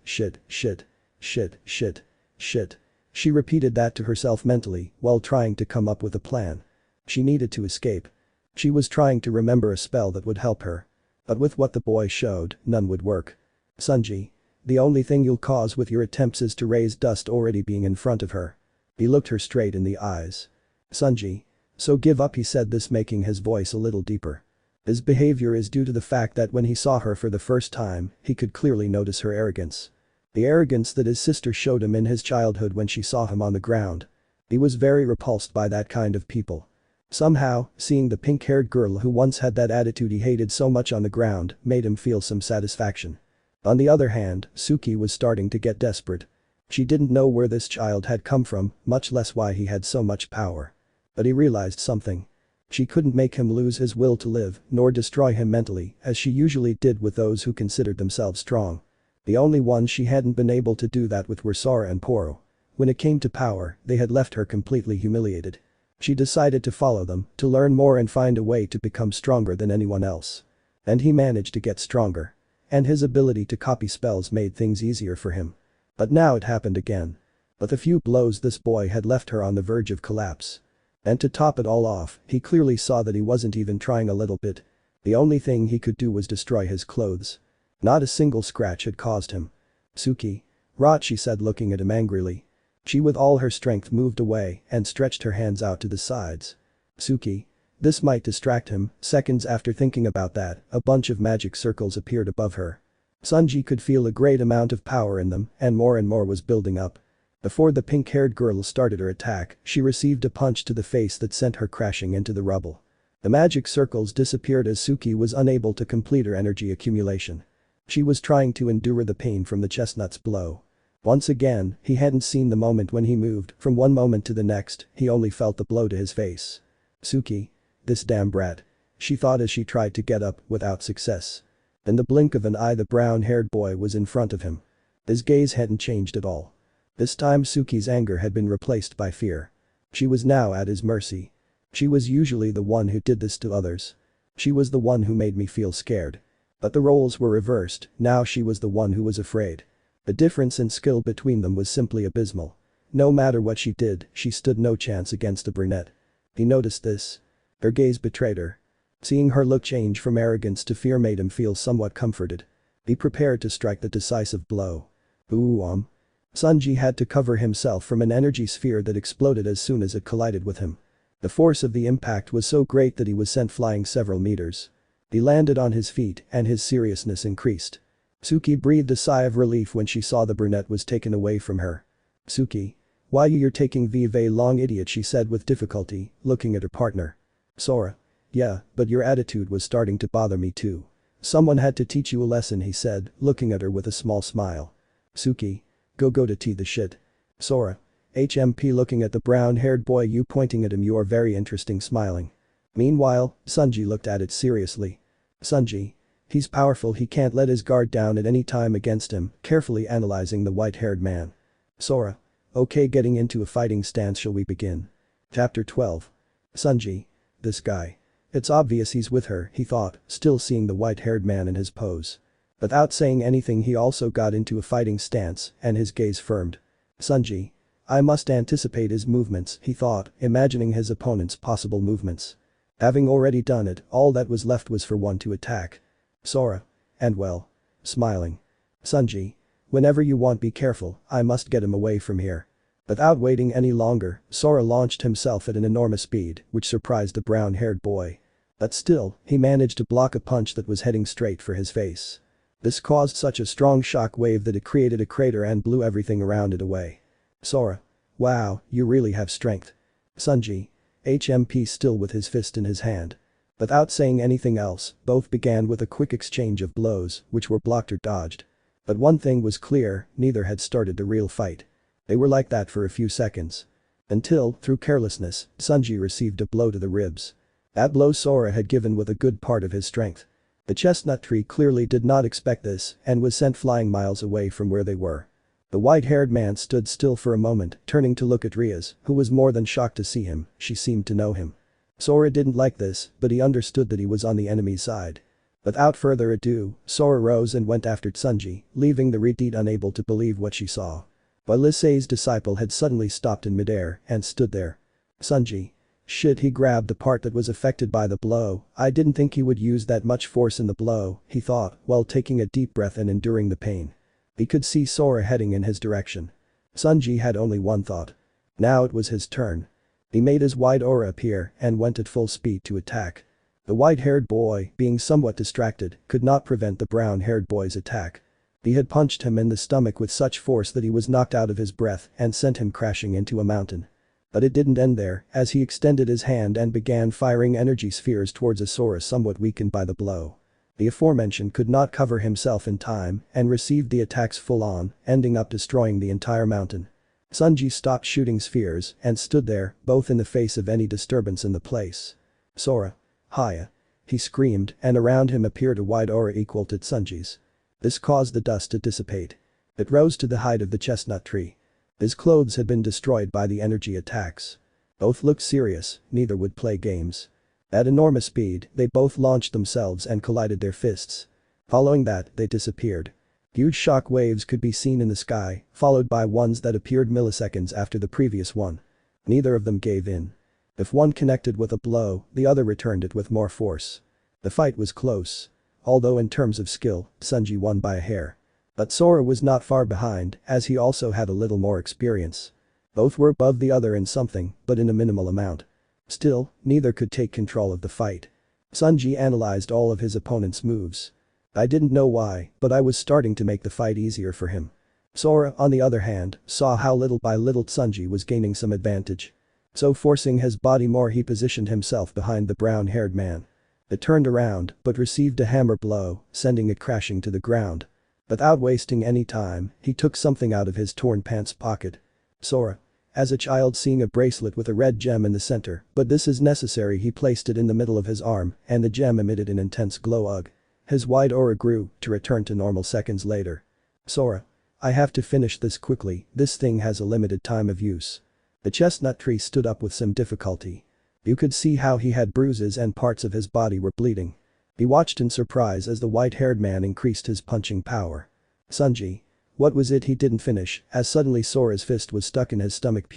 She repeated that to herself mentally while trying to come up with a plan. She needed to escape. She was trying to remember a spell that would help her. But with what the boy showed, none would work. "Sanji. The only thing you'll cause with your attempts is to raise dust already being in front of her." He looked her straight in the eyes. "Sanji. So give up," he said, this making his voice a little deeper. His behavior is due to the fact that when he saw her for the first time, he could clearly notice her arrogance. The arrogance that his sister showed him in his childhood when she saw him on the ground. He was very repulsed by that kind of people. Somehow, seeing the pink-haired girl who once had that attitude he hated so much on the ground made him feel some satisfaction. On the other hand, Suki was starting to get desperate. She didn't know where this child had come from, much less why he had so much power. But he realized something. She couldn't make him lose his will to live, nor destroy him mentally, as she usually did with those who considered themselves strong. The only ones she hadn't been able to do that with were Sora and Poro. When it came to power, they had left her completely humiliated. She decided to follow them, to learn more and find a way to become stronger than anyone else. And he managed to get stronger. And his ability to copy spells made things easier for him. But now it happened again. With a few blows this boy had left her on the verge of collapse. And to top it all off, he clearly saw that he wasn't even trying a little bit. The only thing he could do was destroy his clothes. Not a single scratch had caused him. Suki. Rot, she said, looking at him angrily. She with all her strength moved away and stretched her hands out to the sides. Suki. This might distract him. Seconds after thinking about that, a bunch of magic circles appeared above her. Sanji could feel a great amount of power in them and more was building up. Before the pink-haired girl started her attack, she received a punch to the face that sent her crashing into the rubble. The magic circles disappeared as Suki was unable to complete her energy accumulation. She was trying to endure the pain from the chestnut's blow. Once again, he hadn't seen the moment when he moved. From one moment to the next, he only felt the blow to his face. Suki. This damn brat. She thought as she tried to get up, without success. In the blink of an eye the brown-haired boy was in front of him. His gaze hadn't changed at all. This time Suki's anger had been replaced by fear. She was now at his mercy. She was usually the one who did this to others. She was the one who made me feel scared. But the roles were reversed, now she was the one who was afraid. The difference in skill between them was simply abysmal. No matter what she did, she stood no chance against a brunette. He noticed this. Her gaze betrayed her. Seeing her look change from arrogance to fear made him feel somewhat comforted. He prepared to strike the decisive blow. Sanji had to cover himself from an energy sphere that exploded as soon as it collided with him. The force of the impact was so great that he was sent flying several meters. He landed on his feet and his seriousness increased. Suki breathed a sigh of relief when she saw the brunette was taken away from her. Suki. Why you're taking very long, idiot, she said with difficulty, looking at her partner. Sora. Yeah, but your attitude was starting to bother me too. Someone had to teach you a lesson, he said, looking at her with a small smile. Suki. Go to tea the shit. Sora. HMP looking at the brown-haired boy, you pointing at him, you are very interesting, smiling. Meanwhile, Sanji looked at it seriously. Sanji. He's powerful, he can't let his guard down at any time against him, carefully analyzing the white-haired man. Sora. Okay, getting into a fighting stance, shall we begin? Chapter 12. Sanji. This guy. It's obvious he's with her, he thought, still seeing the white-haired man in his pose. Without saying anything he also got into a fighting stance and his gaze firmed. Sanji. I must anticipate his movements, he thought, imagining his opponent's possible movements. Having already done it, all that was left was for one to attack. Sora. And well. Smiling. Sanji. Whenever you want, be careful, I must get him away from here. Without waiting any longer, Sora launched himself at an enormous speed, which surprised the brown-haired boy. But still, he managed to block a punch that was heading straight for his face. This caused such a strong shock wave that it created a crater and blew everything around it away. Sora. Wow, you really have strength. Sanji. HMP still with his fist in his hand. Without saying anything else, both began with a quick exchange of blows, which were blocked or dodged. But one thing was clear, neither had started the real fight. They were like that for a few seconds. Until, through carelessness, Sanji received a blow to the ribs. That blow Sora had given with a good part of his strength. The chestnut tree clearly did not expect this and was sent flying miles away from where they were. The white-haired man stood still for a moment, turning to look at Rias, who was more than shocked to see him, she seemed to know him. Sora didn't like this, but he understood that he was on the enemy's side. Without further ado, Sora rose and went after Sanji, leaving the redhead unable to believe what she saw. While Issei's disciple had suddenly stopped in midair and stood there. Sanji. Shit, he grabbed the part that was affected by the blow. I didn't think he would use that much force in the blow, he thought, while taking a deep breath and enduring the pain. He could see Sora heading in his direction. Sanji had only one thought. Now it was his turn. He made his wide aura appear and went at full speed to attack. The white-haired boy, being somewhat distracted, could not prevent the brown-haired boy's attack. He had punched him in the stomach with such force that he was knocked out of his breath and sent him crashing into a mountain. But it didn't end there, as he extended his hand and began firing energy spheres towards Sora, somewhat weakened by the blow. The aforementioned could not cover himself in time and received the attacks full on, ending up destroying the entire mountain. Sanji stopped shooting spheres and stood there, both in the face of any disturbance in the place. "Sora. Hiya." He screamed, and around him appeared a wide aura equal to Sanji's. This caused the dust to dissipate. It rose to the height of the chestnut tree. His clothes had been destroyed by the energy attacks. Both looked serious, neither would play games. At enormous speed, they both launched themselves and collided their fists. Following that, they disappeared. Huge shock waves could be seen in the sky, followed by ones that appeared milliseconds after the previous one. Neither of them gave in. If one connected with a blow, the other returned it with more force. The fight was close. Although in terms of skill, Sanji won by a hair. But Sora was not far behind, as he also had a little more experience. Both were above the other in something, but in a minimal amount. Still, neither could take control of the fight. Sanji analyzed all of his opponent's moves. I didn't know why, but I was starting to make the fight easier for him. Sora, on the other hand, saw how little by little Sanji was gaining some advantage. So forcing his body more, he positioned himself behind the brown-haired man. It turned around, but received a hammer blow, sending it crashing to the ground. Without wasting any time, he took something out of his torn pants pocket. Sora. As a child seeing a bracelet with a red gem in the center, but this is necessary, he placed it in the middle of his arm, and the gem emitted an intense glow. His wide aura grew, to return to normal seconds later. Sora. I have to finish this quickly, this thing has a limited time of use. The chestnut tree stood up with some difficulty. You could see how he had bruises and parts of his body were bleeding. He watched in surprise as the white-haired man increased his punching power. Sanji. What was it he didn't finish, as suddenly Sora's fist was stuck in his stomach.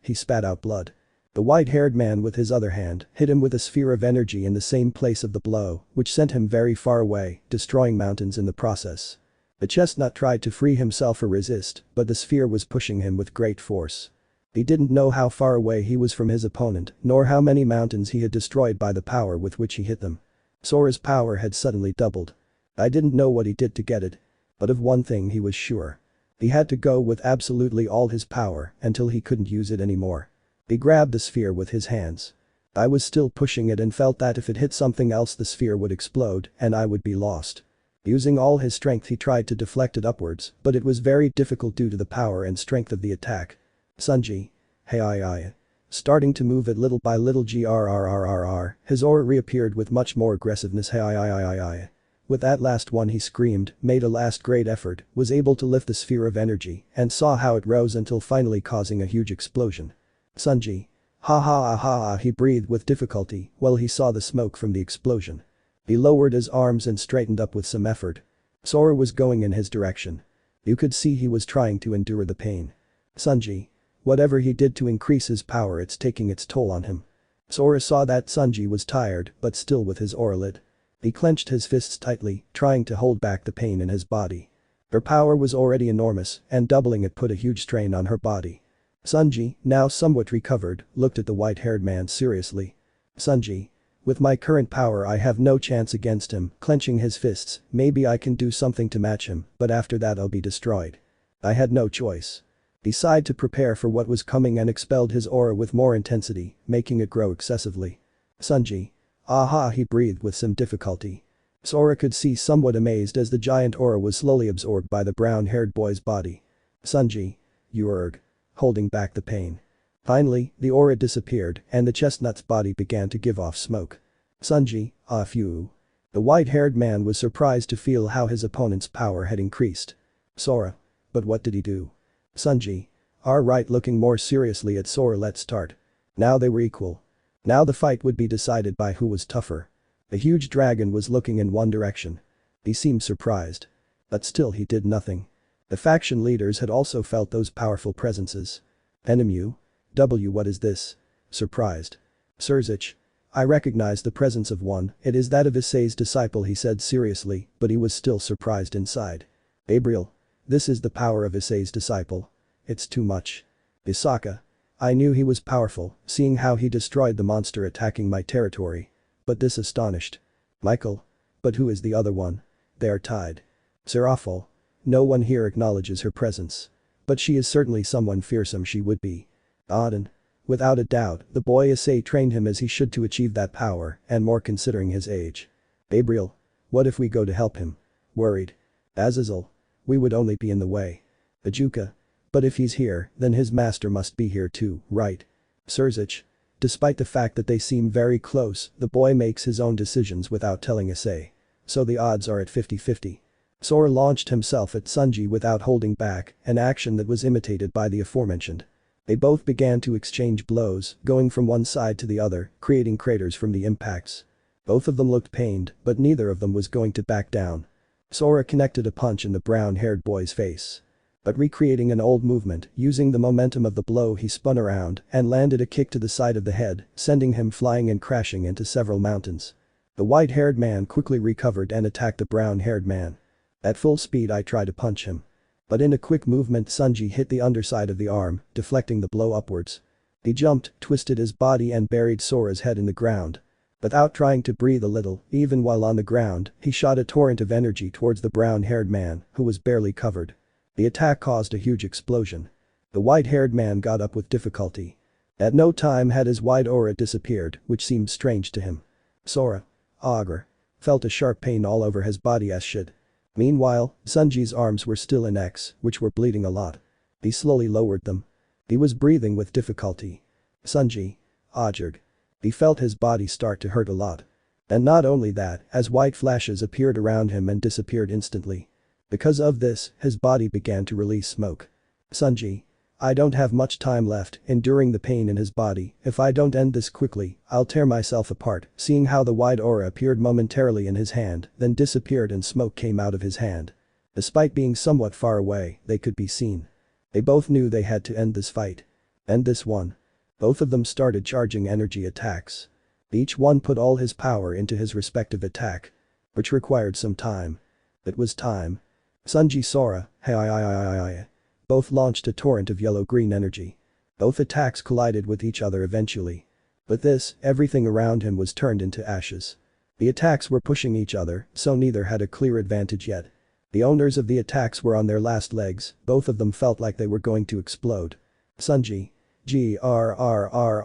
He spat out blood. The white-haired man with his other hand hit him with a sphere of energy in the same place of the blow, which sent him very far away, destroying mountains in the process. The chestnut tried to free himself or resist, but the sphere was pushing him with great force. He didn't know how far away he was from his opponent, nor how many mountains he had destroyed by the power with which he hit them. Sora's power had suddenly doubled. I didn't know what he did to get it. But of one thing he was sure. He had to go with absolutely all his power until he couldn't use it anymore. He grabbed the sphere with his hands. I was still pushing it and felt that if it hit something else the sphere would explode and I would be lost. Using all his strength he tried to deflect it upwards, but it was very difficult due to the power and strength of the attack. Sanji. Hey. Starting to move it little by little, his aura reappeared with much more aggressiveness. Hey. With that last one he screamed, made a last great effort, was able to lift the sphere of energy, and saw how it rose until finally causing a huge explosion. Sanji. Ha, he breathed with difficulty while he saw the smoke from the explosion. He lowered his arms and straightened up with some effort. Sora was going in his direction. You could see he was trying to endure the pain. Sanji. Whatever he did to increase his power, it's taking its toll on him. Sora saw that Sanji was tired, but still with his aura lit. He clenched his fists tightly, trying to hold back the pain in his body. Her power was already enormous, and doubling it put a huge strain on her body. Sanji, now somewhat recovered, looked at the white-haired man seriously. Sanji. With my current power I have no chance against him, clenching his fists, maybe I can do something to match him, but after that I'll be destroyed. I had no choice. He sighed to prepare for what was coming and expelled his aura with more intensity, making it grow excessively. Sanji. Aha, he breathed with some difficulty. Sora could see, somewhat amazed, as the giant aura was slowly absorbed by the brown-haired boy's body. Sanji. You erg. Holding back the pain. Finally, the aura disappeared and the chestnut's body began to give off smoke. Sanji. Phew. The white-haired man was surprised to feel how his opponent's power had increased. Sora. But what did he do? Sanji. Right, looking more seriously at Sora. Let's start. Now they were equal. Now the fight would be decided by who was tougher. The huge dragon was looking in one direction. He seemed surprised. But still he did nothing. The faction leaders had also felt those powerful presences. Enemu. What is this? Surprised. Surzich. I recognize the presence of one, it is that of Issei's disciple, he said seriously, but he was still surprised inside. Gabriel. This is the power of Issei's disciple. It's too much. Yasaka. I knew he was powerful, seeing how he destroyed the monster attacking my territory. But this astonished. Michael. But who is the other one? They are tied. Seraphil. no one here acknowledges her presence. But she is certainly someone fearsome she would be. Auden. Without a doubt, the boy Issei trained him as he should to achieve that power, and more considering his age. Gabriel. What if we go to help him? Worried. Azazel. We would only be in the way. Ajuka. But if he's here, then his master must be here too, right? Surzich. Despite the fact that they seem very close, the boy makes his own decisions without telling Issei. So the odds are at 50-50. Sora launched himself at Sunji without holding back, an action that was imitated by the aforementioned. They both began to exchange blows, going from one side to the other, creating craters from the impacts. Both of them looked pained, but neither of them was going to back down. Sora connected a punch in the brown-haired boy's face. But recreating an old movement, using the momentum of the blow he spun around and landed a kick to the side of the head, sending him flying and crashing into several mountains. The white-haired man quickly recovered and attacked the brown-haired man. At full speed I tried to punch him. But in a quick movement Sunji hit the underside of the arm, deflecting the blow upwards. He jumped, twisted his body and buried Sora's head in the ground. Without trying to breathe a little, even while on the ground, he shot a torrent of energy towards the brown-haired man, who was barely covered. The attack caused a huge explosion. The white-haired man got up with difficulty. At no time had his white aura disappeared, which seemed strange to him. Sora. Ogre. Felt a sharp pain all over his body as should. Meanwhile, Sunji's arms were still in X, which were bleeding a lot. He slowly lowered them. He was breathing with difficulty. Sunji. Ajurg. He felt his body start to hurt a lot. And not only that, as white flashes appeared around him and disappeared instantly. Because of this, his body began to release smoke. Sunji. I don't have much time left, enduring the pain in his body. If I don't end this quickly, I'll tear myself apart. Seeing how the white aura appeared momentarily in his hand, then disappeared and smoke came out of his hand. Despite being somewhat far away, they could be seen. They both knew they had to end this fight. End this one. Both of them started charging energy attacks. Each one put all his power into his respective attack. Which required some time. It was time. Sunji Sora, hey. Both launched a torrent of yellow-green energy. Both attacks collided with each other eventually. With this, everything around him was turned into ashes. The attacks were pushing each other, so neither had a clear advantage yet. The owners of the attacks were on their last legs, both of them felt like they were going to explode. Sunji. Grrrr,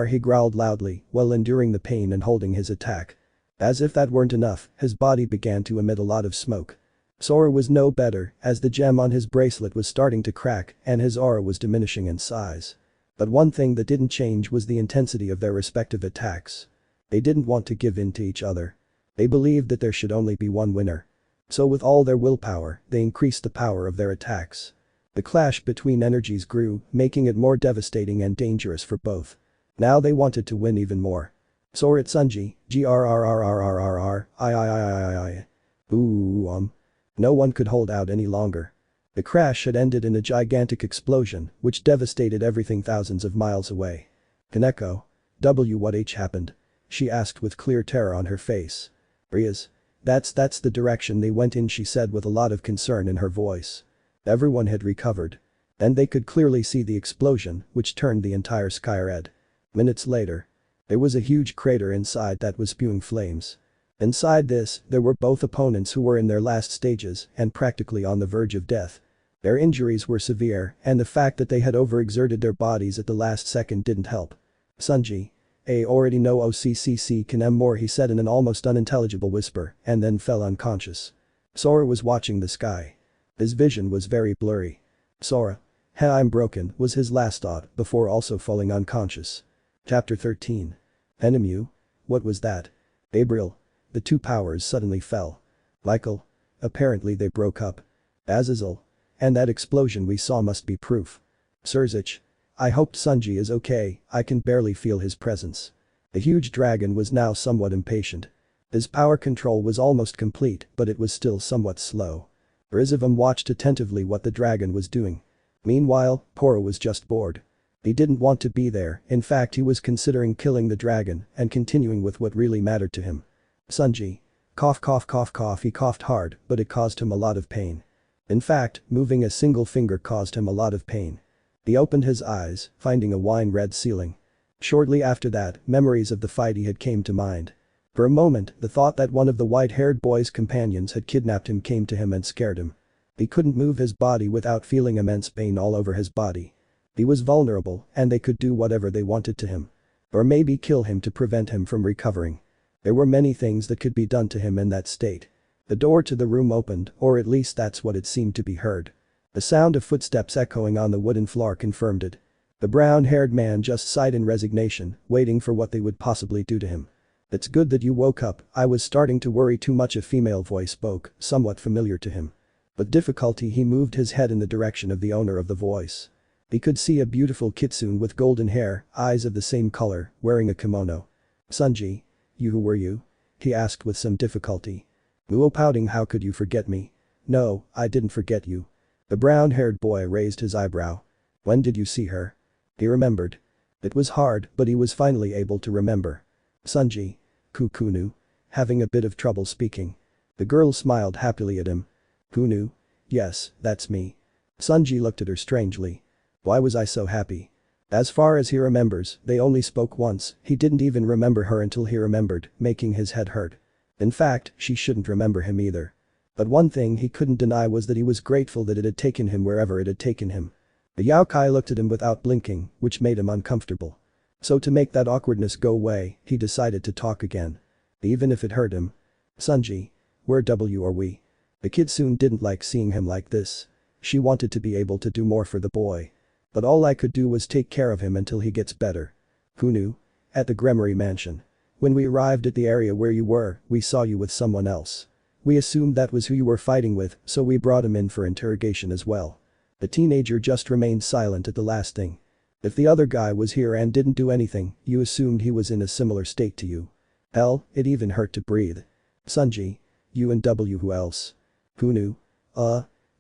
he growled loudly, while enduring the pain and holding his attack. As if that weren't enough, his body began to emit a lot of smoke. Sora was no better, as the gem on his bracelet was starting to crack and his aura was diminishing in size. But one thing that didn't change was the intensity of their respective attacks. They didn't want to give in to each other. They believed that there should only be one winner. So with all their willpower, they increased the power of their attacks. The clash between energies grew, making it more devastating and dangerous for both. Now they wanted to win even more. Sora at Sunji, grrrr, Ooh. No one could hold out any longer. The crash had ended in a gigantic explosion, which devastated everything thousands of miles away. Kaneko. What happened? She asked with clear terror on her face. Rias. That's the direction they went in, she said with a lot of concern in her voice. Everyone had recovered. And they could clearly see the explosion, which turned the entire sky red. Minutes later. There was a huge crater inside that was spewing flames. Inside this, there were both opponents who were in their last stages and practically on the verge of death. Their injuries were severe, and the fact that they had overexerted their bodies at the last second didn't help. Sunji. I already know OCCC can more, he said in an almost unintelligible whisper, and then fell unconscious. Sora was watching the sky. His vision was very blurry. Sora. Hey, I'm broken, was his last thought before also falling unconscious. Chapter 13. Enemu? What was that? Gabriel. The two powers suddenly fell. Michael. Apparently they broke up. Azazel. And that explosion we saw must be proof. Surzich. I hoped Sunji is okay, I can barely feel his presence. The huge dragon was now somewhat impatient. His power control was almost complete, but it was still somewhat slow. Rizavam watched attentively what the dragon was doing. Meanwhile, Poro was just bored. He didn't want to be there, in fact he was considering killing the dragon and continuing with what really mattered to him. Sunji. Cough, he coughed hard, but it caused him a lot of pain. In fact, moving a single finger caused him a lot of pain. He opened his eyes, finding a wine-red ceiling. Shortly after that, memories of the fight he had came to mind. For a moment, the thought that one of the white-haired boy's companions had kidnapped him came to him and scared him. He couldn't move his body without feeling immense pain all over his body. He was vulnerable, and they could do whatever they wanted to him. Or maybe kill him to prevent him from recovering. There were many things that could be done to him in that state. The door to the room opened, or at least that's what it seemed to be heard. The sound of footsteps echoing on the wooden floor confirmed it. The brown-haired man just sighed in resignation, waiting for what they would possibly do to him. "It's good that you woke up, I was starting to worry too much." A female voice spoke, somewhat familiar to him. With difficulty he moved his head in the direction of the owner of the voice. He could see a beautiful kitsune with golden hair, eyes of the same color, wearing a kimono. "Sunji? Who were you?" he asked with some difficulty. Muo pouting. "How could you forget me?" "No, I didn't forget you." The brown-haired boy raised his eyebrow. "When did you see her?" He remembered. It was hard, but he was finally able to remember. "Sunji. Kunu." Having a bit of trouble speaking. The girl smiled happily at him. "Kunu? Yes, that's me." Sunji looked at her strangely. "Why was I so happy?" As far as he remembers, they only spoke once. He didn't even remember her until he remembered, making his head hurt. In fact, she shouldn't remember him either. But one thing he couldn't deny was that he was grateful that it had taken him wherever it had taken him. The yaokai looked at him without blinking, which made him uncomfortable. So to make that awkwardness go away, he decided to talk again. Even if it hurt him. "Sunji. Where are we?" The kitsune didn't like seeing him like this. She wanted to be able to do more for the boy. "But all I could do was take care of him until he gets better." "Kunu?" "At the Gremory mansion. When we arrived at the area where you were, we saw you with someone else. We assumed that was who you were fighting with, so we brought him in for interrogation as well." The teenager just remained silent at the last thing. "If the other guy was here and didn't do anything, you assumed he was in a similar state to you." Hell, it even hurt to breathe. "Sunji. You and who else?" "Kunu.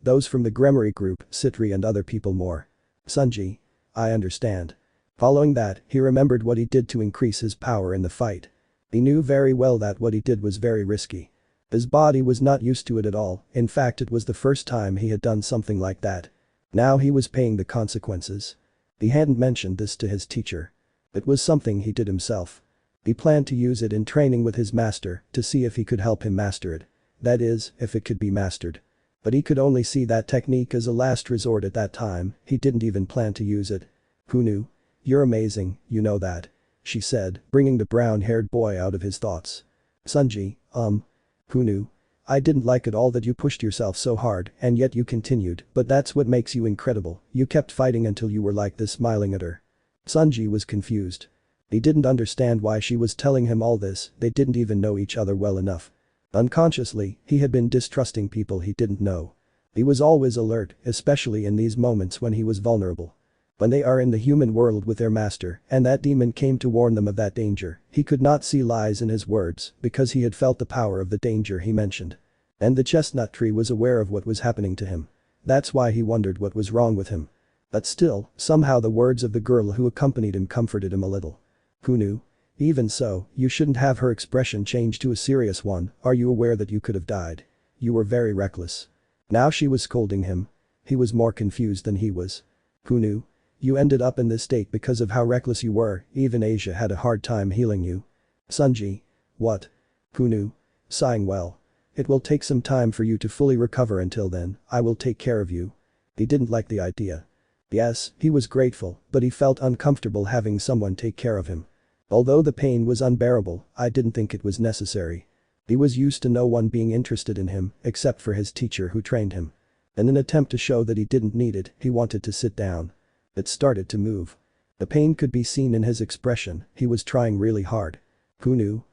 Those from the Gremory group, Citri and other people more." "Sunji. I understand." Following that, he remembered what he did to increase his power in the fight. He knew very well that what he did was very risky. His body was not used to it at all, in fact it was the first time he had done something like that. Now he was paying the consequences. He hadn't mentioned this to his teacher. It was something he did himself. He planned to use it in training with his master to see if he could help him master it. That is, if it could be mastered. But he could only see that technique as a last resort at that time. He didn't even plan to use it. "Kunu. You're amazing, you know that," she said, bringing the brown-haired boy out of his thoughts. "Sunji, Kunu. I didn't like at all that you pushed yourself so hard and yet you continued, but that's what makes you incredible. You kept fighting until you were like this." Smiling at her. Sunji was confused. He didn't understand why she was telling him all this, they didn't even know each other well enough. Unconsciously, he had been distrusting people he didn't know. He was always alert, especially in these moments when he was vulnerable. When they are in the human world with their master and that demon came to warn them of that danger, he could not see lies in his words because he had felt the power of the danger he mentioned. And the chestnut tree was aware of what was happening to him. That's why he wondered what was wrong with him. But still, somehow the words of the girl who accompanied him comforted him a little. "Kunu. Even so, you shouldn't have." Her expression changed to a serious one. "Are you aware that you could have died? You were very reckless." Now she was scolding him. He was more confused than he was. "Kunu. You ended up in this state because of how reckless you were, even Asia had a hard time healing you." "Sunji. What?" Kunu. Sighing. "Well. It will take some time for you to fully recover. Until then, I will take care of you." He didn't like the idea. Yes, he was grateful, but he felt uncomfortable having someone take care of him. Although the pain was unbearable, I didn't think it was necessary. He was used to no one being interested in him, except for his teacher who trained him. In an attempt to show that he didn't need it, he wanted to sit down. It started to move. The pain could be seen in his expression, he was trying really hard. "Kunu?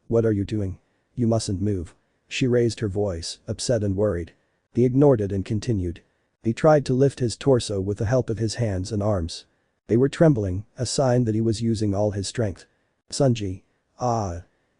What are you doing? You mustn't move." She raised her voice, upset and worried. He ignored it and continued. He tried to lift his torso with the help of his hands and arms. They were trembling, a sign that he was using all his strength. "Sunji.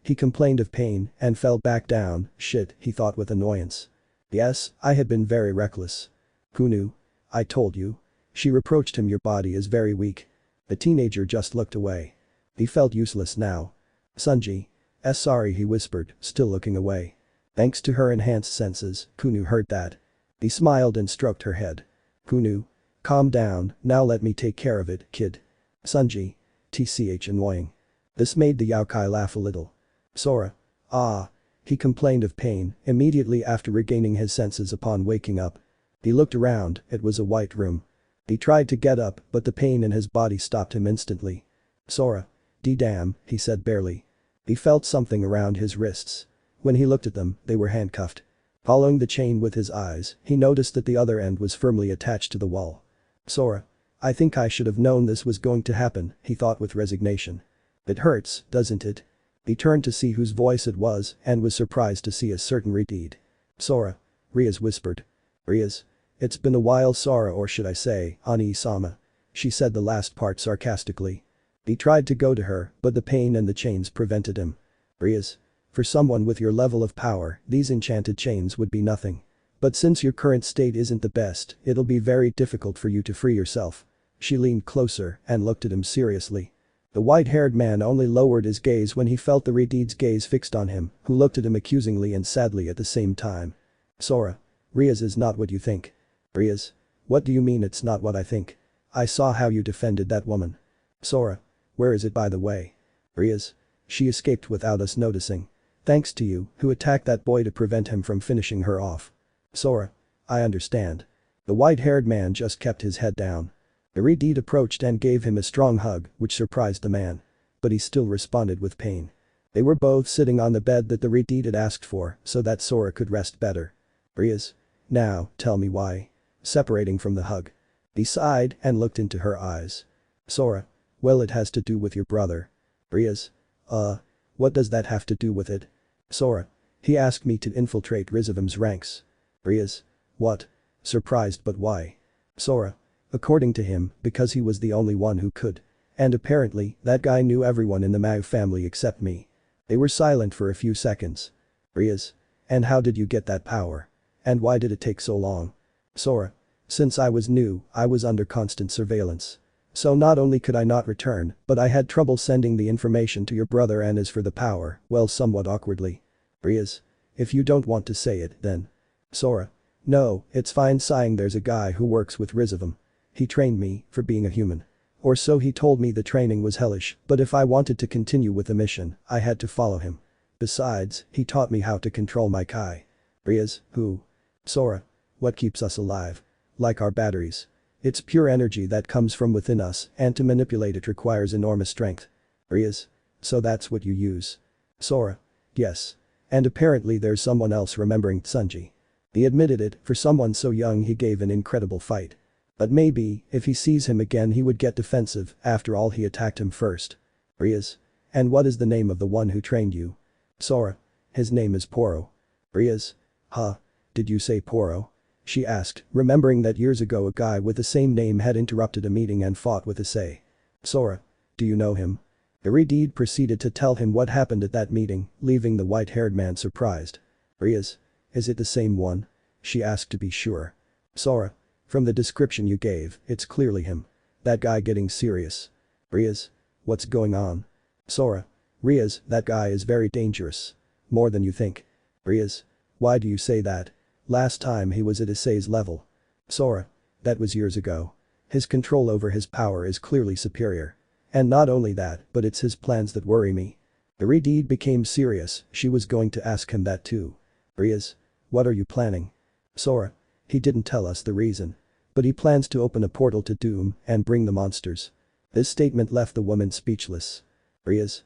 He complained of pain and fell back down. Shit, he thought with annoyance. "Yes, I had been very reckless." "Kunu. I told you." She reproached him. "Your body is very weak." The teenager just looked away. He felt useless now. "Sunji. Sorry," he whispered, still looking away. Thanks to her enhanced senses, Kunu heard that. He smiled and stroked her head. "Kunu. Calm down, now let me take care of it, kid." "Sunji. Tch annoying." This made the yaokai laugh a little. Sora. Ah. He complained of pain immediately after regaining his senses upon waking up. He looked around, it was a white room. He tried to get up, but the pain in his body stopped him instantly. Sora. Damn, he said barely. He felt something around his wrists. When he looked at them, they were handcuffed. Following the chain with his eyes, he noticed that the other end was firmly attached to the wall. Sora. I think I should have known this was going to happen, he thought with resignation. It hurts, doesn't it? He turned to see whose voice it was and was surprised to see a certain Redeed. Sora. Rias whispered. Rias. It's been a while Sora, or should I say, Ani-sama. She said the last part sarcastically. He tried to go to her, but the pain and the chains prevented him. Rias. For someone with your level of power, these enchanted chains would be nothing. But since your current state isn't the best, it'll be very difficult for you to free yourself. She leaned closer and looked at him seriously. The white-haired man only lowered his gaze when he felt the Redeed's gaze fixed on him, who looked at him accusingly and sadly at the same time. Sora. Rias is not what you think. Rias. What do you mean it's not what I think? I saw how you defended that woman. Sora. Where is it by the way? Rias. She escaped without us noticing. Thanks to you, who attacked that boy to prevent him from finishing her off. Sora. I understand. The white-haired man just kept his head down. The Redeed approached and gave him a strong hug, which surprised the man. But he still responded with pain. They were both sitting on the bed that the Redeed had asked for, so that Sora could rest better. Rias. Now, tell me why. Separating from the hug. He sighed and looked into her eyes. Sora. Well, it has to do with your brother. Rias. What does that have to do with it? Sora. He asked me to infiltrate Rizavim's ranks. Rias. What? Surprised, but why? Sora. According to him, because he was the only one who could. And apparently, that guy knew everyone in the Mao family except me. They were silent for a few seconds. Rias. And how did you get that power? And why did it take so long? Sora. Since I was new, I was under constant surveillance. So not only could I not return, but I had trouble sending the information to your brother, and as for the power, well, somewhat awkwardly. Rias. If you don't want to say it, then. Sora. No, it's fine. Sighing. There's a guy who works with Rizavim. He trained me for being a human. Or so he told me. The training was hellish, but if I wanted to continue with the mission, I had to follow him. Besides, he taught me how to control my Kai. Rias. Who? Sora. What keeps us alive? Like our batteries. It's pure energy that comes from within us, and to manipulate it requires enormous strength. Rias. So that's what you use. Sora. Yes. And apparently there's someone else remembering Tsunji. He admitted it. For someone so young, he gave an incredible fight. But maybe, if he sees him again, he would get defensive. After all, he attacked him first. Rias. And what is the name of the one who trained you? Sora. His name is Poro. Rias. Huh? Did you say Poro? She asked, remembering that years ago a guy with the same name had interrupted a meeting and fought with Issei. Sora. Do you know him? Redeed proceeded to tell him what happened at that meeting, leaving the white-haired man surprised. Rias. Is it the same one? She asked to be sure. Sora. From the description you gave, it's clearly him. That guy getting serious. Rias. What's going on? Sora. Rias, that guy is very dangerous. More than you think. Rias. Why do you say that? Last time he was at Issei's level. Sora. That was years ago. His control over his power is clearly superior. And not only that, but it's his plans that worry me. Redeed became serious. She was going to ask him that too. Rias. What are you planning? Sora. He didn't tell us the reason. But he plans to open a portal to Doom and bring the monsters. This statement left the woman speechless. Rias.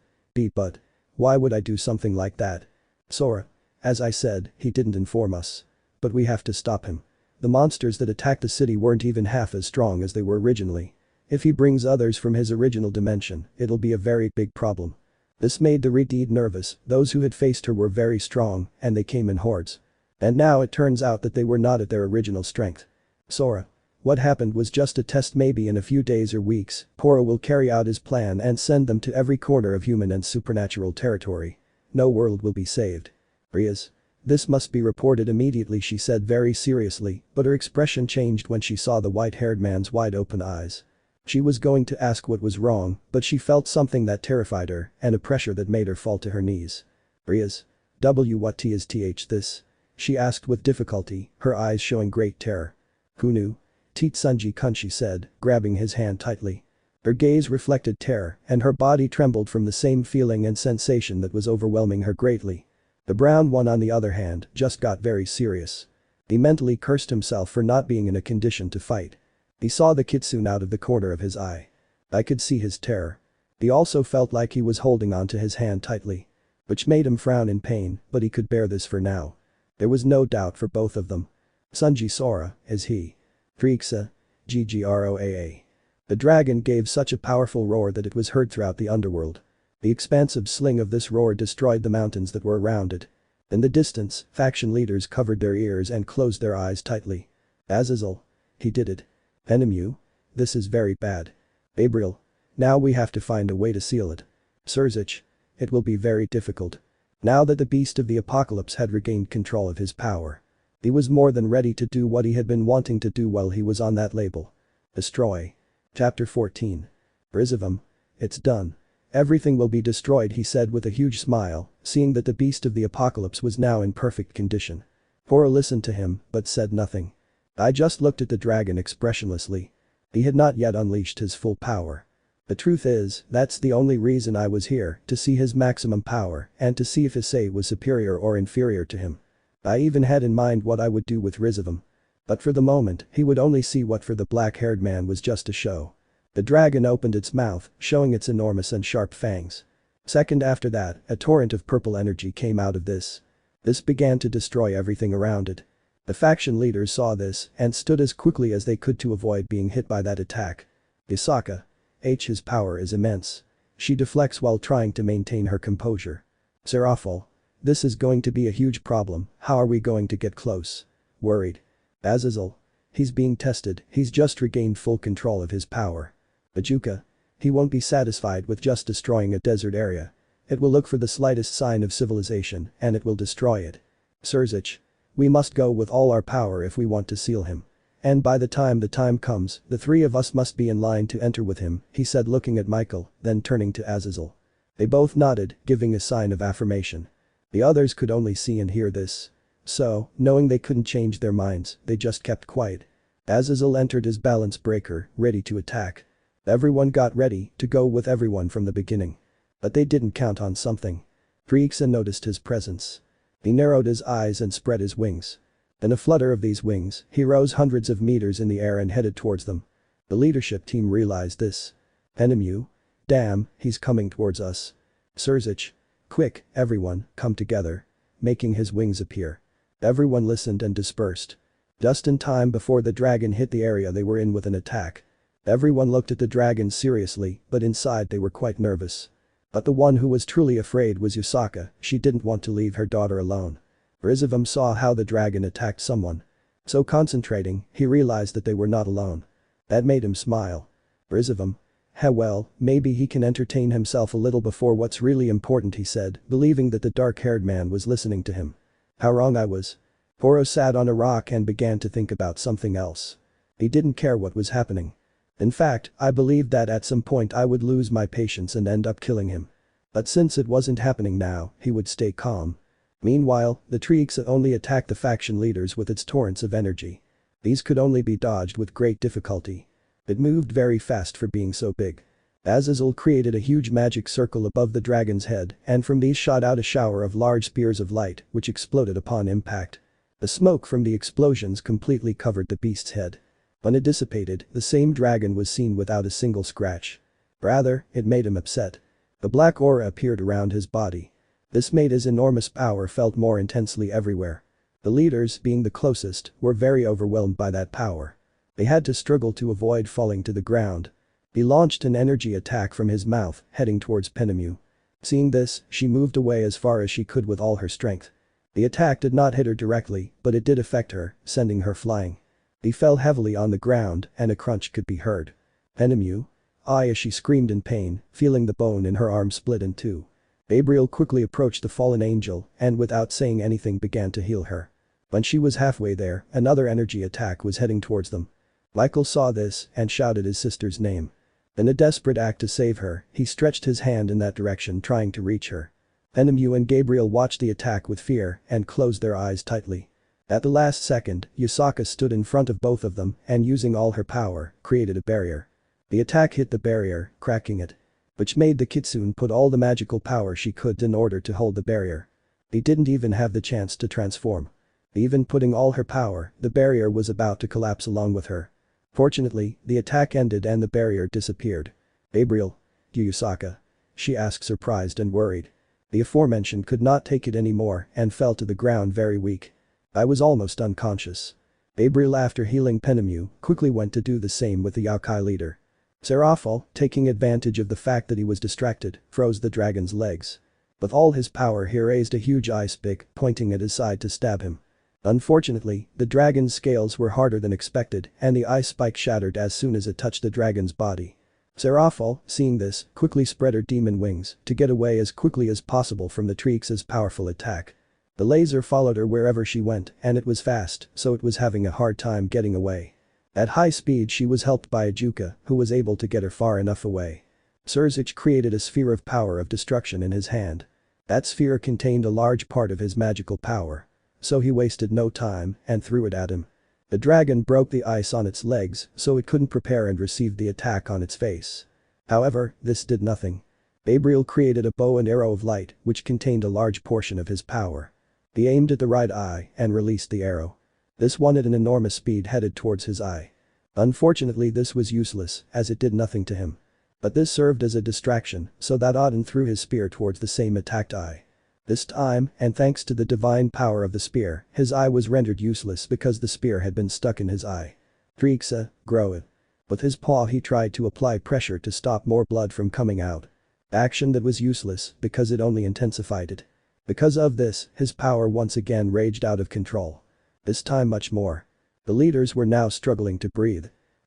But why would I do something like that? Sora. As I said, he didn't inform us. But we have to stop him. The monsters that attacked the city weren't even half as strong as they were originally. If he brings others from his original dimension, it'll be a very big problem. This made the Redeed nervous. Those who had faced her were very strong, and they came in hordes. And now it turns out that they were not at their original strength. Sora. What happened was just a test. Maybe in a few days or weeks, Poro will carry out his plan and send them to every corner of human and supernatural territory. No world will be saved. Rias. This must be reported immediately, she said very seriously, but her expression changed when she saw the white-haired man's wide-open eyes. She was going to ask what was wrong, but she felt something that terrified her and a pressure that made her fall to her knees. Rias. What is this? She asked with difficulty, her eyes showing great terror. Who knew? Tsunji-kun, she said, grabbing his hand tightly. Her gaze reflected terror, and her body trembled from the same feeling and sensation that was overwhelming her greatly. The brown one, on the other hand, just got very serious. He mentally cursed himself for not being in a condition to fight. He saw the kitsune out of the corner of his eye. I could see his terror. He also felt like he was holding onto his hand tightly. Which made him frown in pain, but he could bear this for now. There was no doubt for both of them. Sunji Sora, is he? Trihexa, Ggroaa. The dragon gave such a powerful roar that it was heard throughout the underworld. The expansive sling of this roar destroyed the mountains that were around it. In the distance, faction leaders covered their ears and closed their eyes tightly. Azazel. He did it. Enemu. This is very bad. Gabriel. Now we have to find a way to seal it. Surzich. It will be very difficult. Now that the beast of the apocalypse had regained control of his power. He was more than ready to do what he had been wanting to do while he was on that label. Destroy. Chapter 14. Rizavum. It's done. Everything will be destroyed, he said with a huge smile, seeing that the beast of the apocalypse was now in perfect condition. Poro listened to him, but said nothing. I just looked at the dragon expressionlessly. He had not yet unleashed his full power. The truth is, that's the only reason I was here, to see his maximum power and to see if Issei was superior or inferior to him. I even had in mind what I would do with Rizavum. But for the moment, he would only see what for the black-haired man was just a show. The dragon opened its mouth, showing its enormous and sharp fangs. Second after that, a torrent of purple energy came out of this. This began to destroy everything around it. The faction leaders saw this and stood as quickly as they could to avoid being hit by that attack. Yasaka. His power is immense. She deflects while trying to maintain her composure. Serafal. This is going to be a huge problem, how are we going to get close? Worried. Azazel. He's being tested, he's just regained full control of his power. Bajuka. He won't be satisfied with just destroying a desert area. It will look for the slightest sign of civilization and it will destroy it. Surzich. We must go with all our power if we want to seal him. And by the time comes, the three of us must be in line to enter with him, he said looking at Michael, then turning to Azazel. They both nodded, giving a sign of affirmation. The others could only see and hear this. So, knowing they couldn't change their minds, they just kept quiet. Azazel entered his balance breaker, ready to attack. Everyone got ready to go with everyone from the beginning. But they didn't count on something. Trihexa noticed his presence. He narrowed his eyes and spread his wings. In a flutter of these wings, he rose hundreds of meters in the air and headed towards them. The leadership team realized this. Enemu. Damn, he's coming towards us. Surzich. Quick, everyone, come together. Making his wings appear. Everyone listened and dispersed. Just in time before the dragon hit the area they were in with an attack. Everyone looked at the dragon seriously, but inside they were quite nervous. But the one who was truly afraid was Yasaka, she didn't want to leave her daughter alone. Rizavum saw how the dragon attacked someone. So concentrating, he realized that they were not alone. That made him smile. Rizavum. Well, maybe he can entertain himself a little before what's really important, he said, believing that the dark-haired man was listening to him. How wrong I was. Poro sat on a rock and began to think about something else. He didn't care what was happening. In fact, I believed that at some point I would lose my patience and end up killing him. But since it wasn't happening now, he would stay calm. Meanwhile, the Trihexa only attacked the faction leaders with its torrents of energy. These could only be dodged with great difficulty. It moved very fast for being so big. Azazel created a huge magic circle above the dragon's head and from these shot out a shower of large spears of light which exploded upon impact. The smoke from the explosions completely covered the beast's head. When it dissipated, the same dragon was seen without a single scratch. Rather, it made him upset. The black aura appeared around his body. This made his enormous power felt more intensely everywhere. The leaders, being the closest, were very overwhelmed by that power. They had to struggle to avoid falling to the ground. He launched an energy attack from his mouth, heading towards Enemu. Seeing this, she moved away as far as she could with all her strength. The attack did not hit her directly, but it did affect her, sending her flying. He fell heavily on the ground and a crunch could be heard. Enemu. As she screamed in pain, feeling the bone in her arm split in two. Gabriel quickly approached the fallen angel and without saying anything began to heal her. When she was halfway there, another energy attack was heading towards them. Michael saw this and shouted his sister's name. In a desperate act to save her, he stretched his hand in that direction trying to reach her. Enemu and Gabriel watched the attack with fear and closed their eyes tightly. At the last second, Yasaka stood in front of both of them and using all her power, created a barrier. The attack hit the barrier, cracking it. Which made the kitsune put all the magical power she could in order to hold the barrier. He didn't even have the chance to transform. Even putting all her power, the barrier was about to collapse along with her. Fortunately, the attack ended and the barrier disappeared. "Gabriel? Yasaka?" she asked, surprised and worried. The aforementioned could not take it anymore and fell to the ground very weak. "I was almost unconscious." Gabriel, after healing Penemu, quickly went to do the same with the Yokai leader. Serafal, taking advantage of the fact that he was distracted, froze the dragon's legs. With all his power he raised a huge ice pick, pointing at his side to stab him. Unfortunately, the dragon's scales were harder than expected and the ice spike shattered as soon as it touched the dragon's body. Serafal, seeing this, quickly spread her demon wings to get away as quickly as possible from the Trihexa's powerful attack. The laser followed her wherever she went and it was fast, so it was having a hard time getting away. At high speed she was helped by Ajuka, who was able to get her far enough away. Surzich created a sphere of power of destruction in his hand. That sphere contained a large part of his magical power. So he wasted no time and threw it at him. The dragon broke the ice on its legs so it couldn't prepare and received the attack on its face. However, this did nothing. Gabriel created a bow and arrow of light which contained a large portion of his power. He aimed at the right eye and released the arrow. This one at an enormous speed headed towards his eye. Unfortunately this was useless as it did nothing to him. But this served as a distraction so that Odin threw his spear towards the same attacked eye. This time, and thanks to the divine power of the spear, his eye was rendered useless because the spear had been stuck in his eye. Trihexa, grow it. With his paw he tried to apply pressure to stop more blood from coming out. Action that was useless because it only intensified it. Because of this, his power once again raged out of control. This time much more. The leaders were now struggling to breathe.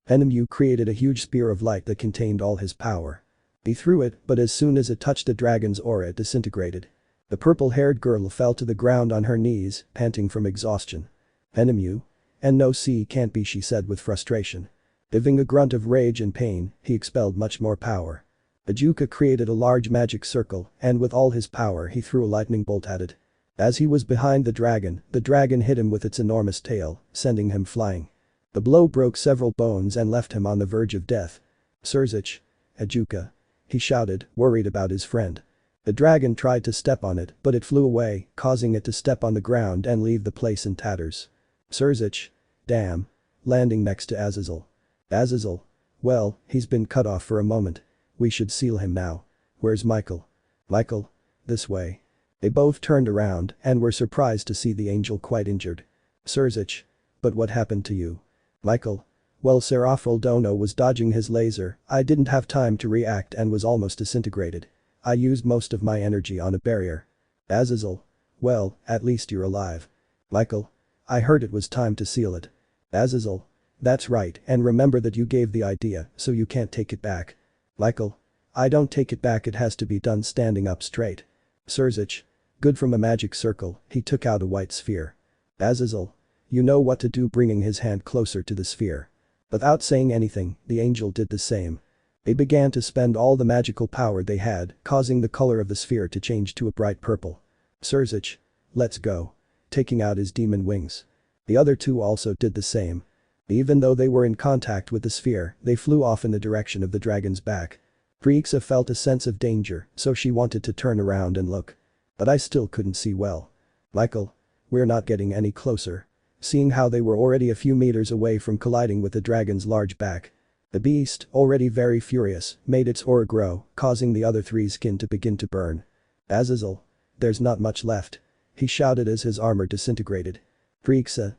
Penemu created a huge spear of light that contained all his power. He threw it, but as soon as it touched the dragon's aura it disintegrated. The purple-haired girl fell to the ground on her knees, panting from exhaustion. "Penemu? And no see can't be," she said with frustration. Giving a grunt of rage and pain, he expelled much more power. Ajuka created a large magic circle and with all his power he threw a lightning bolt at it. As he was behind the dragon hit him with its enormous tail, sending him flying. The blow broke several bones and left him on the verge of death. "Surzich? Ajuka?" he shouted, worried about his friend. The dragon tried to step on it but it flew away, causing it to step on the ground and leave the place in tatters. "Surzich? Damn." Landing next to Azazel. "Azazel? Well, he's been cut off for a moment. We should seal him now. Where's Michael?" "Michael? This way." They both turned around and were surprised to see the angel quite injured. "Surzich? But what happened to you?" "Michael? Well, Serafal Dono was dodging his laser, I didn't have time to react and was almost disintegrated. I used most of my energy on a barrier." "Azazel? Well, at least you're alive." "Michael? I heard it was time to seal it." "Azazel? That's right, and remember that you gave the idea, so you can't take it back." "Michael? I don't take it back, it has to be done standing up straight." "Surzich? Good." From a magic circle, he took out a white sphere. "Azazel? You know what to do," bringing his hand closer to the sphere. Without saying anything, the angel did the same. They began to spend all the magical power they had, causing the color of the sphere to change to a bright purple. "Surzich? Let's go." Taking out his demon wings. The other two also did the same. Even though they were in contact with the sphere, they flew off in the direction of the dragon's back. Trihexa felt a sense of danger, so she wanted to turn around and look. But I still couldn't see well. "Michael? We're not getting any closer." Seeing how they were already a few meters away from colliding with the dragon's large back. The beast, already very furious, made its aura grow, causing the other three's skin to begin to burn. "Azazel? There's not much left." He shouted as his armor disintegrated. "Trihexa?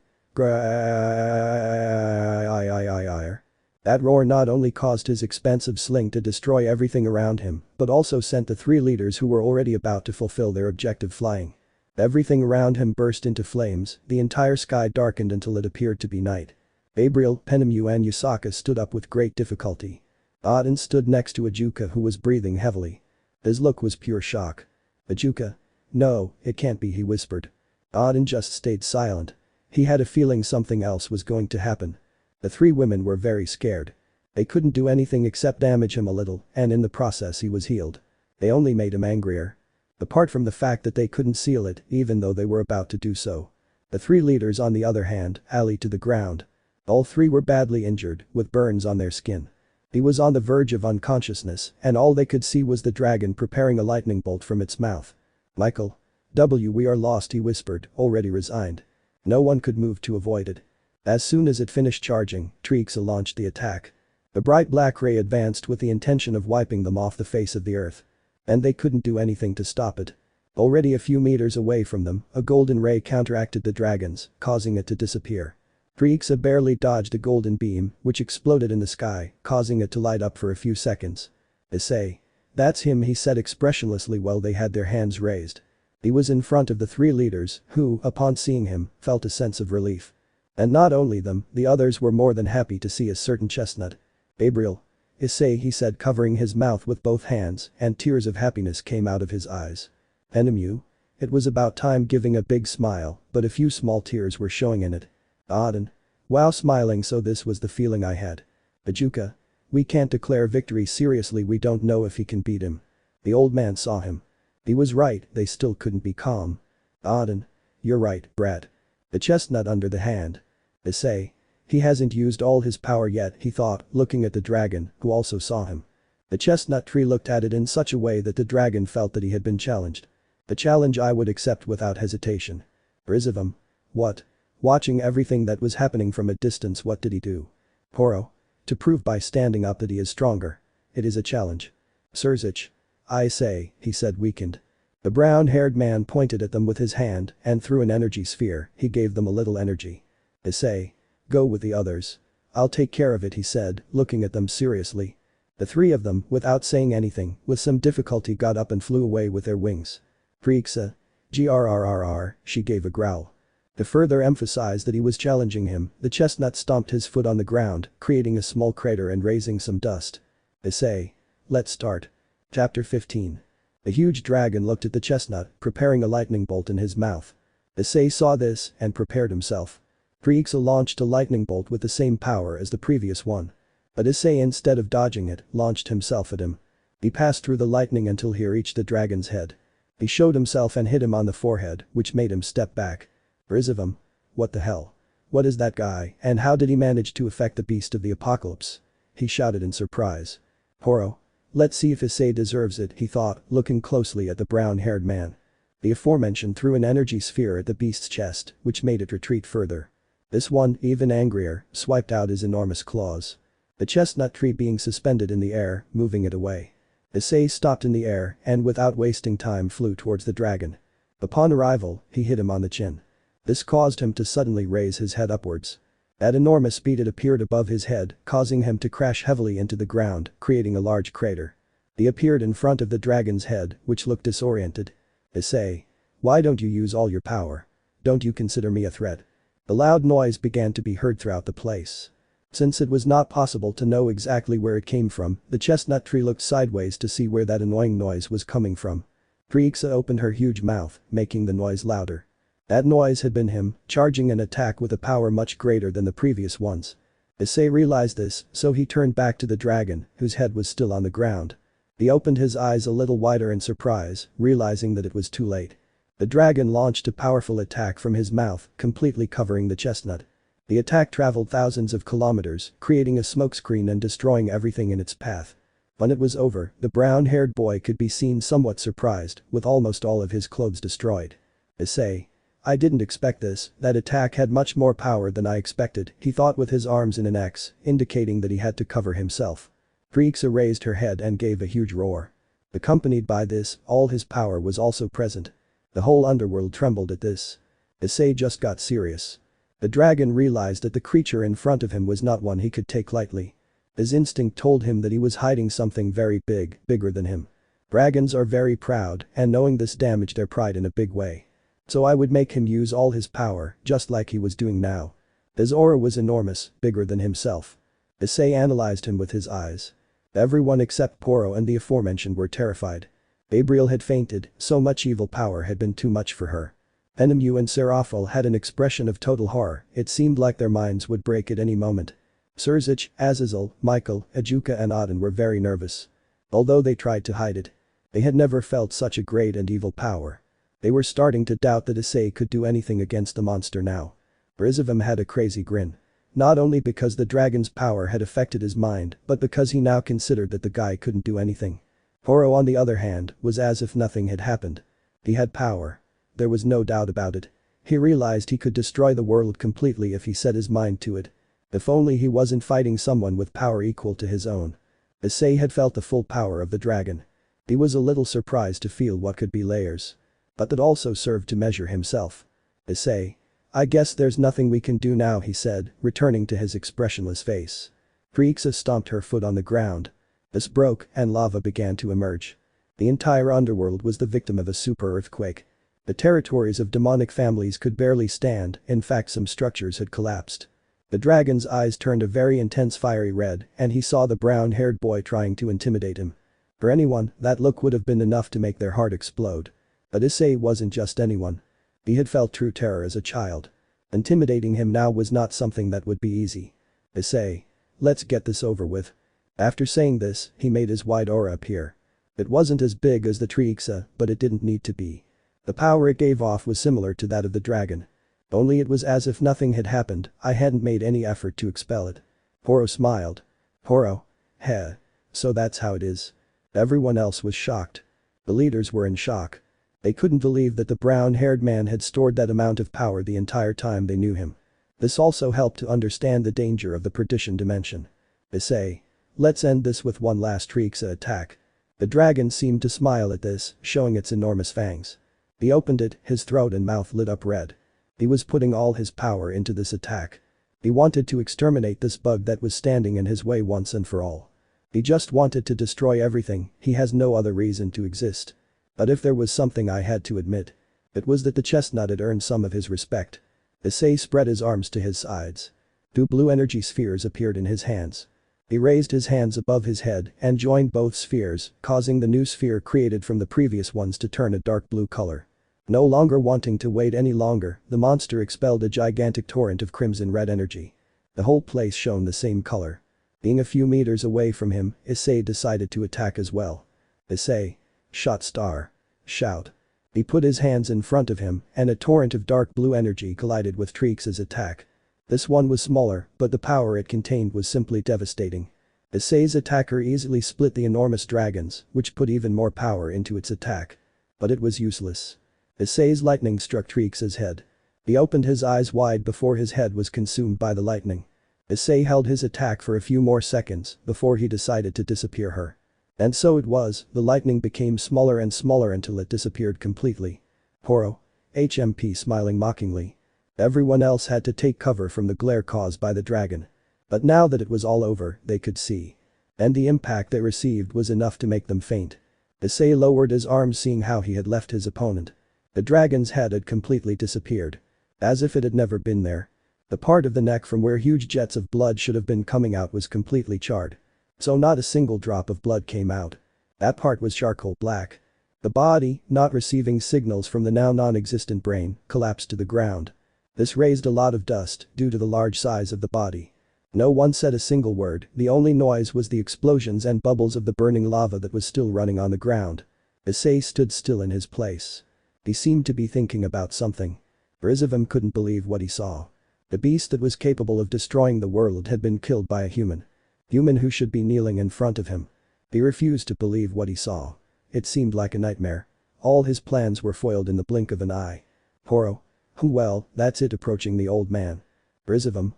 That roar not only caused his expensive sling to destroy everything around him, but also sent the three leaders who were already about to fulfill their objective flying. Everything around him burst into flames, the entire sky darkened until it appeared to be night. Gabriel, Penemu and Yasaka stood up with great difficulty. Odin stood next to Ajuka who was breathing heavily. His look was pure shock. "Ajuka? No, it can't be," he whispered. Odin just stayed silent. He had a feeling something else was going to happen. The three women were very scared. They couldn't do anything except damage him a little, and in the process he was healed. They only made him angrier. Apart from the fact that they couldn't seal it, even though they were about to do so. The three leaders on the other hand, allied to the ground. All three were badly injured, with burns on their skin. He was on the verge of unconsciousness, and all they could see was the dragon preparing a lightning bolt from its mouth. Michael. We are lost, he whispered, already resigned. No one could move to avoid it. As soon as it finished charging, Trihexa launched the attack. The bright black ray advanced with the intention of wiping them off the face of the earth. And they couldn't do anything to stop it. Already a few meters away from them, a golden ray counteracted the dragon's, causing it to disappear. Trihexa barely dodged a golden beam, which exploded in the sky, causing it to light up for a few seconds. Issei. That's him, he said expressionlessly while they had their hands raised. He was in front of the three leaders, who, upon seeing him, felt a sense of relief. And not only them, the others were more than happy to see a certain chestnut. Gabriel. Issei, he said, covering his mouth with both hands, and tears of happiness came out of his eyes. Enemu? It was about time, giving a big smile, but a few small tears were showing in it. Auden. Wow, smiling, so this was the feeling I had. Ajuka. We can't declare victory, seriously, we don't know if he can beat him. The old man saw him. He was right, they still couldn't be calm. Auden. You're right, brat. The chestnut under the hand. Issei. He hasn't used all his power yet, he thought, looking at the dragon, who also saw him. The chestnut tree looked at it in such a way that the dragon felt that he had been challenged. The challenge I would accept without hesitation. Rizavam. What? Watching everything that was happening from a distance, what did he do? Poro. To prove by standing up that he is stronger. It is a challenge. Surzich. I say, he said, weakened. The brown-haired man pointed at them with his hand, and through an energy sphere, he gave them a little energy. Issei. Go with the others. I'll take care of it, he said, looking at them seriously. The three of them, without saying anything, with some difficulty got up and flew away with their wings. Trihexa. Grrrr, she gave a growl. To further emphasize that he was challenging him, the chestnut stomped his foot on the ground, creating a small crater and raising some dust. Issei. Let's start. Chapter 15. The huge dragon looked at the chestnut, preparing a lightning bolt in his mouth. Issei saw this and prepared himself. Trihexa launched a lightning bolt with the same power as the previous one. But Issei, instead of dodging it, launched himself at him. He passed through the lightning until he reached the dragon's head. He showed himself and hit him on the forehead, which made him step back. Rizavam. What the hell? What is that guy, and how did he manage to affect the beast of the apocalypse? He shouted in surprise. Poro. Let's see if Issei deserves it, he thought, looking closely at the brown-haired man. The aforementioned threw an energy sphere at the beast's chest, which made it retreat further. This one, even angrier, swiped out his enormous claws. The chestnut tree being suspended in the air, moving it away. Issei stopped in the air and without wasting time flew towards the dragon. Upon arrival, he hit him on the chin. This caused him to suddenly raise his head upwards. At enormous speed it appeared above his head, causing him to crash heavily into the ground, creating a large crater. He appeared in front of the dragon's head, which looked disoriented. Issei. Why don't you use all your power? Don't you consider me a threat? The loud noise began to be heard throughout the place. Since it was not possible to know exactly where it came from, the chestnut tree looked sideways to see where that annoying noise was coming from. Trihexa opened her huge mouth, making the noise louder. That noise had been him, charging an attack with a power much greater than the previous ones. Issei realized this, so he turned back to the dragon, whose head was still on the ground. He opened his eyes a little wider in surprise, realizing that it was too late. The dragon launched a powerful attack from his mouth, completely covering the chestnut. The attack traveled thousands of kilometers, creating a smokescreen and destroying everything in its path. When it was over, the brown-haired boy could be seen somewhat surprised, with almost all of his clothes destroyed. Issei. I didn't expect this, that attack had much more power than I expected, he thought with his arms in an X, indicating that he had to cover himself. Trihexa raised her head and gave a huge roar. Accompanied by this, all his power was also present. The whole underworld trembled at this. Issei just got serious. The dragon realized that the creature in front of him was not one he could take lightly. His instinct told him that he was hiding something very big, bigger than him. Dragons are very proud, and knowing this damaged their pride in a big way. So I would make him use all his power, just like he was doing now. His aura was enormous, bigger than himself. Issei analyzed him with his eyes. Everyone except Poro and the aforementioned were terrified. Gabriel had fainted, so much evil power had been too much for her. Enemu and Seraphil had an expression of total horror, it seemed like their minds would break at any moment. Surzich, Azazel, Michael, Ajuka and Auden were very nervous. Although they tried to hide it. They had never felt such a great and evil power. They were starting to doubt that Issei could do anything against the monster now. Rizavam had a crazy grin. Not only because the dragon's power had affected his mind, but because he now considered that the guy couldn't do anything. Horo, on the other hand, was as if nothing had happened. He had power. There was no doubt about it. He realized he could destroy the world completely if he set his mind to it. If only he wasn't fighting someone with power equal to his own. Issei had felt the full power of the dragon. He was a little surprised to feel what could be layers. But that also served to measure himself. Issei. I guess there's nothing we can do now, he said, returning to his expressionless face. Trihexa stomped her foot on the ground. This broke and lava began to emerge. The entire underworld was the victim of a super earthquake. The territories of demonic families could barely stand, in fact some structures had collapsed. The dragon's eyes turned a very intense fiery red and he saw the brown-haired boy trying to intimidate him. For anyone, that look would have been enough to make their heart explode. But Issei wasn't just anyone. He had felt true terror as a child. Intimidating him now was not something that would be easy. Issei. Let's get this over with. After saying this, he made his wide aura appear. It wasn't as big as the Trihexa, but it didn't need to be. The power it gave off was similar to that of the dragon. Only it was as if nothing had happened, I hadn't made any effort to expel it. Horo smiled. Horo. Heh. So that's how it is. Everyone else was shocked. The leaders were in shock. They couldn't believe that the brown-haired man had stored that amount of power the entire time they knew him. This also helped to understand the danger of the perdition dimension. Issei. Let's end this with one last Trihexa attack. The dragon seemed to smile at this, showing its enormous fangs. He opened it, his throat and mouth lit up red. He was putting all his power into this attack. He wanted to exterminate this bug that was standing in his way once and for all. He just wanted to destroy everything, he has no other reason to exist. But if there was something I had to admit, it was that the chestnut had earned some of his respect. Issei spread his arms to his sides. 2 blue energy spheres appeared in his hands. He raised his hands above his head and joined both spheres, causing the new sphere created from the previous ones to turn a dark blue color. No longer wanting to wait any longer, the monster expelled a gigantic torrent of crimson red energy. The whole place shone the same color. Being a few meters away from him, Issei decided to attack as well. Issei. Shot star. Shout. He put his hands in front of him and a torrent of dark blue energy collided with Trihexa's attack. This one was smaller, but the power it contained was simply devastating. Issei's attacker easily split the enormous dragons, which put even more power into its attack. But it was useless. Issei's lightning struck Trihexa's head. He opened his eyes wide before his head was consumed by the lightning. Issei held his attack for a few more seconds before he decided to disappear her. And so it was, the lightning became smaller and smaller until it disappeared completely. Horo. HMP smiling mockingly. Everyone else had to take cover from the glare caused by the dragon. But now that it was all over, they could see. And the impact they received was enough to make them faint. Issei lowered his arms seeing how he had left his opponent. The dragon's head had completely disappeared. As if it had never been there. The part of the neck from where huge jets of blood should have been coming out was completely charred. So not a single drop of blood came out. That part was charcoal black. The body, not receiving signals from the now non-existent brain, collapsed to the ground. This raised a lot of dust due to the large size of the body. No one said a single word, the only noise was the explosions and bubbles of the burning lava that was still running on the ground. Issei stood still in his place. He seemed to be thinking about something. Rizavim couldn't believe what he saw. The beast that was capable of destroying the world had been killed by a human. Human who should be kneeling in front of him. He refused to believe what he saw. It seemed like a nightmare. All his plans were foiled in the blink of an eye. Horo. Well, that's it, approaching the old man. Rizavim.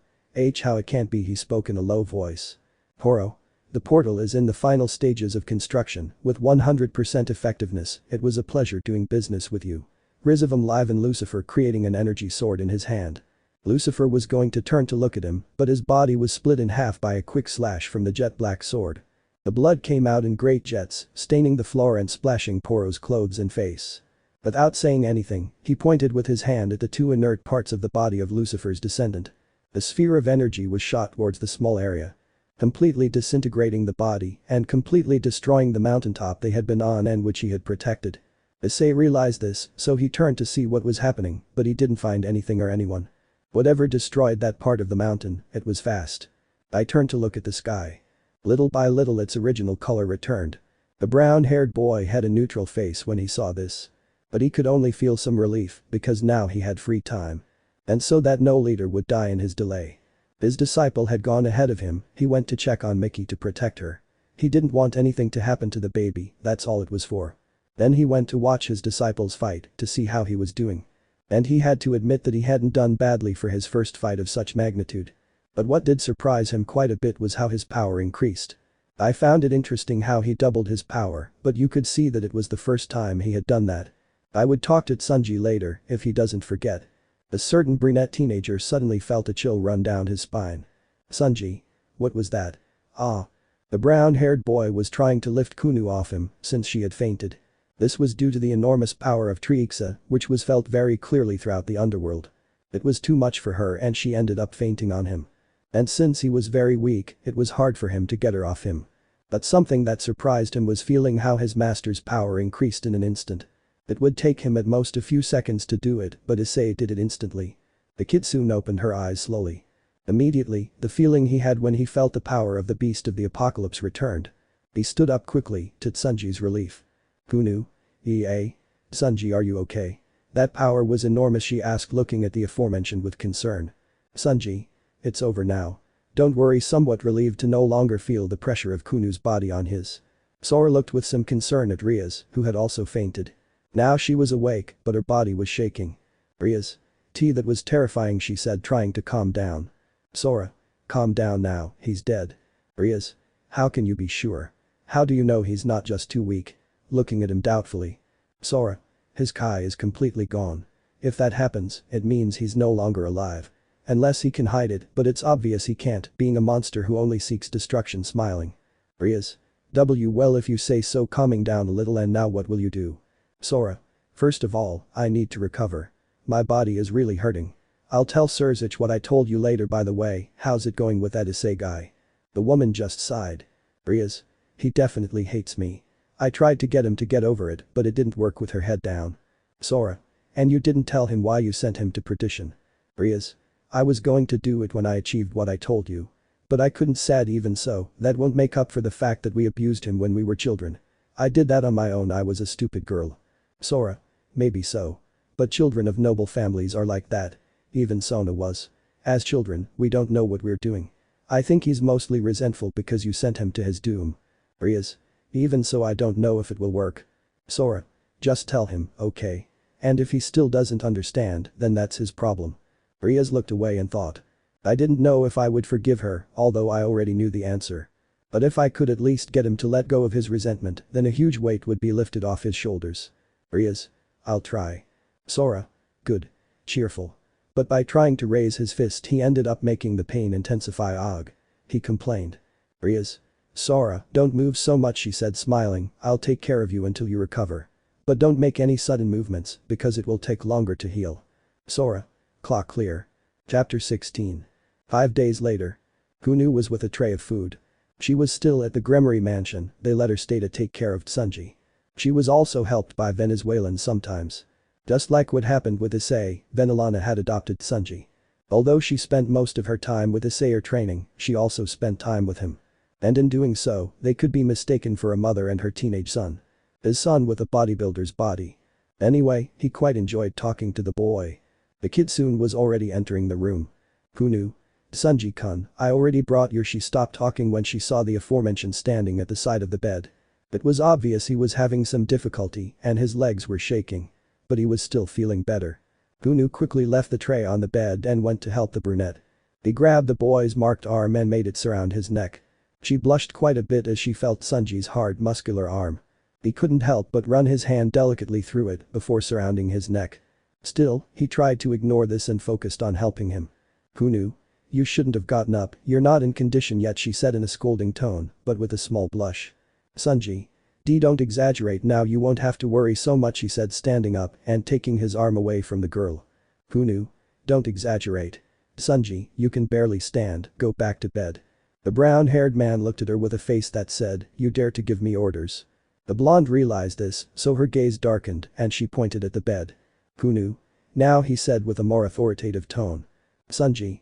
How it can't be, he spoke in a low voice. Horo. The portal is in the final stages of construction, with 100% effectiveness, it was a pleasure doing business with you. Rizavim livened Lucifer, creating an energy sword in his hand. Lucifer was going to turn to look at him, but his body was split in half by a quick slash from the jet black sword. The blood came out in great jets, staining the floor and splashing Poro's clothes and face. Without saying anything, he pointed with his hand at the 2 inert parts of the body of Lucifer's descendant. A sphere of energy was shot towards the small area. Completely disintegrating the body and completely destroying the mountaintop they had been on and which he had protected. Issei realized this, so he turned to see what was happening, but he didn't find anything or anyone. Whatever destroyed that part of the mountain, it was fast. I turned to look at the sky. Little by little its original color returned. The brown-haired boy had a neutral face when he saw this. But he could only feel some relief because now he had free time. And so that no leader would die in his delay. His disciple had gone ahead of him, he went to check on Mickey to protect her. He didn't want anything to happen to the baby, that's all it was for. Then he went to watch his disciples fight to see how he was doing. And he had to admit that he hadn't done badly for his first fight of such magnitude. But what did surprise him quite a bit was how his power increased. I found it interesting how he doubled his power, but you could see that it was the first time he had done that. I would talk to Tsunji later if he doesn't forget. A certain brunette teenager suddenly felt a chill run down his spine. Tsunji. What was that? Ah. The brown-haired boy was trying to lift Kunu off him since she had fainted. This was due to the enormous power of Trihexa, which was felt very clearly throughout the underworld. It was too much for her and she ended up fainting on him. And since he was very weak, it was hard for him to get her off him. But something that surprised him was feeling how his master's power increased in an instant. It would take him at most a few seconds to do it, but Issei did it instantly. The kitsune opened her eyes slowly. Immediately, the feeling he had when he felt the power of the beast of the apocalypse returned. He stood up quickly, to Tsunji's relief. Kunu? Tsunji, are you okay? That power was enormous, she asked, looking at the aforementioned with concern. Tsunji. It's over now. Don't worry, somewhat relieved to no longer feel the pressure of Kunu's body on his. Sora looked with some concern at Rias, who had also fainted. Now she was awake, but her body was shaking. Rias. That was terrifying, she said, trying to calm down. Sora. Calm down now, he's dead. Rias. How can you be sure? How do you know he's not just too weak? Looking at him doubtfully. Sora. His Kai is completely gone. If that happens, it means he's no longer alive. Unless he can hide it, but it's obvious he can't, being a monster who only seeks destruction, smiling. Rias. Well, if you say so, calming down a little. And now what will you do? Sora. First of all, I need to recover. My body is really hurting. I'll tell Surzich what I told you later. By the way, how's it going with that Issei guy? The woman just sighed. Rias. He definitely hates me. I tried to get him to get over it, but it didn't work with her head down. Sora. And you didn't tell him why you sent him to perdition? Rias. I was going to do it when I achieved what I told you. But I couldn't. Sad. Even so, that won't make up for the fact that we abused him when we were children. I did that on my own. I was a stupid girl. Sora. Maybe so. But children of noble families are like that. Even Sona was. As children, we don't know what we're doing. I think he's mostly resentful because you sent him to his doom. Rias. Even so, I don't know if it will work. Sora. Just tell him, okay? And if he still doesn't understand, then that's his problem. Rias looked away and thought. I didn't know if I would forgive her, although I already knew the answer. But if I could at least get him to let go of his resentment, then a huge weight would be lifted off his shoulders. Rias. I'll try. Sora. Good. Cheerful. But by trying to raise his fist, he ended up making the pain intensify. Ugh. He complained. Rias. Sora, don't move so much, she said, smiling. I'll take care of you until you recover. But don't make any sudden movements, because it will take longer to heal. Sora. Clock clear. Chapter 16. 5 days later. Kunu was with a tray of food. She was still at the Gremory mansion. They let her stay to take care of Tsunji. She was also helped by Venezuelans sometimes. Just like what happened with Issei, Venelana had adopted Tsunji. Although she spent most of her time with Issei training, she also spent time with him. And in doing so, they could be mistaken for a mother and her teenage son. His son with a bodybuilder's body. Anyway, he quite enjoyed talking to the boy. The kitsune was already entering the room. Kunu. Tsunji-kun, I already brought your. She stopped talking when she saw the aforementioned standing at the side of the bed. It was obvious he was having some difficulty and his legs were shaking. But he was still feeling better. Kunu quickly left the tray on the bed and went to help the brunette. He grabbed the boy's marked arm and made it surround his neck. She blushed quite a bit as she felt Tsunji's hard muscular arm. He couldn't help but run his hand delicately through it before surrounding his neck. Still, he tried to ignore this and focused on helping him. Kunu. You shouldn't have gotten up, you're not in condition yet, she said in a scolding tone, but with a small blush. Tsunji. Don't exaggerate now, you won't have to worry so much, he said, standing up and taking his arm away from the girl. Kunu. Don't exaggerate. Tsunji, you can barely stand, go back to bed. The brown-haired man looked at her with a face that said, you dare to give me orders. The blonde realized this, so her gaze darkened and she pointed at the bed. Kunu. Now, he said with a more authoritative tone. Tsunji.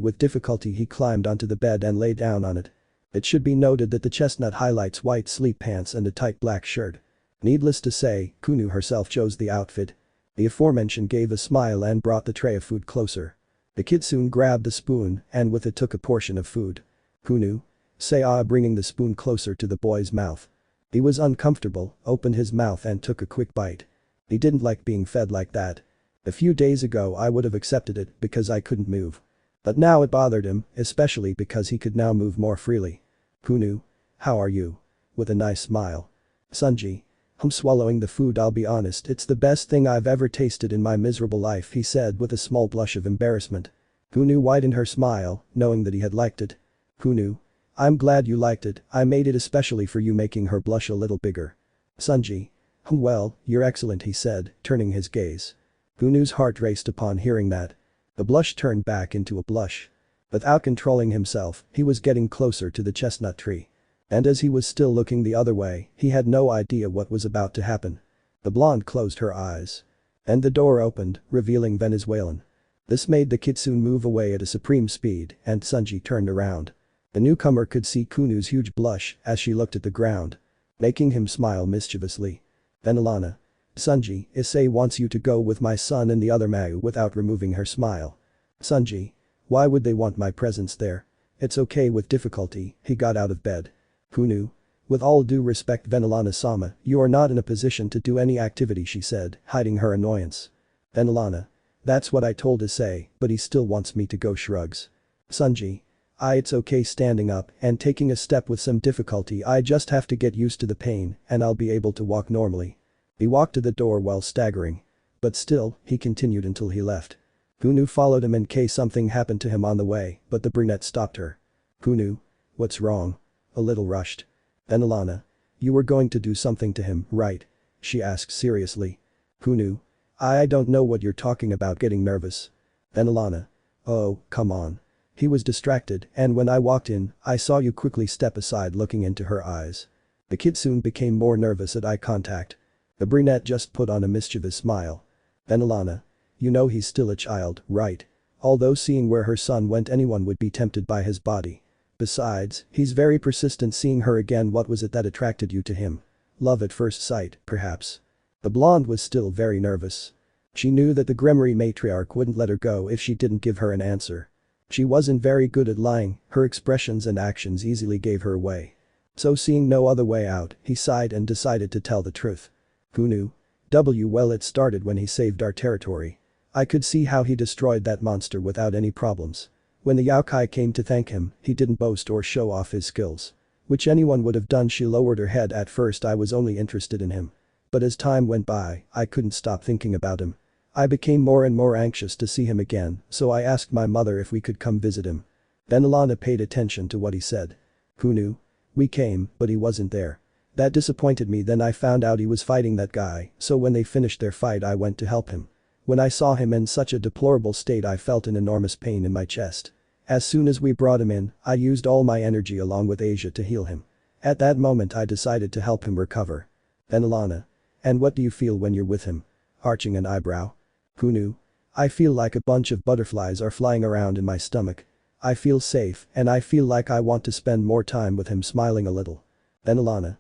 With difficulty he climbed onto the bed and lay down on it. It should be noted that the chestnut highlights white sleep pants and a tight black shirt. Needless to say, Kunu herself chose the outfit. The aforementioned gave a smile and brought the tray of food closer. The kid soon grabbed the spoon and with it took a portion of food. Who knew? Issei bringing the spoon closer to the boy's mouth. He was uncomfortable, opened his mouth and took a quick bite. He didn't like being fed like that. A few days ago I would have accepted it because I couldn't move. But now it bothered him, especially because he could now move more freely. Who knew? How are you? With a nice smile. Sunji. I'm swallowing the food. I'll be honest, it's the best thing I've ever tasted in my miserable life, he said with a small blush of embarrassment. Who knew widened her smile, knowing that he had liked it. Who knew? I'm glad you liked it, I made it especially for you, making her blush a little bigger. Sunji. Well, you're excellent, he said, turning his gaze. Hunu's heart raced upon hearing that. The blush turned back into a blush. Without controlling himself, he was getting closer to the chestnut tree. And as he was still looking the other way, he had no idea what was about to happen. The blonde closed her eyes. And the door opened, revealing Venezuelan. This made the kitsune move away at a supreme speed, and Sunji turned around. The newcomer could see Kunu's huge blush as she looked at the ground. Making him smile mischievously. Venelana. Sunji, Issei wants you to go with my son and the other Mau without removing her smile. Sunji. Why would they want my presence there? It's okay. With difficulty, he got out of bed. Who knew? With all due respect, Venelana-sama, you are not in a position to do any activity, she said, hiding her annoyance. Venelana. That's what I told Issei, but he still wants me to go. Shrugs. Sunji. It's okay. Standing up and taking a step with some difficulty. I just have to get used to the pain and I'll be able to walk normally. He walked to the door while staggering. But still, he continued until he left. Hunu followed him in case something happened to him on the way, but the brunette stopped her. Hunu? What's wrong? A little rushed. Venelana. You were going to do something to him, right? She asked seriously. Hunu. I don't know what you're talking about. Getting nervous. Venelana. Oh, come on. He was distracted, and when I walked in, I saw you quickly step aside, looking into her eyes. The kid soon became more nervous at eye contact. The brunette just put on a mischievous smile. Venelana. You know he's still a child, right? Although seeing where her son went, anyone would be tempted by his body. Besides, he's very persistent. Seeing her again, what was it that attracted you to him? Love at first sight, perhaps. The blonde was still very nervous. She knew that the Gremory matriarch wouldn't let her go if she didn't give her an answer. She wasn't very good at lying, her expressions and actions easily gave her away. So seeing no other way out, he sighed and decided to tell the truth. Who knew? Well, it started when he saved our territory. I could see how he destroyed that monster without any problems. When the yokai came to thank him, he didn't boast or show off his skills. Which anyone would have done. She lowered her head. At first I was only interested in him. But as time went by, I couldn't stop thinking about him. I became more and more anxious to see him again, so I asked my mother if we could come visit him. Venelana paid attention to what he said. Who knew? We came, but he wasn't there. That disappointed me. Then I found out he was fighting that guy, so when they finished their fight I went to help him. When I saw him in such a deplorable state, I felt an enormous pain in my chest. As soon as we brought him in, I used all my energy along with Asia to heal him. At that moment I decided to help him recover. Venelana. And what do you feel when you're with him? Arching an eyebrow. Who knew? I feel like a bunch of butterflies are flying around in my stomach. I feel safe and I feel like I want to spend more time with him. Smiling a little. Venelana.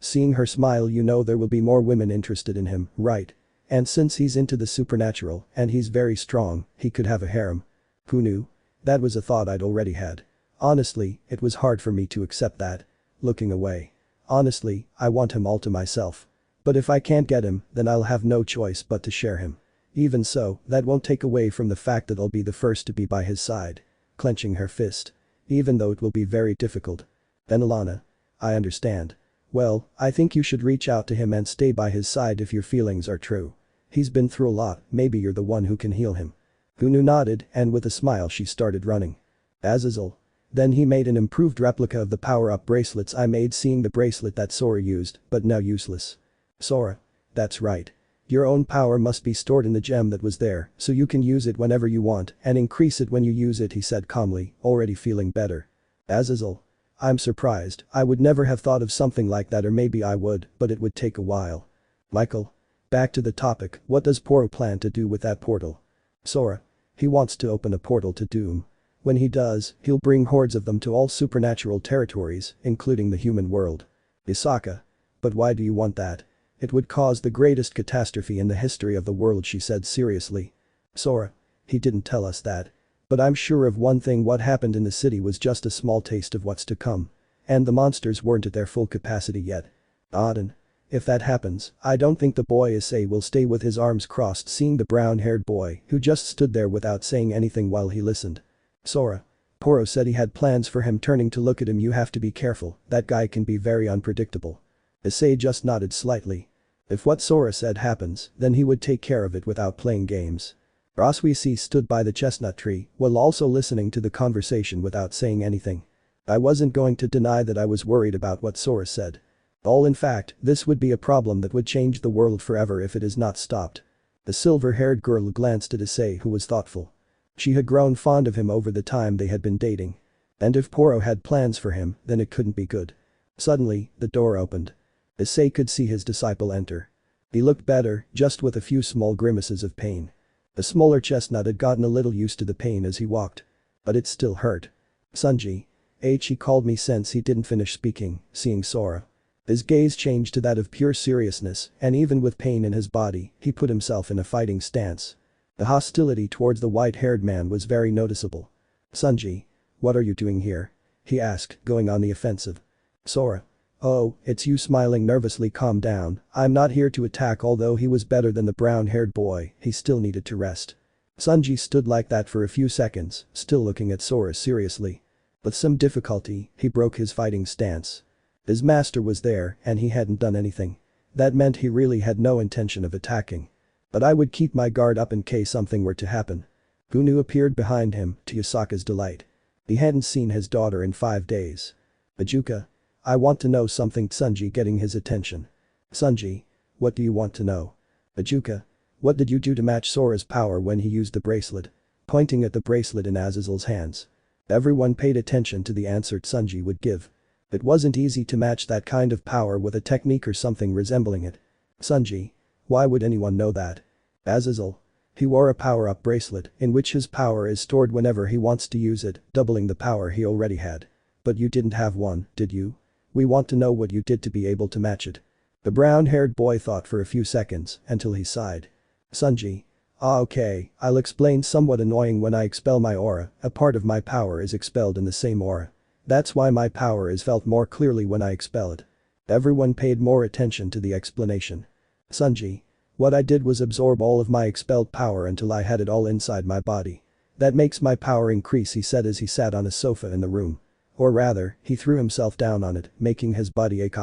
Seeing her smile, you know there will be more women interested in him, right? And since he's into the supernatural and he's very strong, he could have a harem. Who knew? That was a thought I'd already had. Honestly, it was hard for me to accept that. Looking away. Honestly, I want him all to myself. But if I can't get him, then I'll have no choice but to share him. Even so, that won't take away from the fact that I'll be the first to be by his side. Clenching her fist. Even though it will be very difficult. Venelana. I understand. Well, I think you should reach out to him and stay by his side if your feelings are true. He's been through a lot, maybe you're the one who can heal him. Hunu nodded and with a smile she started running. Azazel. Then he made an improved replica of the power-up bracelets I made, seeing the bracelet that Sora used, but now useless. Sora. That's right. Your own power must be stored in the gem that was there, so you can use it whenever you want and increase it when you use it, he said calmly, already feeling better. Azazel. I'm surprised, I would never have thought of something like that, or maybe I would, but it would take a while. Michael. Back to the topic, what does Poro plan to do with that portal? Sora. He wants to open a portal to Doom. When he does, he'll bring hordes of them to all supernatural territories, including the human world. Yasaka. But why do you want that? It would cause the greatest catastrophe in the history of the world, she said seriously. Sora. he didn't tell us that. But I'm sure of one thing, what happened in the city was just a small taste of what's to come. And the monsters weren't at their full capacity yet. Auden. If that happens, I don't think the boy Issei will stay with his arms crossed, seeing the brown-haired boy who just stood there without saying anything while he listened. Sora. Poro said he had plans for him, turning to look at him. You have to be careful, that guy can be very unpredictable. Issei just nodded slightly. If what Sora said happens, then he would take care of it without playing games. Rossweisse stood by the chestnut tree while also listening to the conversation without saying anything. I wasn't going to deny that I was worried about what Sora said. In fact, this would be a problem that would change the world forever if it is not stopped. The silver-haired girl glanced at Issei, who was thoughtful. She had grown fond of him over the time they had been dating. And if Poro had plans for him, then it couldn't be good. Suddenly, the door opened. Issei could see his disciple enter. He looked better, just with a few small grimaces of pain. The smaller chestnut had gotten a little used to the pain as he walked. But it still hurt. Sanji. He called me since he didn't finish speaking, seeing Sora. His gaze changed to that of pure seriousness, and even with pain in his body, he put himself in a fighting stance. The hostility towards the white-haired man was very noticeable. Sanji. What are you doing here? He asked, going on the offensive. Sora. Oh, it's you. Smiling nervously. Calm down, I'm not here to attack. Although he was better than the brown-haired boy, he still needed to rest. Sanji stood like that for a few seconds, still looking at Sora seriously. With some difficulty, he broke his fighting stance. His master was there and he hadn't done anything. That meant he really had no intention of attacking. But I would keep my guard up in case something were to happen. Gunu appeared behind him, to Yasaka's delight. He hadn't seen his daughter in 5 days. Ajuka. I want to know something. Sanji getting his attention. Sanji. What do you want to know? Ajuka. What did you do to match Sora's power when he used the bracelet? Pointing at the bracelet in Azazel's hands. Everyone paid attention to the answer Sanji would give. It wasn't easy to match that kind of power with a technique or something resembling it. Sanji. Why would anyone know that? Azazel. He wore a power-up bracelet in which his power is stored whenever he wants to use it, doubling the power he already had. But you didn't have one, did you? We want to know what you did to be able to match it. The brown-haired boy thought for a few seconds until he sighed. Sanji. Okay, I'll explain. Somewhat annoying, when I expel my aura, a part of my power is expelled in the same aura. That's why my power is felt more clearly when I expel it. Everyone paid more attention to the explanation. Sanji. What I did was absorb all of my expelled power until I had it all inside my body. That makes my power increase, he said as he sat on a sofa in the room. Or rather, he threw himself down on it, making his body ache.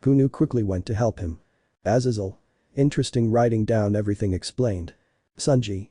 Gunu quickly went to help him. Azazel. Interesting. Writing down everything explained. Sanji.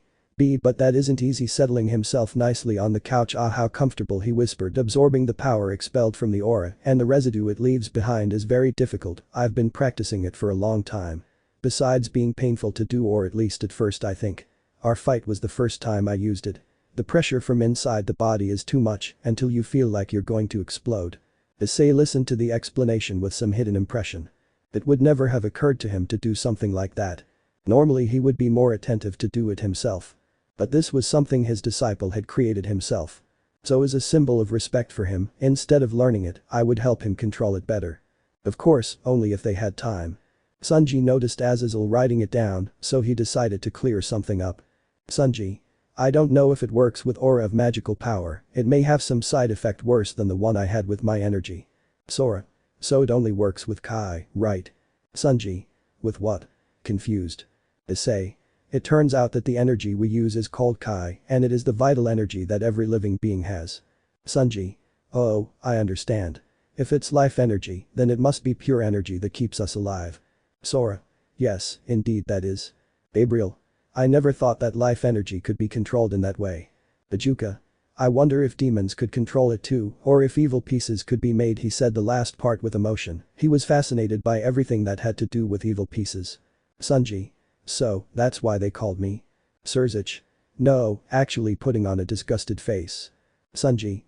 But that isn't easy. Settling himself nicely on the couch. How comfortable, he whispered. Absorbing the power expelled from the aura and the residue it leaves behind is very difficult. I've been practicing it for a long time. Besides being painful to do, or at least at first I think. Our fight was the first time I used it. The pressure from inside the body is too much until you feel like you're going to explode. Issei listened to the explanation with some hidden impression. It would never have occurred to him to do something like that. Normally he would be more attentive to do it himself. But this was something his disciple had created himself. So as a symbol of respect for him, instead of learning it, I would help him control it better. Of course, only if they had time. Sanji noticed Azazel writing it down, so he decided to clear something up. Sanji. I don't know if it works with aura of magical power, it may have some side effect worse than the one I had with my energy. Sora. So it only works with Kai, right? Sanji. With what? Confused. Issei. It turns out that the energy we use is called Kai, and it is the vital energy that every living being has. Sanji. Oh, I understand. If it's life energy, then it must be pure energy that keeps us alive. Sora. Yes, indeed that is. Gabriel. I never thought that life energy could be controlled in that way. Ajuka. I wonder if demons could control it too, or if evil pieces could be made. He said the last part with emotion. He was fascinated by everything that had to do with evil pieces. Sanji. So, that's why they called me? Surzich. No, actually, putting on a disgusted face. Sanji.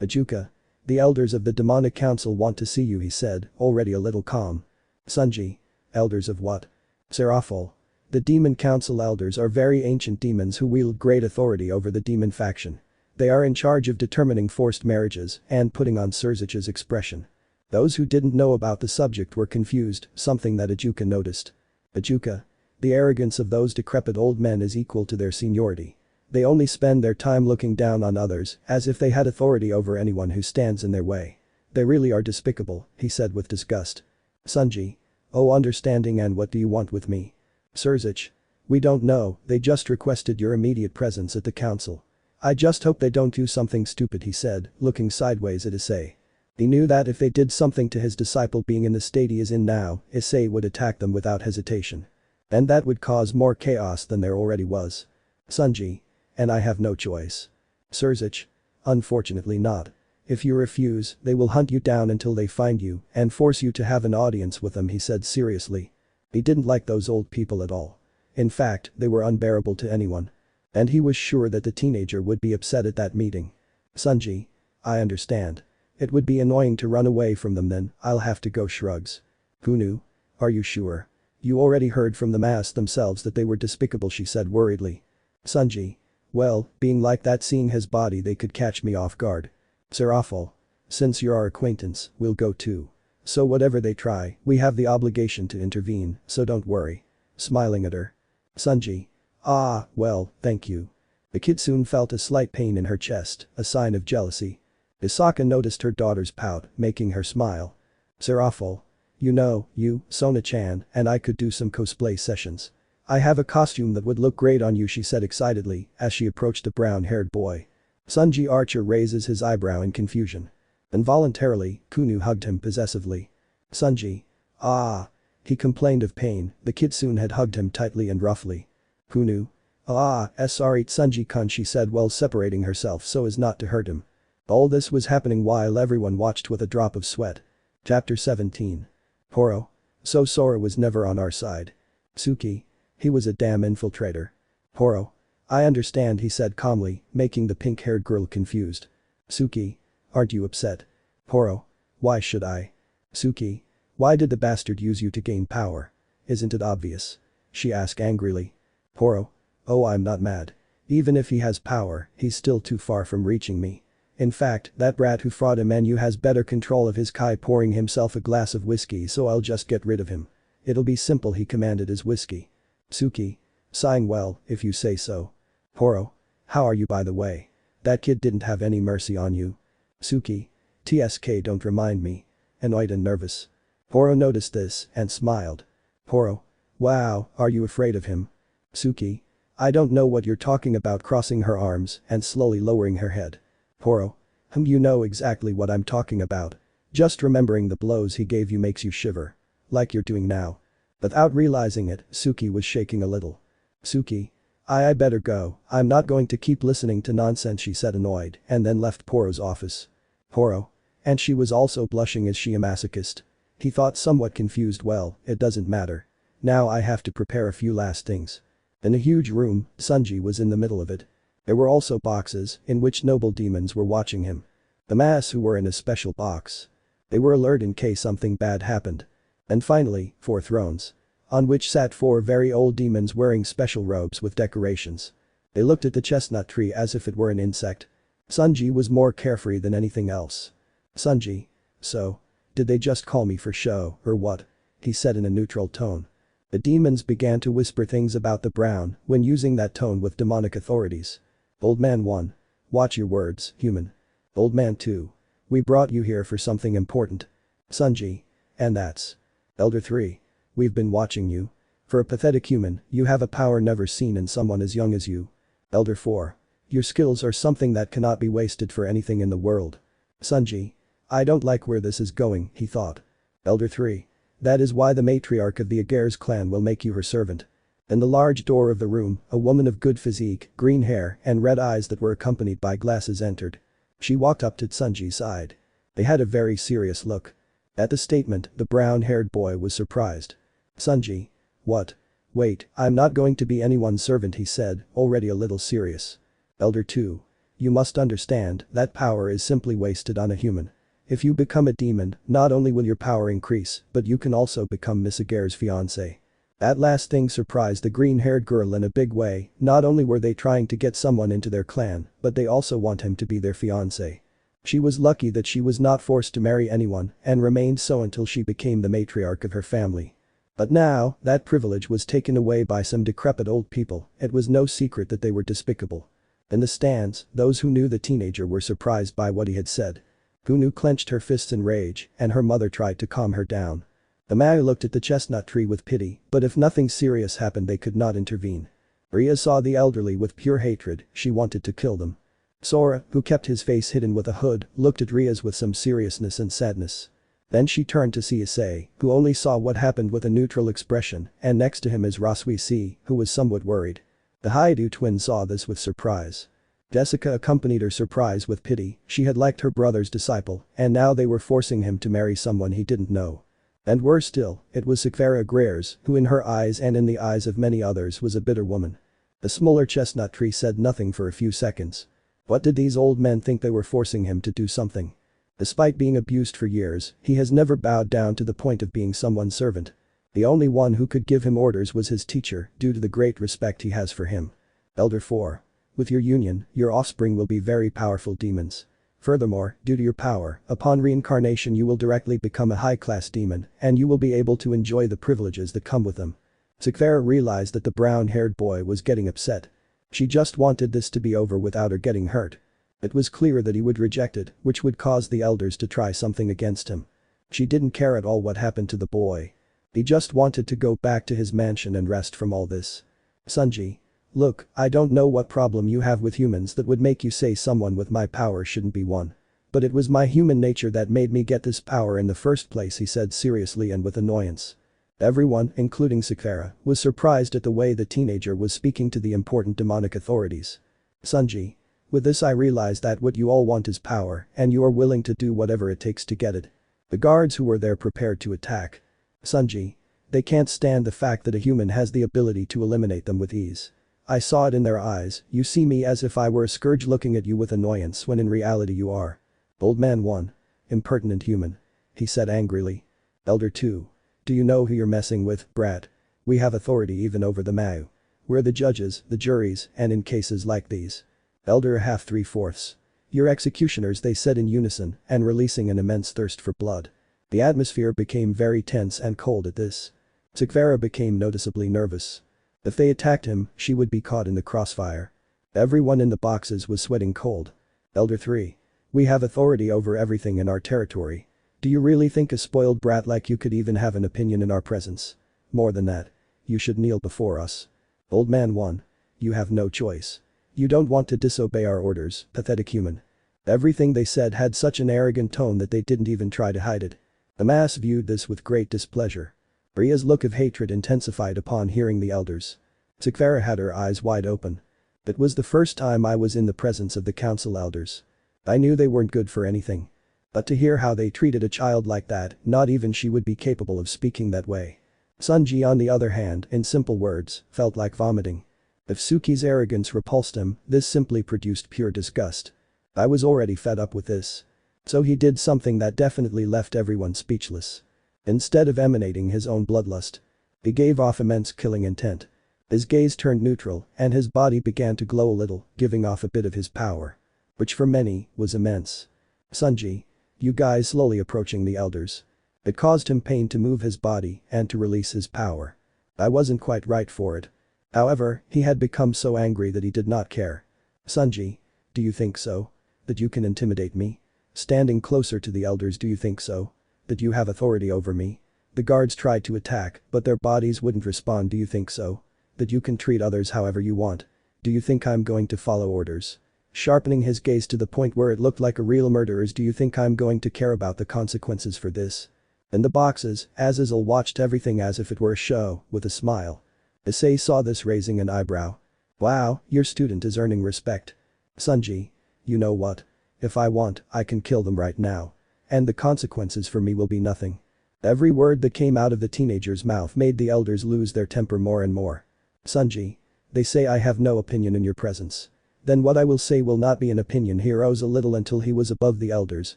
Ajuka. The elders of the demonic council want to see you, he said, already a little calm. Sanji. Elders of what? Seraphol. The demon council elders are very ancient demons who wield great authority over the demon faction. They are in charge of determining forced marriages and putting on Surzich's expression. Those who didn't know about the subject were confused, something that Ajuka noticed. Ajuka. The arrogance of those decrepit old men is equal to their seniority. They only spend their time looking down on others as if they had authority over anyone who stands in their way. They really are despicable, he said with disgust. Sunji. Oh, understanding, and what do you want with me? Surzich. We don't know, they just requested your immediate presence at the council. I just hope they don't do something stupid, he said, looking sideways at Issei. He knew that if they did something to his disciple being in the state he is in now, Issei would attack them without hesitation. And that would cause more chaos than there already was. Sunji. And I have no choice. Surzich. Unfortunately not. If you refuse, they will hunt you down until they find you and force you to have an audience with them, he said seriously. He didn't like those old people at all. In fact, they were unbearable to anyone. And he was sure that the teenager would be upset at that meeting. Sunji. I understand. It would be annoying to run away from them, then I'll have to go. Shrugs. Who knew? Are you sure? You already heard from the mass themselves that they were despicable, she said worriedly. Sunji. Well, being like that, seeing his body, they could catch me off guard. Serafal. Since you're our acquaintance, we'll go too. So whatever they try, we have the obligation to intervene, so don't worry. Smiling at her. Sunji. Ah, well, thank you. The kid soon felt a slight pain in her chest, a sign of jealousy. Yasaka noticed her daughter's pout, making her smile. Serafal. You know, you, Sona-chan, and I could do some cosplay sessions. I have a costume that would look great on you, she said excitedly as she approached the brown-haired boy. Sunji Archer raises his eyebrow in confusion. Involuntarily, Kunu hugged him possessively. Sunji. Ah. He complained of pain, the kid soon had hugged him tightly and roughly. Kunu. Ah, sorry Sunji-kun, she said while separating herself so as not to hurt him. All this was happening while everyone watched with a drop of sweat. Chapter 17. Horo. So Sora was never on our side. Suki. He was a damn infiltrator. Horo. I understand, he said calmly, making the pink-haired girl confused. Suki. Aren't you upset? Horo. Why should I? Suki. Why did the bastard use you to gain power? Isn't it obvious? She asked angrily. Horo. Oh, I'm not mad. Even if he has power, he's still too far from reaching me. In fact, that brat who fought him and you has better control of his kai, pouring himself a glass of whiskey, so I'll just get rid of him. It'll be simple, he commanded his whiskey. Suki. Sighing, well, if you say so. Horo. How are you, by the way? That kid didn't have any mercy on you. Suki. TSK, don't remind me. Annoyed and nervous. Horo noticed this and smiled. Horo. Wow, are you afraid of him? Suki. I don't know what you're talking about, crossing her arms and slowly lowering her head. Horo. You know exactly what I'm talking about. Just remembering the blows he gave you makes you shiver. Like you're doing now. Without realizing it, Suki was shaking a little. Suki. I better go, I'm not going to keep listening to nonsense, she said annoyed and then left Poro's office. Horo. And she was also blushing. Is she a masochist? He thought, somewhat confused. Well, it doesn't matter. Now I have to prepare a few last things. In a huge room, Sunji was in the middle of it. There were also boxes in which noble demons were watching him. The mass who were in a special box. They were alert in case something bad happened. And finally, 4 thrones. On which sat 4 very old demons wearing special robes with decorations. They looked at the chestnut tree as if it were an insect. Sunji was more carefree than anything else. Sunji. So. Did they just call me for show, or what? He said in a neutral tone. The demons began to whisper things about the brown when using that tone with demonic authorities. Old man 1. Watch your words, human. Old man 2. We brought you here for something important. Sunji. And that's. Elder 3. We've been watching you. For a pathetic human, you have a power never seen in someone as young as you. Elder 4. Your skills are something that cannot be wasted for anything in the world. Sunji. I don't like where this is going, he thought. Elder 3. That is why the matriarch of the Ageres clan will make you her servant. In the large door of the room, a woman of good physique, green hair and red eyes that were accompanied by glasses entered. She walked up to Sunji's side. They had a very serious look. At the statement, the brown-haired boy was surprised. Sunji. What? Wait, I'm not going to be anyone's servant, he said, already a little serious. Elder 2. You must understand, that power is simply wasted on a human. If you become a demon, not only will your power increase, but you can also become Miss Agere's fiancé. That last thing surprised the green-haired girl in a big way. Not only were they trying to get someone into their clan, but they also want him to be their fiancé. She was lucky that she was not forced to marry anyone and remained so until she became the matriarch of her family. But now, that privilege was taken away by some decrepit old people. It was no secret that they were despicable. In the stands, those who knew the teenager were surprised by what he had said. Gunu clenched her fists in rage, and her mother tried to calm her down. The Mau looked at the chestnut tree with pity, but if nothing serious happened they could not intervene. Rias saw the elderly with pure hatred, she wanted to kill them. Sora, who kept his face hidden with a hood, looked at Rias with some seriousness and sadness. Then she turned to see Issei, who only saw what happened with a neutral expression, and next to him is Rossweisse, who was somewhat worried. The Haidu twin saw this with surprise. Jessica accompanied her surprise with pity, she had liked her brother's disciple, and now they were forcing him to marry someone he didn't know. And worse still, it was Sekiryuutei, who in her eyes and in the eyes of many others was a bitter woman. The smaller chestnut tree said nothing for a few seconds. What did these old men think they were forcing him to do something? Despite being abused for years, he has never bowed down to the point of being someone's servant. The only one who could give him orders was his teacher, due to the great respect he has for him. Elder 4. With your union, your offspring will be very powerful demons. Furthermore, due to your power, upon reincarnation you will directly become a high-class demon, and you will be able to enjoy the privileges that come with them. Sekiryuutei realized that the brown-haired boy was getting upset. She just wanted this to be over without her getting hurt. It was clear that he would reject it, which would cause the elders to try something against him. She didn't care at all what happened to the boy. He just wanted to go back to his mansion and rest from all this. Sanji. Look, I don't know what problem you have with humans that would make you say someone with my power shouldn't be one. But it was my human nature that made me get this power in the first place, he said seriously and with annoyance. Everyone, including Sekiryuutei, was surprised at the way the teenager was speaking to the important demonic authorities. Sanji. With this I realize that what you all want is power, and you are willing to do whatever it takes to get it. The guards who were there prepared to attack. Sanji. They can't stand the fact that a human has the ability to eliminate them with ease. I saw it in their eyes, you see me as if I were a scourge looking at you with annoyance when in reality you are. Old man 1. Impertinent human. He said angrily. Elder 2. Do you know who you're messing with, brat? We have authority even over the Mau. We're the judges, the juries, and in cases like these. Elder 1/2 3/4. You're executioners, they said in unison, and releasing an immense thirst for blood. The atmosphere became very tense and cold at this. Sekiryuutei became noticeably nervous. If they attacked him, she would be caught in the crossfire. Everyone in the boxes was sweating cold. Elder 3. We have authority over everything in our territory. Do you really think a spoiled brat like you could even have an opinion in our presence? More than that. You should kneel before us. Old man 1. You have no choice. You don't want to disobey our orders, pathetic human. Everything they said had such an arrogant tone that they didn't even try to hide it. The mass viewed this with great displeasure. Ria's look of hatred intensified upon hearing the elders. Sekiryuutei had her eyes wide open. It was the first time I was in the presence of the council elders. I knew they weren't good for anything. But to hear how they treated a child like that, not even she would be capable of speaking that way. Sanji on the other hand, in simple words, felt like vomiting. If Suki's arrogance repulsed him, this simply produced pure disgust. I was already fed up with this. So he did something that definitely left everyone speechless. Instead of emanating his own bloodlust, he gave off immense killing intent. His gaze turned neutral, and his body began to glow a little, giving off a bit of his power. Which for many, was immense. Sanji. You guys slowly approaching the elders. It caused him pain to move his body and to release his power. I wasn't quite right for it. However, he had become so angry that he did not care. Sanji. Do you think so? That you can intimidate me? Standing closer to the elders, do you think so? That you have authority over me? The guards tried to attack, but their bodies wouldn't respond, do you think so? That you can treat others however you want? Do you think I'm going to follow orders? Sharpening his gaze to the point where it looked like a real murderer's, do you think I'm going to care about the consequences for this? In the boxes, Azazel watched everything as if it were a show, with a smile. Issei saw this, raising an eyebrow. Wow, your student is earning respect. Sanji. You know what? If I want, I can kill them right now. And the consequences for me will be nothing. Every word that came out of the teenager's mouth made the elders lose their temper more and more. Sanji. They say I have no opinion in your presence. Then what I will say will not be an opinion. He rose a little until he was above the elders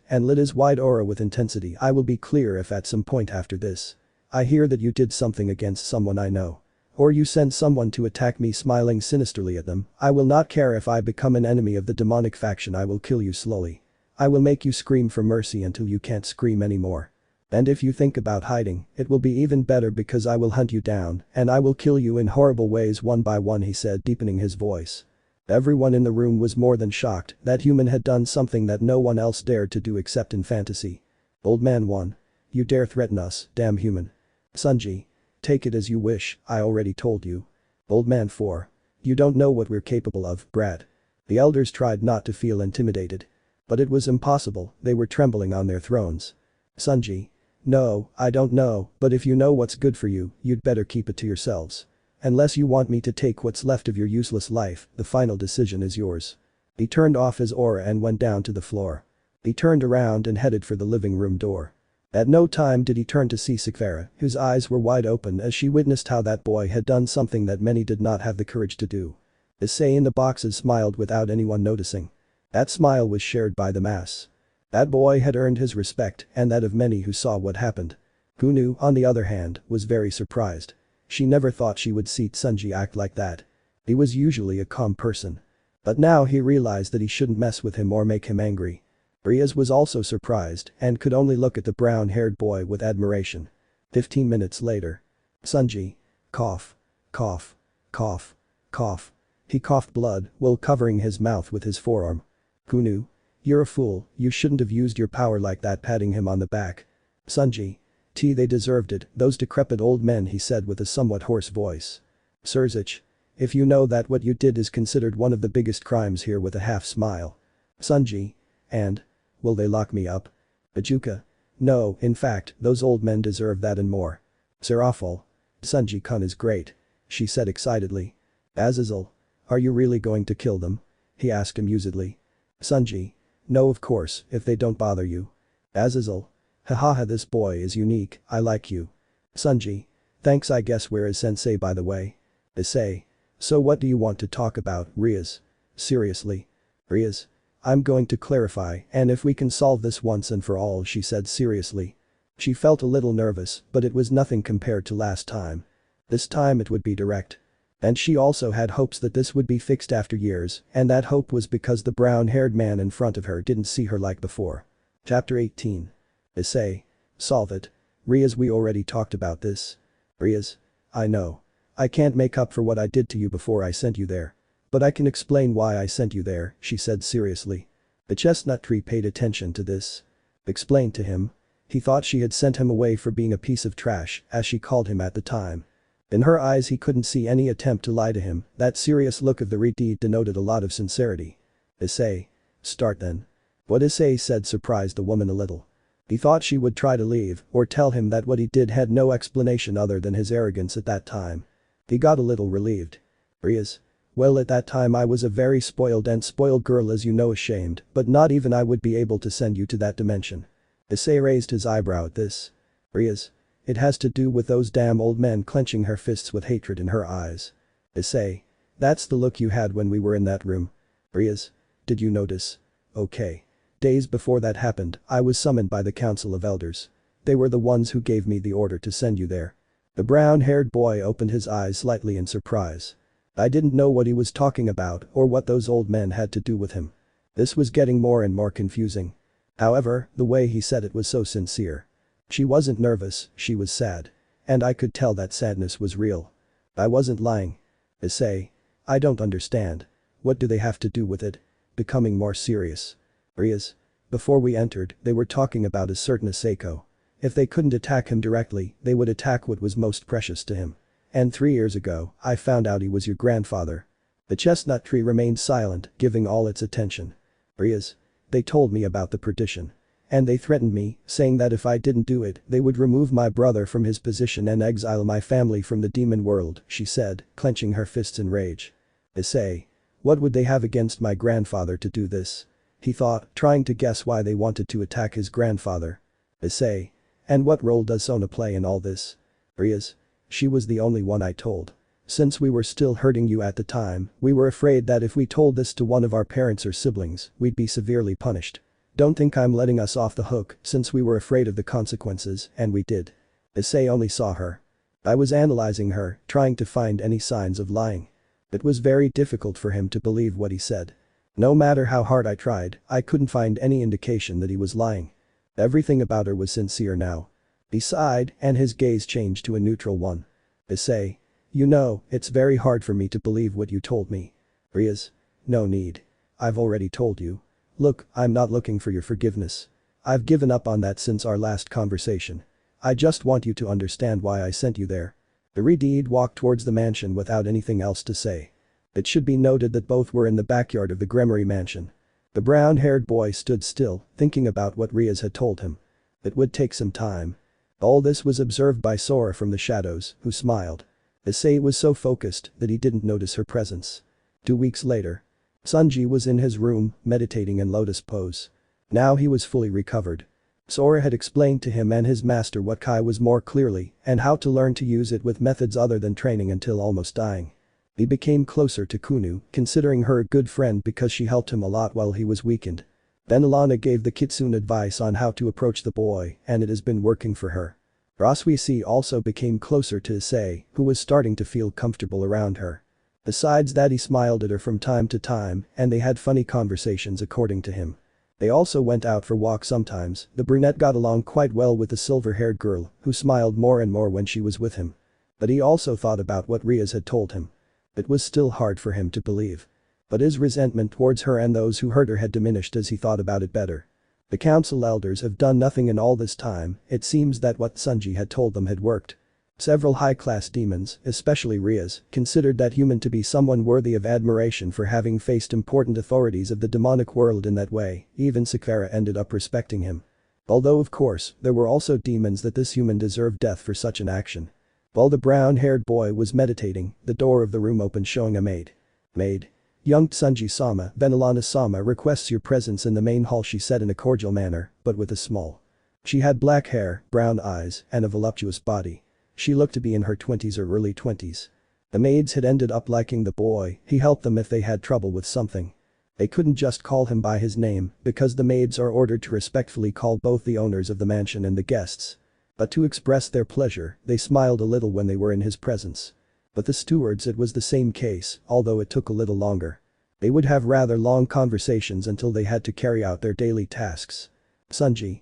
and lit his wide aura with intensity. I will be clear if at some point after this I hear that you did something against someone I know. Or you sent someone to attack me, smiling sinisterly at them, I will not care if I become an enemy of the demonic faction. I will kill you slowly. I will make you scream for mercy until you can't scream anymore. And if you think about hiding, it will be even better because I will hunt you down and I will kill you in horrible ways one by one, he said, deepening his voice. Everyone in the room was more than shocked that human had done something that no one else dared to do except in fantasy. Old man 1. You dare threaten us, damn human. Sanji. Take it as you wish, I already told you. Old man 4. You don't know what we're capable of, brat. The elders tried not to feel intimidated. But it was impossible, they were trembling on their thrones. Sanji. No, I don't know, but if you know what's good for you, you'd better keep it to yourselves. Unless you want me to take what's left of your useless life, the final decision is yours. He turned off his aura and went down to the floor. He turned around and headed for the living room door. At no time did he turn to see Sekiryuutei, whose eyes were wide open as she witnessed how that boy had done something that many did not have the courage to do. Issei in the boxes smiled without anyone noticing. That smile was shared by the mass. That boy had earned his respect and that of many who saw what happened. Gunu, on the other hand, was very surprised. She never thought she would see Sanji act like that. He was usually a calm person. But now he realized that he shouldn't mess with him or make him angry. Rias was also surprised and could only look at the brown-haired boy with admiration. 15 minutes later. Sanji. Cough. Cough. Cough. Cough. He coughed blood while covering his mouth with his forearm. Gunu. You're a fool, you shouldn't have used your power like that, patting him on the back. Sanji. They deserved it, those decrepit old men, he said with a somewhat hoarse voice. Surzich. If you know that what you did is considered one of the biggest crimes here, with a half smile. Sanji. And? Will they lock me up? Ajuka. No, in fact, those old men deserve that and more. Serafal. Sanji-kun is great. She said excitedly. Azazel. Are you really going to kill them? He asked amusedly. Sanji. No, of course, if they don't bother you. Azazel. Hahaha, this boy is unique, I like you. Sanji. Thanks, I guess. Where is sensei, by the way? Issei. So what do you want to talk about, Rias? Seriously. Rias. I'm going to clarify, and if we can solve this once and for all, she said seriously. She felt a little nervous, but it was nothing compared to last time. This time it would be direct. And she also had hopes that this would be fixed after years, and that hope was because the brown-haired man in front of her didn't see her like before. Chapter 18. Issei. Solve it. Rias, we already talked about this. Rias. I know. I can't make up for what I did to you before I sent you there. But I can explain why I sent you there, she said seriously. The chestnut tree paid attention to this. Explain to him. He thought she had sent him away for being a piece of trash, as she called him at the time. In her eyes he couldn't see any attempt to lie to him, that serious look of the redeed denoted a lot of sincerity. Issei. Start then. What Issei said surprised the woman a little. He thought she would try to leave, or tell him that what he did had no explanation other than his arrogance at that time. He got a little relieved. Rias. Well, at that time I was a very spoiled girl, as you know, ashamed, but not even I would be able to send you to that dimension. Issei raised his eyebrow at this. Rias. It has to do with those damn old men, clenching her fists with hatred in her eyes. Issei. That's the look you had when we were in that room. Rias. Did you notice? Okay. Days before that happened, I was summoned by the Council of Elders. They were the ones who gave me the order to send you there. The brown-haired boy opened his eyes slightly in surprise. I didn't know what he was talking about or what those old men had to do with him. This was getting more and more confusing. However, the way he said it was so sincere. She wasn't nervous, she was sad. And I could tell that sadness was real. I wasn't lying. Issei. I don't understand. What do they have to do with it? Becoming more serious. Rias. Before we entered, they were talking about a certain Seiko. If they couldn't attack him directly, they would attack what was most precious to him. And 3 years ago, I found out he was your grandfather. The chestnut tree remained silent, giving all its attention. Rias. They told me about the perdition. And they threatened me, saying that if I didn't do it, they would remove my brother from his position and exile my family from the demon world, she said, clenching her fists in rage. Issei. What would they have against my grandfather to do this? He thought, trying to guess why they wanted to attack his grandfather. Issei. And what role does Sona play in all this? Rias. She was the only one I told. Since we were still hurting you at the time, we were afraid that if we told this to one of our parents or siblings, we'd be severely punished. Don't think I'm letting us off the hook, since we were afraid of the consequences, and we did. Issei only saw her. I was analyzing her, trying to find any signs of lying. It was very difficult for him to believe what he said. No matter how hard I tried, I couldn't find any indication that he was lying. Everything about her was sincere now. He sighed, and his gaze changed to a neutral one. Issei. You know, it's very hard for me to believe what you told me. Rias. No need. I've already told you. Look, I'm not looking for your forgiveness. I've given up on that since our last conversation. I just want you to understand why I sent you there. The Redeed walked towards the mansion without anything else to say. It should be noted that both were in the backyard of the Gremory mansion. The brown-haired boy stood still, thinking about what Rias had told him. It would take some time. All this was observed by Sora from the shadows, who smiled. Issei was so focused that he didn't notice her presence. 2 weeks later. Sanji was in his room, meditating in lotus pose. Now he was fully recovered. Sora had explained to him and his master what Kai was more clearly and how to learn to use it with methods other than training until almost dying. He became closer to Kunu, considering her a good friend because she helped him a lot while he was weakened. Venelana gave the kitsune advice on how to approach the boy and it has been working for her. Rossweisse also became closer to Issei, who was starting to feel comfortable around her. Besides that, he smiled at her from time to time and they had funny conversations according to him. They also went out for walks sometimes. The brunette got along quite well with the silver-haired girl, who smiled more and more when she was with him. But he also thought about what Rias had told him. It was still hard for him to believe. But his resentment towards her and those who hurt her had diminished as he thought about it better. The council elders have done nothing in all this time. It seems that what Sanji had told them had worked. Several high-class demons, especially Rias, considered that human to be someone worthy of admiration for having faced important authorities of the demonic world in that way. Even Sekiryuutei ended up respecting him. Although of course, there were also demons that this human deserved death for such an action. While the brown-haired boy was meditating, the door of the room opened showing a maid. "Maid. Young Tsunji-sama, Venelana-sama requests your presence in the main hall," she said in a cordial manner, but with a small. She had black hair, brown eyes, and a voluptuous body. She looked to be in her 20s or early 20s. The maids had ended up liking the boy. He helped them if they had trouble with something. They couldn't just call him by his name because the maids are ordered to respectfully call both the owners of the mansion and the guests. But to express their pleasure, they smiled a little when they were in his presence. But the stewards, it was the same case, although it took a little longer. They would have rather long conversations until they had to carry out their daily tasks. Sanji.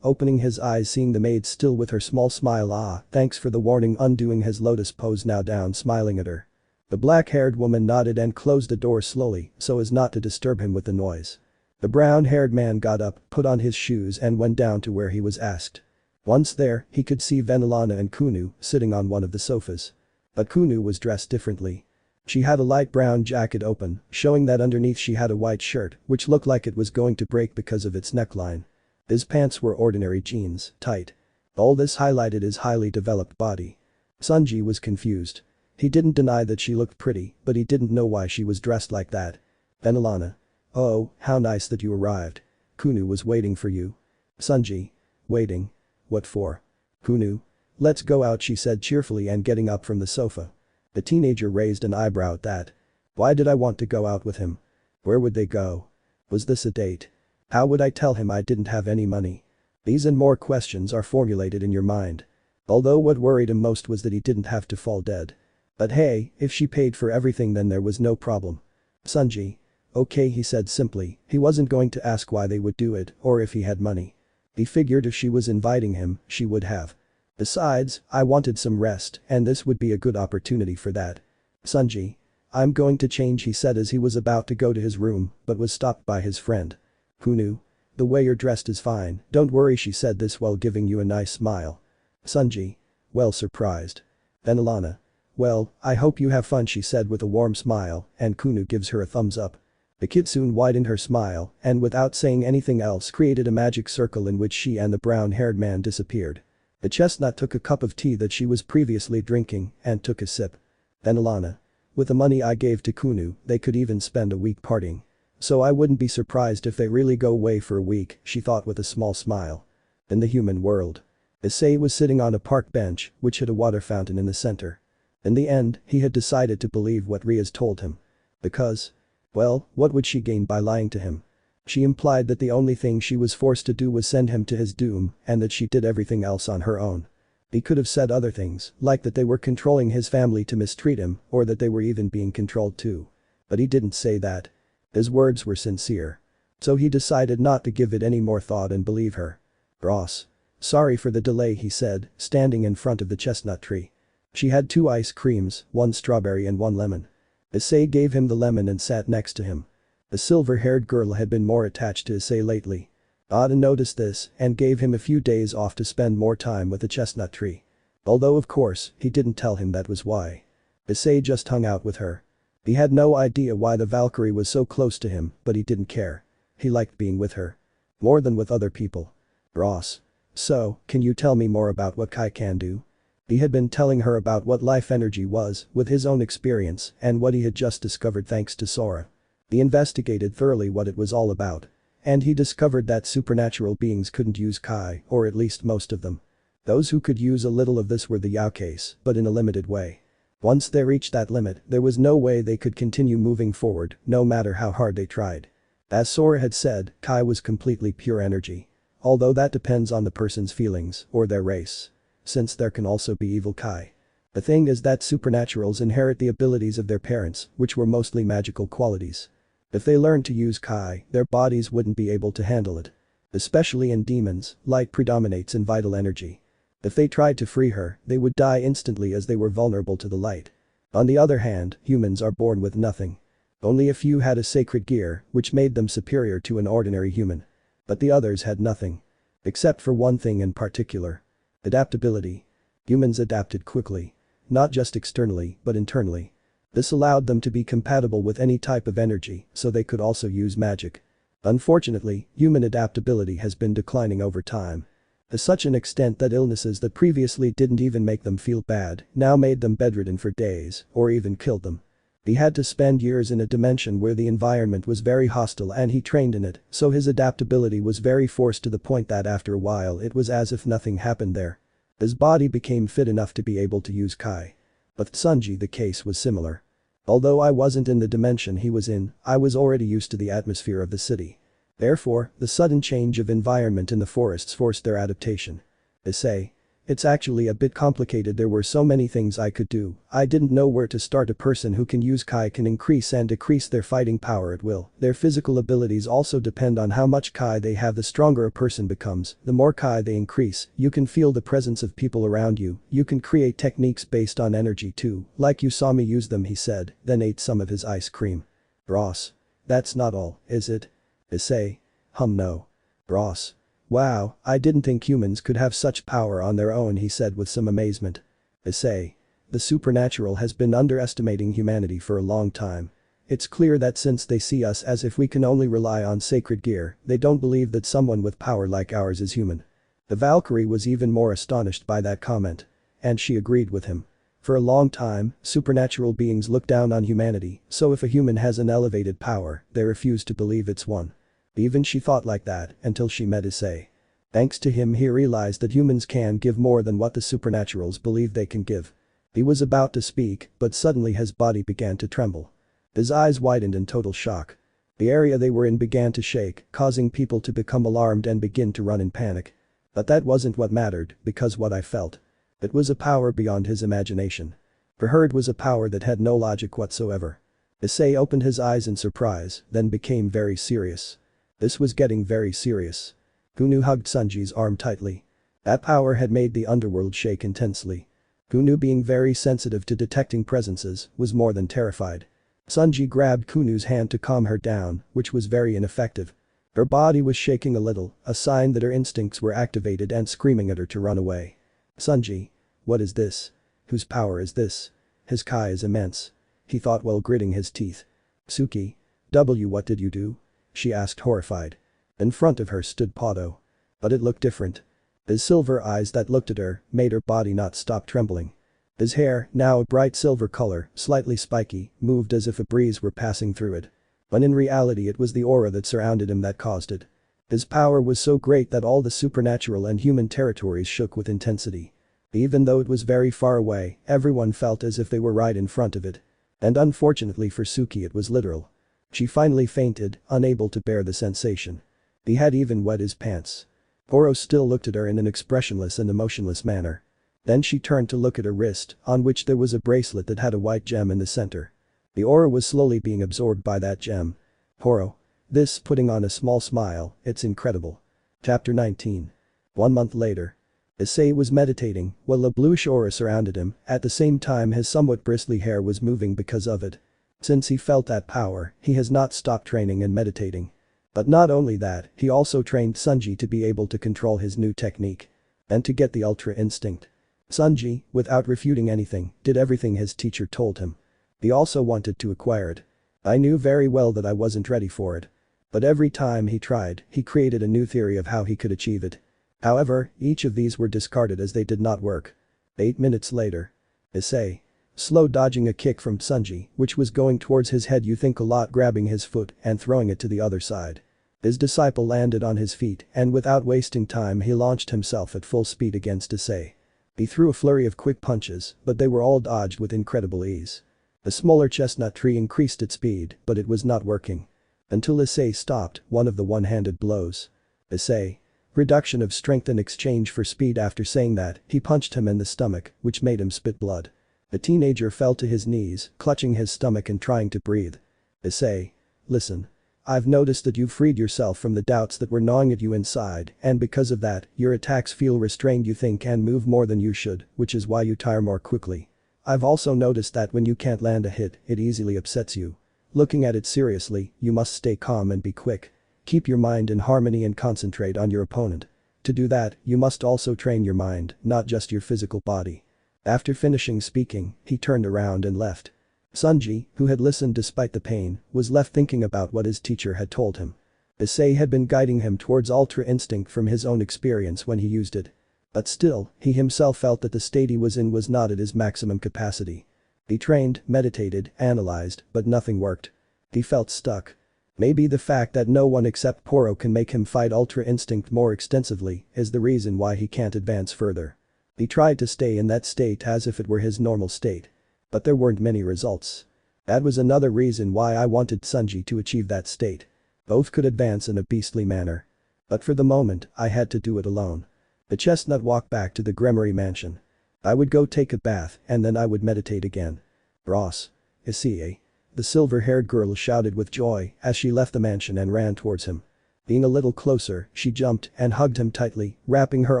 Opening his eyes, seeing the maid still with her small smile. Thanks for the warning," undoing his lotus pose, now down, smiling at her. The black-haired woman nodded and closed the door slowly so as not to disturb him with the noise. The brown-haired man got up, put on his shoes and went down to where he was asked. Once there, he could see Venelana and Kunu sitting on one of the sofas. But Kunu was dressed differently. She had a light brown jacket open, showing that underneath she had a white shirt, which looked like it was going to break because of its neckline. His pants were ordinary jeans, tight. All this highlighted his highly developed body. Sanji was confused. He didn't deny that she looked pretty, but he didn't know why she was dressed like that. Venelana. "Oh, how nice that you arrived. Kunu was waiting for you." Sanji. "Waiting? What for?" Kunu. "Let's go out," she said cheerfully and getting up from the sofa. The teenager raised an eyebrow at that. Why did I want to go out with him? Where would they go? Was this a date? How would I tell him I didn't have any money? These and more questions are formulated in your mind. Although what worried him most was that he didn't have to fall dead. But hey, if she paid for everything then there was no problem. Sanji. "Okay," he said simply. He wasn't going to ask why they would do it or if he had money. He figured if she was inviting him, she would have. Besides, I wanted some rest and this would be a good opportunity for that. Sanji. "I'm going to change," he said as he was about to go to his room but was stopped by his friend. Kunu. "The way you're dressed is fine, don't worry," she said this while giving you a nice smile. Sanji. "Well, surprised." Venelana. "Well, I hope you have fun," she said with a warm smile and Kunu gives her a thumbs up. The kitsune widened her smile and without saying anything else created a magic circle in which she and the brown-haired man disappeared. The chestnut took a cup of tea that she was previously drinking and took a sip. Venelana. "With the money I gave to Kunu, they could even spend a week partying. So I wouldn't be surprised if they really go away for a week," she thought with a small smile. In the human world. Issei was sitting on a park bench which had a water fountain in the center. In the end, he had decided to believe what Rias told him. Because, well, what would she gain by lying to him? She implied that the only thing she was forced to do was send him to his doom and that she did everything else on her own. He could have said other things, like that they were controlling his family to mistreat him or that they were even being controlled too. But he didn't say that. His words were sincere. So he decided not to give it any more thought and believe her. "Ross. Sorry for the delay," he said, standing in front of the chestnut tree. She had 2 ice creams, 1 strawberry and 1 lemon. Issei gave him the lemon and sat next to him. The silver-haired girl had been more attached to Issei lately. Ada noticed this and gave him a few days off to spend more time with the chestnut tree. Although of course, he didn't tell him that was why. Issei just hung out with her. He had no idea why the Valkyrie was so close to him, but he didn't care. He liked being with her. More than with other people. Ross. So, can you tell me more about what Kai can do? He had been telling her about what life energy was, with his own experience, and what he had just discovered thanks to Sora. He investigated thoroughly what it was all about. And he discovered that supernatural beings couldn't use Kai, or at least most of them. Those who could use a little of this were the Yaokais, but in a limited way. Once they reached that limit, there was no way they could continue moving forward, no matter how hard they tried. As Sora had said, Kai was completely pure energy. Although that depends on the person's feelings, or their race. Since there can also be evil Kai. The thing is that supernaturals inherit the abilities of their parents, which were mostly magical qualities. If they learned to use Kai, their bodies wouldn't be able to handle it. Especially in demons, light predominates in vital energy. If they tried to free her, they would die instantly as they were vulnerable to the light. On the other hand, humans are born with nothing. Only a few had a sacred gear, which made them superior to an ordinary human. But the others had nothing. Except for one thing in particular. Adaptability. Humans adapted quickly. Not just externally, but internally. This allowed them to be compatible with any type of energy, so they could also use magic. Unfortunately, human adaptability has been declining over time. To such an extent that illnesses that previously didn't even make them feel bad, now made them bedridden for days, or even killed them. He had to spend years in a dimension where the environment was very hostile and he trained in it, so his adaptability was very forced to the point that after a while it was as if nothing happened there. His body became fit enough to be able to use Kai. With Sanji the case was similar. Although I wasn't in the dimension he was in, I was already used to the atmosphere of the city. Therefore, the sudden change of environment in the forests forced their adaptation. Issei. It's actually a bit complicated, there were so many things I could do, I didn't know where to start. A person who can use Kai can increase and decrease their fighting power at will. Their physical abilities also depend on how much Kai they have. The stronger a person becomes, the more Kai they increase. You can feel the presence of people around you, you can create techniques based on energy too, like you saw me use them, he said, then ate some of his ice cream. Ross. That's not all, is it? Issei. No. Ross. Wow, I didn't think humans could have such power on their own, he said with some amazement. Issei. The supernatural has been underestimating humanity for a long time. It's clear that since they see us as if we can only rely on sacred gear, they don't believe that someone with power like ours is human. The Valkyrie was even more astonished by that comment. And she agreed with him. For a long time, supernatural beings look down on humanity, so if a human has an elevated power, they refuse to believe it's one. Even she thought like that until she met Issei. Thanks to him he realized that humans can give more than what the supernaturals believe they can give. He was about to speak, but suddenly his body began to tremble. His eyes widened in total shock. The area they were in began to shake, causing people to become alarmed and begin to run in panic. But that wasn't what mattered, because what I felt. It was a power beyond his imagination. For her it was a power that had no logic whatsoever. Issei opened his eyes in surprise, then became very serious. This was getting very serious. Gunu hugged Sanji's arm tightly. That power had made the underworld shake intensely. Gunu, being very sensitive to detecting presences, was more than terrified. Sanji grabbed Kunu's hand to calm her down, which was very ineffective. Her body was shaking a little, a sign that her instincts were activated and screaming at her to run away. Sanji. What is this? Whose power is this? His Kai is immense. He thought while gritting his teeth. Suki. What did you do? She asked horrified. In front of her stood Pausado. But it looked different. His silver eyes that looked at her made her body not stop trembling. His hair, now a bright silver color, slightly spiky, moved as if a breeze were passing through it. When in reality it was the aura that surrounded him that caused it. His power was so great that all the supernatural and human territories shook with intensity. Even though it was very far away, everyone felt as if they were right in front of it. And unfortunately for Suki it was literal. She finally fainted, unable to bear the sensation. He had even wet his pants. Oro still looked at her in an expressionless and emotionless manner. Then she turned to look at her wrist, on which there was a bracelet that had a white gem in the center. The aura was slowly being absorbed by that gem. Oro. This, putting on a small smile, it's incredible. Chapter 19. 1 month later. Issei was meditating, while a bluish aura surrounded him, at the same time his somewhat bristly hair was moving because of it. Since he felt that power, he has not stopped training and meditating. But not only that, he also trained Sanji to be able to control his new technique. And to get the Ultra Instinct. Sanji, without refuting anything, did everything his teacher told him. He also wanted to acquire it. I knew very well that I wasn't ready for it. But every time he tried, he created a new theory of how he could achieve it. However, each of these were discarded as they did not work. 8 minutes later. Issei. Slow dodging a kick from Sanji, which was going towards his head, you think a lot, grabbing his foot and throwing it to the other side. His disciple landed on his feet and without wasting time he launched himself at full speed against Issei. He threw a flurry of quick punches, but they were all dodged with incredible ease. The smaller chestnut tree increased its speed, but it was not working. Until Issei stopped one of the one-handed blows. Issei. Reduction of strength in exchange for speed. After saying that, he punched him in the stomach, which made him spit blood. The teenager fell to his knees, clutching his stomach and trying to breathe. Issei. Listen. I've noticed that you've freed yourself from the doubts that were gnawing at you inside, and because of that, your attacks feel restrained. You think and move more than you should, which is why you tire more quickly. I've also noticed that when you can't land a hit, it easily upsets you. Looking at it seriously, you must stay calm and be quick. Keep your mind in harmony and concentrate on your opponent. To do that, you must also train your mind, not just your physical body. After finishing speaking, he turned around and left. Sanji, who had listened despite the pain, was left thinking about what his teacher had told him. Issei had been guiding him towards Ultra Instinct from his own experience when he used it. But still, he himself felt that the state he was in was not at his maximum capacity. He trained, meditated, analyzed, but nothing worked. He felt stuck. Maybe the fact that no one except Poro can make him fight Ultra Instinct more extensively is the reason why he can't advance further. He tried to stay in that state as if it were his normal state. But there weren't many results. That was another reason why I wanted Sanji to achieve that state. Both could advance in a beastly manner. But for the moment, I had to do it alone. The chestnut walked back to the Gremory mansion. I would go take a bath and then I would meditate again. Ross. Issei. The silver-haired girl shouted with joy as she left the mansion and ran towards him. Being a little closer, she jumped and hugged him tightly, wrapping her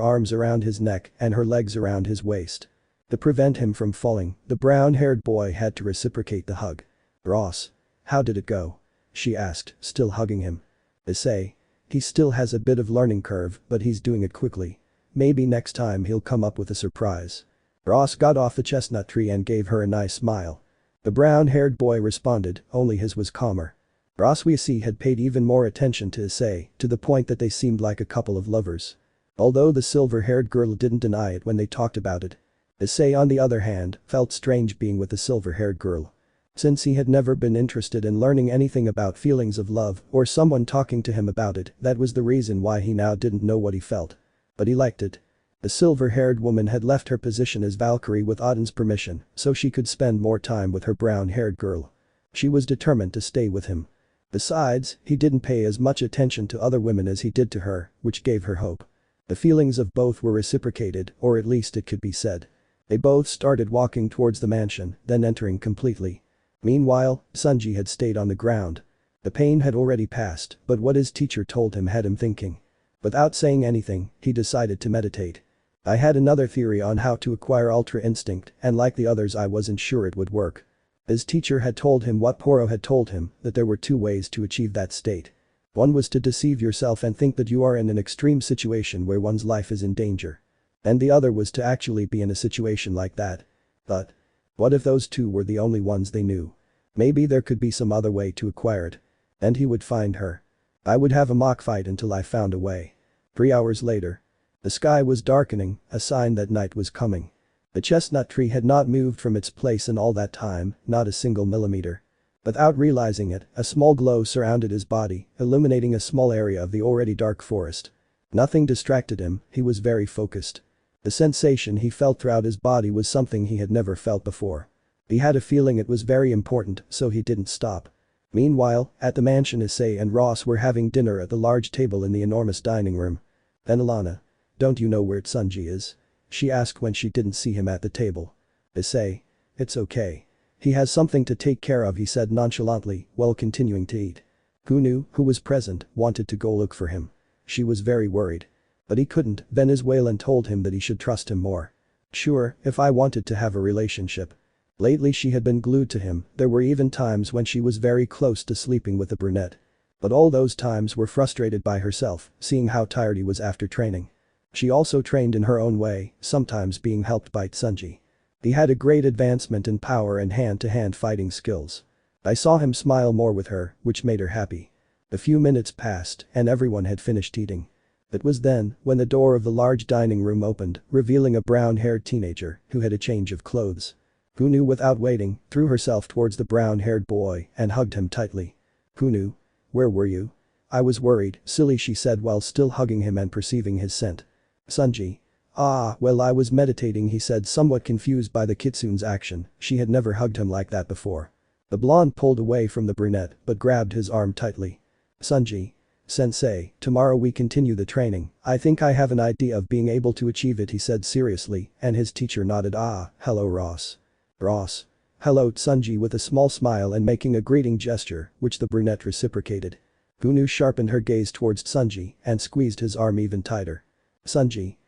arms around his neck and her legs around his waist. To prevent him from falling, the brown-haired boy had to reciprocate the hug. Ross. How did it go? She asked, still hugging him. Issei. He still has a bit of learning curve, but he's doing it quickly. Maybe next time he'll come up with a surprise. Ross got off the chestnut tree and gave her a nice smile. The brown-haired boy responded, only his was calmer. Rossweisse had paid even more attention to Issei, to the point that they seemed like a couple of lovers. Although the silver-haired girl didn't deny it when they talked about it. Issei, on the other hand, felt strange being with the silver-haired girl. Since he had never been interested in learning anything about feelings of love or someone talking to him about it, that was the reason why he now didn't know what he felt. But he liked it. The silver-haired woman had left her position as Valkyrie with Odin's permission, so she could spend more time with her brown-haired girl. She was determined to stay with him. Besides, he didn't pay as much attention to other women as he did to her, which gave her hope. The feelings of both were reciprocated, or at least it could be said. They both started walking towards the mansion, then entering completely. Meanwhile, Sanji had stayed on the ground. The pain had already passed, but what his teacher told him had him thinking. Without saying anything, he decided to meditate. I had another theory on how to acquire Ultra Instinct, and like the others I wasn't sure it would work. His teacher had told him what Poro had told him, that there were 2 ways to achieve that state. One was to deceive yourself and think that you are in an extreme situation where one's life is in danger. And the other was to actually be in a situation like that. But what if those 2 were the only ones they knew? Maybe there could be some other way to acquire it. And he would find her. I would have a mock fight until I found a way. 3 hours later. The sky was darkening, a sign that night was coming. The chestnut tree had not moved from its place in all that time, not a single millimeter. Without realizing it, a small glow surrounded his body, illuminating a small area of the already dark forest. Nothing distracted him, he was very focused. The sensation he felt throughout his body was something he had never felt before. He had a feeling it was very important, so he didn't stop. Meanwhile, at the mansion, Issei and Ross were having dinner at the large table in the enormous dining room. Venelana. Don't you know where Sanji is? She asked when she didn't see him at the table. Issei. It's okay. He has something to take care of, he said nonchalantly, while continuing to eat. Kunu, who was present, wanted to go look for him. She was very worried. But he couldn't. Venezuelan told him that he should trust him more. Sure, if I wanted to have a relationship. Lately she had been glued to him, there were even times when she was very close to sleeping with the brunette. But all those times were frustrated by herself, seeing how tired he was after training. She also trained in her own way, sometimes being helped by Tsunji. He had a great advancement in power and hand-to-hand fighting skills. I saw him smile more with her, which made her happy. A few minutes passed, and everyone had finished eating. It was then, when the door of the large dining room opened, revealing a brown-haired teenager, who had a change of clothes. Kunu, without waiting, threw herself towards the brown-haired boy and hugged him tightly. "Kunu, where were you? I was worried, silly," she said while still hugging him and perceiving his scent. Tsunji. "Ah, well, I was meditating," he said, somewhat confused by the kitsune's action. She had never hugged him like that before. The blonde pulled away from the brunette but grabbed his arm tightly. "Tsunji. Sensei, tomorrow we continue the training. I think I have an idea of being able to achieve it," he said seriously, and his teacher nodded. "Ah, hello Ross." "Ross." "Hello Tsunji," with a small smile and making a greeting gesture, which the brunette reciprocated. Kunu sharpened her gaze towards Tsunji and squeezed his arm even tighter. "Tsunji.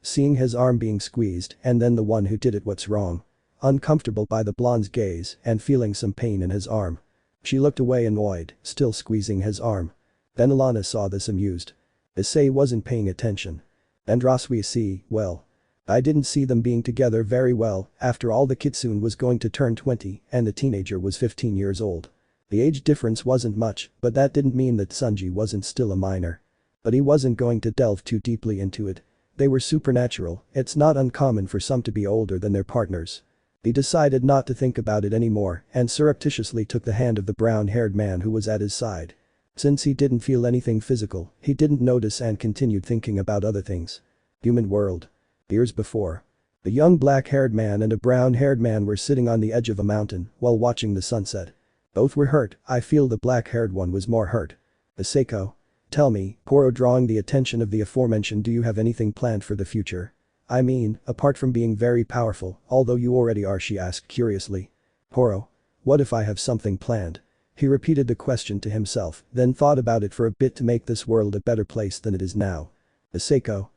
Seeing his arm being squeezed and then the one who did it, what's wrong? Uncomfortable by the blonde's gaze and feeling some pain in his arm. She looked away annoyed, still squeezing his arm. Venelana saw this amused. Issei wasn't paying attention. And Rossweisse, well. I didn't see them being together very well, after all the kitsune was going to turn 20 and the teenager was 15 years old. The age difference wasn't much, but that didn't mean that Tsunji wasn't still a minor. But he wasn't going to delve too deeply into it. They were supernatural, it's not uncommon for some to be older than their partners. He decided not to think about it anymore and surreptitiously took the hand of the brown-haired man who was at his side. Since he didn't feel anything physical, he didn't notice and continued thinking about other things. Human world. Years before. The young black-haired man and a brown-haired man were sitting on the edge of a mountain while watching the sunset. Both were hurt, I feel the black-haired one was more hurt. "Aseko. Tell me," Poro drawing the attention of the aforementioned, "do you have anything planned for the future? I mean, apart from being very powerful, although you already are," she asked curiously. Poro. "What if I have something planned?" He repeated the question to himself, then thought about it for a bit to make this world a better place than it is now. Aseko.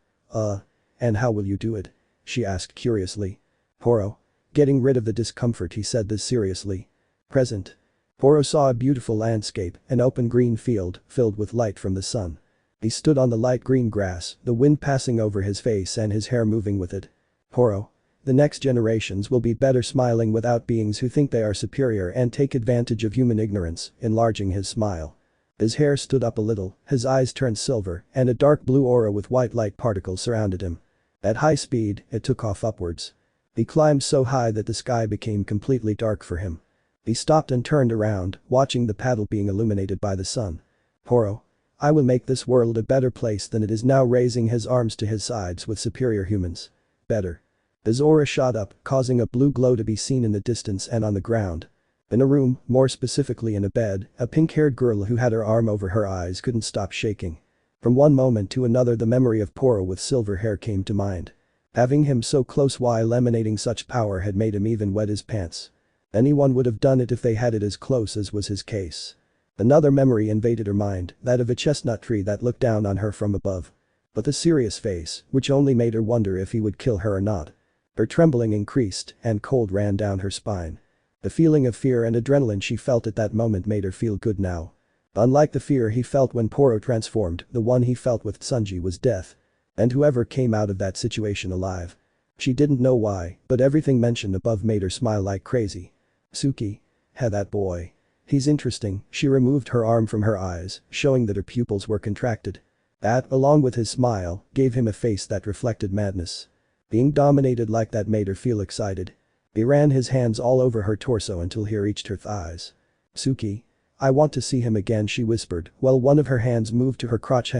And how will you do it?" she asked curiously. Poro. "Getting rid of the discomfort," he said this seriously. Present. Poro saw a beautiful landscape, an open green field, filled with light from the sun. He stood on the light green grass, the wind passing over his face and his hair moving with it. Poro. "The next generations will be better, smiling without beings who think they are superior and take advantage of human ignorance," enlarging his smile. His hair stood up a little, his eyes turned silver, and a dark blue aura with white light particles surrounded him. At high speed, it took off upwards. He climbed so high that the sky became completely dark for him. He stopped and turned around, watching the paddle being illuminated by the sun. Poro. "I will make this world a better place than it is now," raising his arms to his sides with superior humans. Better. His aura shot up, causing a blue glow to be seen in the distance and on the ground. In a room, more specifically in a bed, a pink-haired girl who had her arm over her eyes couldn't stop shaking. From one moment to another the memory of Poro with silver hair came to mind. Having him so close while emanating such power had made him even wet his pants. Anyone would have done it if they had it as close as was his case. Another memory invaded her mind, that of a chestnut tree that looked down on her from above. But the serious face, which only made her wonder if he would kill her or not. Her trembling increased and cold ran down her spine. The feeling of fear and adrenaline she felt at that moment made her feel good now. Unlike the fear he felt when Poro transformed, the one he felt with Tsunji was death. And whoever came out of that situation alive. She didn't know why, but everything mentioned above made her smile like crazy. Suki. That boy. He's interesting. She removed her arm from her eyes, showing that her pupils were contracted. That, along with his smile, gave him a face that reflected madness. Being dominated like that made her feel excited. He ran his hands all over her torso until he reached her thighs. "Suki. I want to see him again," she whispered, while one of her hands moved to her crotch.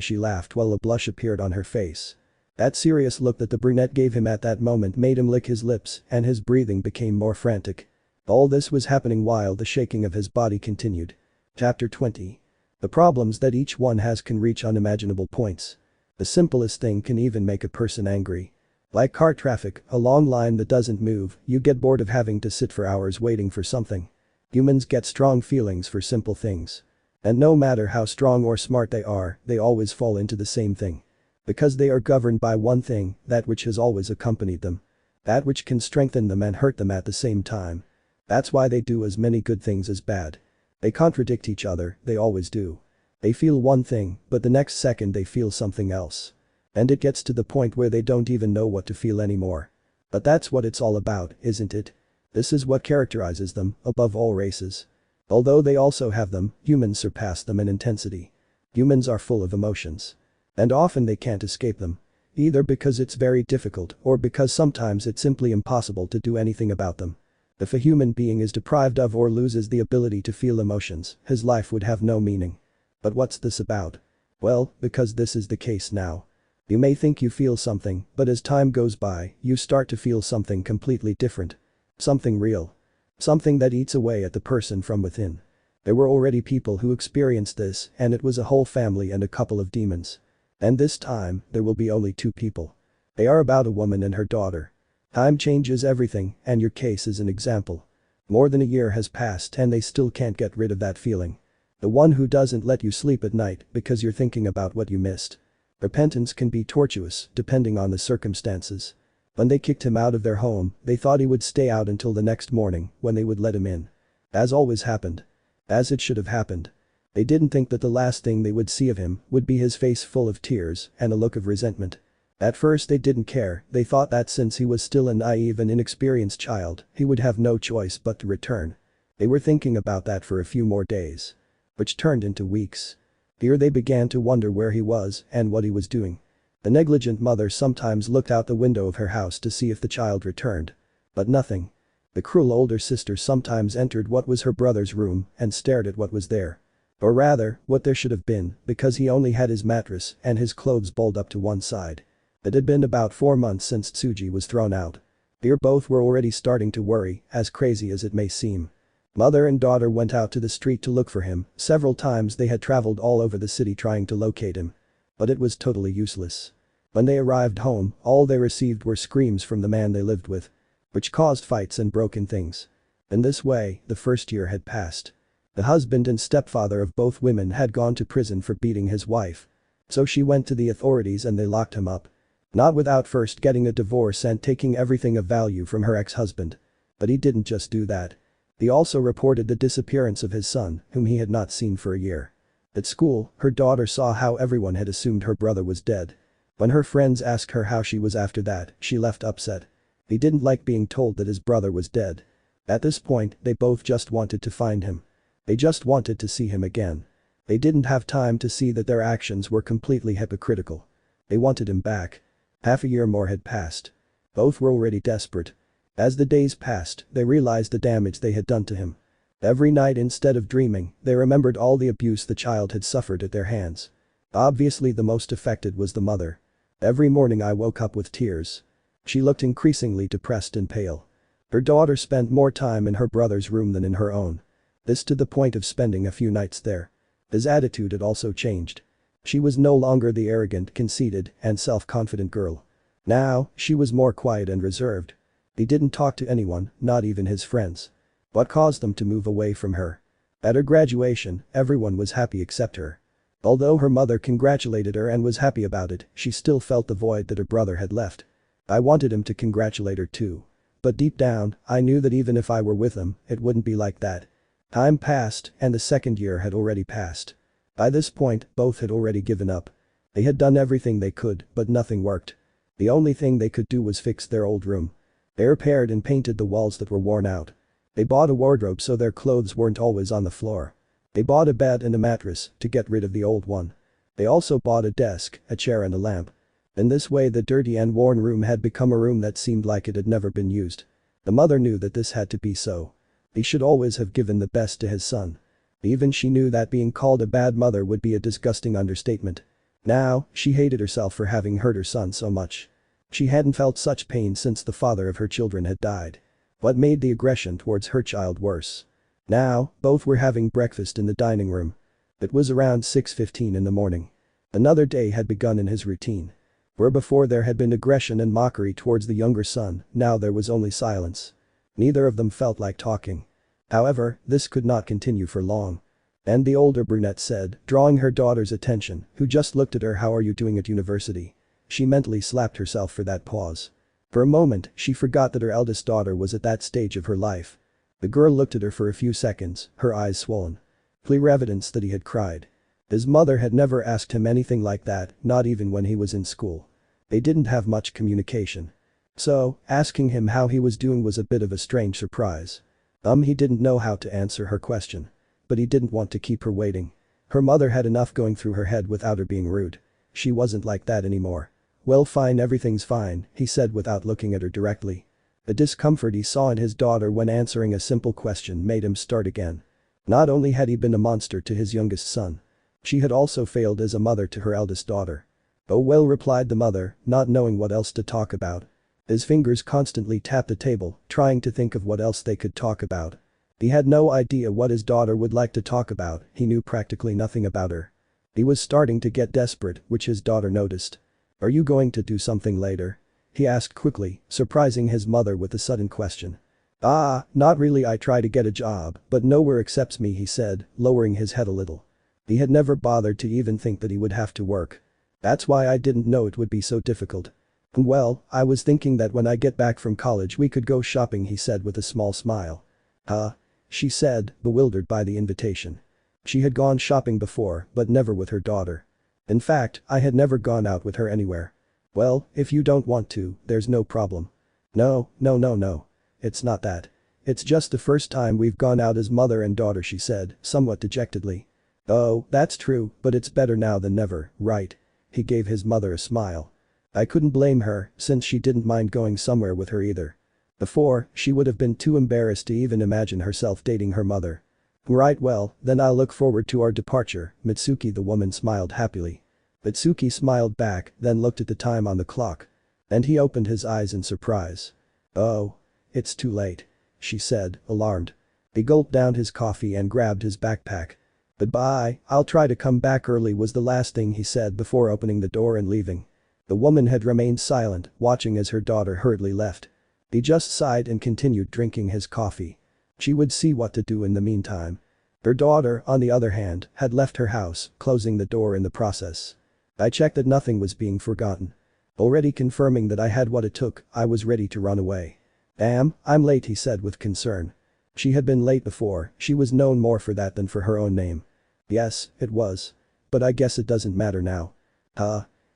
She laughed while a blush appeared on her face. That serious look that the brunette gave him at that moment made him lick his lips, and his breathing became more frantic. All this was happening while the shaking of his body continued. Chapter 20. The problems that each one has can reach unimaginable points. The simplest thing can even make a person angry. Like car traffic, a long line that doesn't move, you get bored of having to sit for hours waiting for something. Humans get strong feelings for simple things. And no matter how strong or smart they are, they always fall into the same thing. Because they are governed by one thing, that which has always accompanied them. That which can strengthen them and hurt them at the same time. That's why they do as many good things as bad. They contradict each other, they always do. They feel one thing, but the next second they feel something else. And it gets to the point where they don't even know what to feel anymore. But that's what it's all about, isn't it? This is what characterizes them, above all races. Although they also have them, humans surpass them in intensity. Humans are full of emotions. And often they can't escape them. Either because it's very difficult or because sometimes it's simply impossible to do anything about them. If a human being is deprived of or loses the ability to feel emotions, his life would have no meaning. But what's this about? Well, because this is the case now. You may think you feel something, but as time goes by, you start to feel something completely different. Something real. Something that eats away at the person from within. There were already people who experienced this, and it was a whole family and a couple of demons. And this time, there will be only 2 people. They are about a woman and her daughter. Time changes everything, and your case is an example. More than a year has passed and they still can't get rid of that feeling. The one who doesn't let you sleep at night because you're thinking about what you missed. Repentance can be tortuous, depending on the circumstances. When they kicked him out of their home, they thought he would stay out until the next morning, when they would let him in. As always happened. As it should have happened. They didn't think that the last thing they would see of him would be his face full of tears and a look of resentment. At first they didn't care, they thought that since he was still a naive and inexperienced child, he would have no choice but to return. They were thinking about that for a few more days. Which turned into weeks. Here they began to wonder where he was and what he was doing. The negligent mother sometimes looked out the window of her house to see if the child returned. But nothing. The cruel older sister sometimes entered what was her brother's room and stared at what was there. Or rather, what there should have been, because he only had his mattress and his clothes balled up to one side. It had been about 4 months since Tsuji was thrown out. Here both were already starting to worry, as crazy as it may seem. Mother and daughter went out to the street to look for him, several times they had traveled all over the city trying to locate him. But it was totally useless. When they arrived home, all they received were screams from the man they lived with. Which caused fights and broken things. In this way, the first year had passed. The husband and stepfather of both women had gone to prison for beating his wife. So she went to the authorities and they locked him up. Not without first getting a divorce and taking everything of value from her ex-husband. But he didn't just do that. He also reported the disappearance of his son, whom he had not seen for a year. At school, her daughter saw how everyone had assumed her brother was dead. When her friends asked her how she was after that, she left upset. He didn't like being told that his brother was dead. At this point, they both just wanted to find him. They just wanted to see him again. They didn't have time to see that their actions were completely hypocritical. They wanted him back. Half a year more had passed. Both were already desperate. As the days passed, they realized the damage they had done to him. Every night instead of dreaming, they remembered all the abuse the child had suffered at their hands. Obviously the most affected was the mother. Every morning I woke up with tears. She looked increasingly depressed and pale. Her daughter spent more time in her brother's room than in her own. This to the point of spending a few nights there. His attitude had also changed. She was no longer the arrogant, conceited, and self-confident girl. Now, she was more quiet and reserved. He didn't talk to anyone, not even his friends. What caused them to move away from her? At her graduation, everyone was happy except her. Although her mother congratulated her and was happy about it, she still felt the void that her brother had left. I wanted him to congratulate her too. But deep down, I knew that even if I were with him, it wouldn't be like that. Time passed, and the second year had already passed. By this point, both had already given up. They had done everything they could, but nothing worked. The only thing they could do was fix their old room. They repaired and painted the walls that were worn out. They bought a wardrobe so their clothes weren't always on the floor. They bought a bed and a mattress to get rid of the old one. They also bought a desk, a chair and a lamp. In this way the dirty and worn room had become a room that seemed like it had never been used. The mother knew that this had to be so. He should always have given the best to his son. Even she knew that being called a bad mother would be a disgusting understatement. Now, she hated herself for having hurt her son so much. She hadn't felt such pain since the father of her children had died. What made the aggression towards her child worse? Now, both were having breakfast in the dining room. It was around 6:15 in the morning. Another day had begun in his routine. Where before there had been aggression and mockery towards the younger son, now there was only silence. Neither of them felt like talking. However, this could not continue for long. And the older brunette said, drawing her daughter's attention, who just looked at her, "How are you doing at university?" She mentally slapped herself for that pause. For a moment, she forgot that her eldest daughter was at that stage of her life. The girl looked at her for a few seconds, her eyes swollen. Clear evidence that he had cried. His mother had never asked him anything like that, not even when he was in school. They didn't have much communication. So, asking him how he was doing was a bit of a strange surprise. He didn't know how to answer her question. But he didn't want to keep her waiting. Her mother had enough going through her head without her being rude. She wasn't like that anymore. Well, fine, everything's fine, he said without looking at her directly. The discomfort he saw in his daughter when answering a simple question made him start again. Not only had he been a monster to his youngest son. She had also failed as a mother to her eldest daughter. Oh well, replied the mother, not knowing what else to talk about. His fingers constantly tapped the table, trying to think of what else they could talk about. He had no idea what his daughter would like to talk about, he knew practically nothing about her. He was starting to get desperate, which his daughter noticed. Are you going to do something later? He asked quickly, surprising his mother with a sudden question. Not really, I try to get a job, but nowhere accepts me, he said, lowering his head a little. He had never bothered to even think that he would have to work. That's why I didn't know it would be so difficult. Well, I was thinking that when I get back from college we could go shopping, he said with a small smile. She said, bewildered by the invitation. She had gone shopping before, but never with her daughter. In fact, I had never gone out with her anywhere. Well, if you don't want to, there's no problem. No. It's not that. It's just the first time we've gone out as mother and daughter, she said, somewhat dejectedly. Oh, that's true, but it's better now than never, right? He gave his mother a smile. I couldn't blame her, since she didn't mind going somewhere with her either. Before, she would have been too embarrassed to even imagine herself dating her mother. Right, well, then I'll look forward to our departure, Mitsuki, the woman smiled happily. Mitsuki smiled back, then looked at the time on the clock. And he opened his eyes in surprise. Oh. It's too late. She said, alarmed. He gulped down his coffee and grabbed his backpack. Goodbye, I'll try to come back early, was the last thing he said before opening the door and leaving. The woman had remained silent, watching as her daughter hurriedly left. He just sighed and continued drinking his coffee. She would see what to do in the meantime. Her daughter, on the other hand, had left her house, closing the door in the process. I checked that nothing was being forgotten. Already confirming that I had what it took, I was ready to run away. I'm late, he said with concern. She had been late before, she was known more for that than for her own name. Yes, it was. But I guess it doesn't matter now.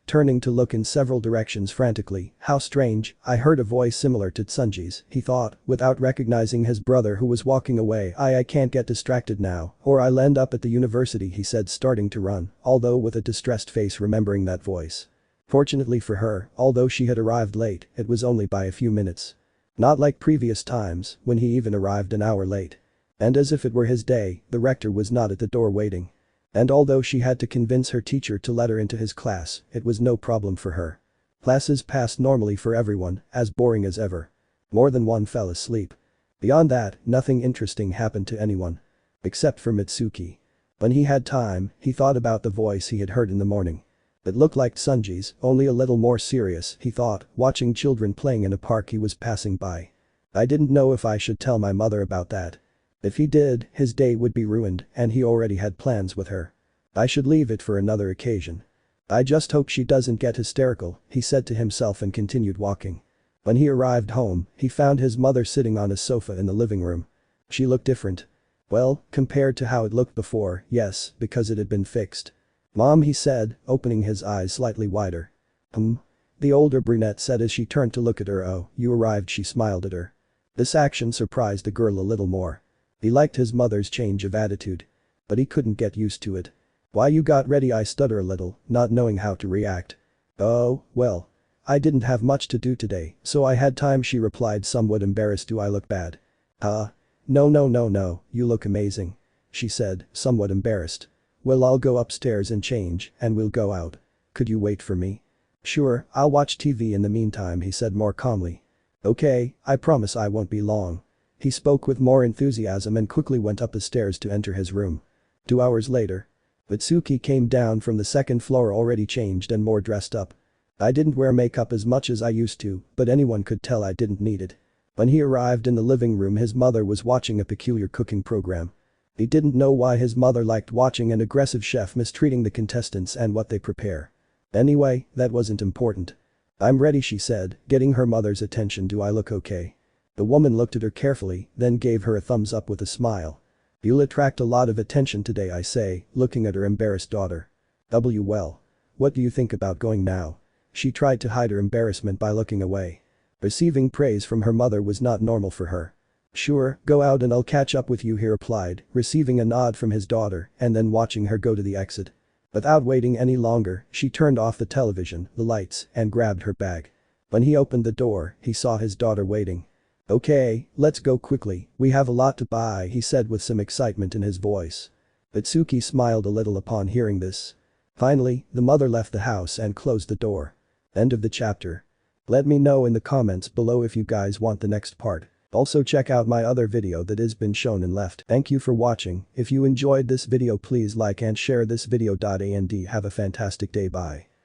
Turning to look in several directions frantically, how strange, I heard a voice similar to Tsunji's, he thought, without recognizing his brother who was walking away. I can't get distracted now, or I'll end up at the university, he said, starting to run, although with a distressed face remembering that voice. Fortunately for her, although she had arrived late, it was only by a few minutes. Not like previous times, when he even arrived an hour late. And as if it were his day, the rector was not at the door waiting. And although she had to convince her teacher to let her into his class, it was no problem for her. Classes passed normally for everyone, as boring as ever. More than one fell asleep. Beyond that, nothing interesting happened to anyone. Except for Mitsuki. When he had time, he thought about the voice he had heard in the morning. It looked like Tsunji's, only a little more serious, he thought, watching children playing in a park he was passing by. I didn't know if I should tell my mother about that. If he did, his day would be ruined, and he already had plans with her. I should leave it for another occasion. I just hope she doesn't get hysterical, he said to himself and continued walking. When he arrived home, he found his mother sitting on a sofa in the living room. She looked different. Well, compared to how it looked before, yes, because it had been fixed. Mom, he said, opening his eyes slightly wider. The older brunette said as she turned to look at her. Oh, you arrived, she smiled at her. This action surprised the girl a little more. He liked his mother's change of attitude. But he couldn't get used to it. Why, you got ready, I stutter a little, not knowing how to react. Oh, well. I didn't have much to do today, so I had time, she replied, somewhat embarrassed. Do I look bad? No, you look amazing. She said, somewhat embarrassed. Well, I'll go upstairs and change, and we'll go out. Could you wait for me? Sure, I'll watch TV in the meantime, he said more calmly. Okay, I promise I won't be long. He spoke with more enthusiasm and quickly went up the stairs to enter his room. 2 hours later. Mitsuki came down from the second floor already changed and more dressed up. I didn't wear makeup as much as I used to, but anyone could tell I didn't need it. When he arrived in the living room, his mother was watching a peculiar cooking program. He didn't know why his mother liked watching an aggressive chef mistreating the contestants and what they prepare. Anyway, that wasn't important. I'm ready, she said, getting her mother's attention. Do I look okay? The woman looked at her carefully, then gave her a thumbs up with a smile. You'll attract a lot of attention today, Issei, looking at her embarrassed daughter. Well. What do you think about going now? She tried to hide her embarrassment by looking away. Receiving praise from her mother was not normal for her. Sure, go out and I'll catch up with you, he replied, receiving a nod from his daughter and then watching her go to the exit. Without waiting any longer, she turned off the television, the lights, and grabbed her bag. When he opened the door, he saw his daughter waiting. Okay, let's go quickly, we have a lot to buy, he said with some excitement in his voice. Itsuki smiled a little upon hearing this. Finally, the mother left the house and closed the door. End of the chapter. Let me know in the comments below if you guys want the next part. Also check out my other video that has been shown and left. Thank you for watching. If you enjoyed this video, please like and share this video. And have a fantastic day. Bye.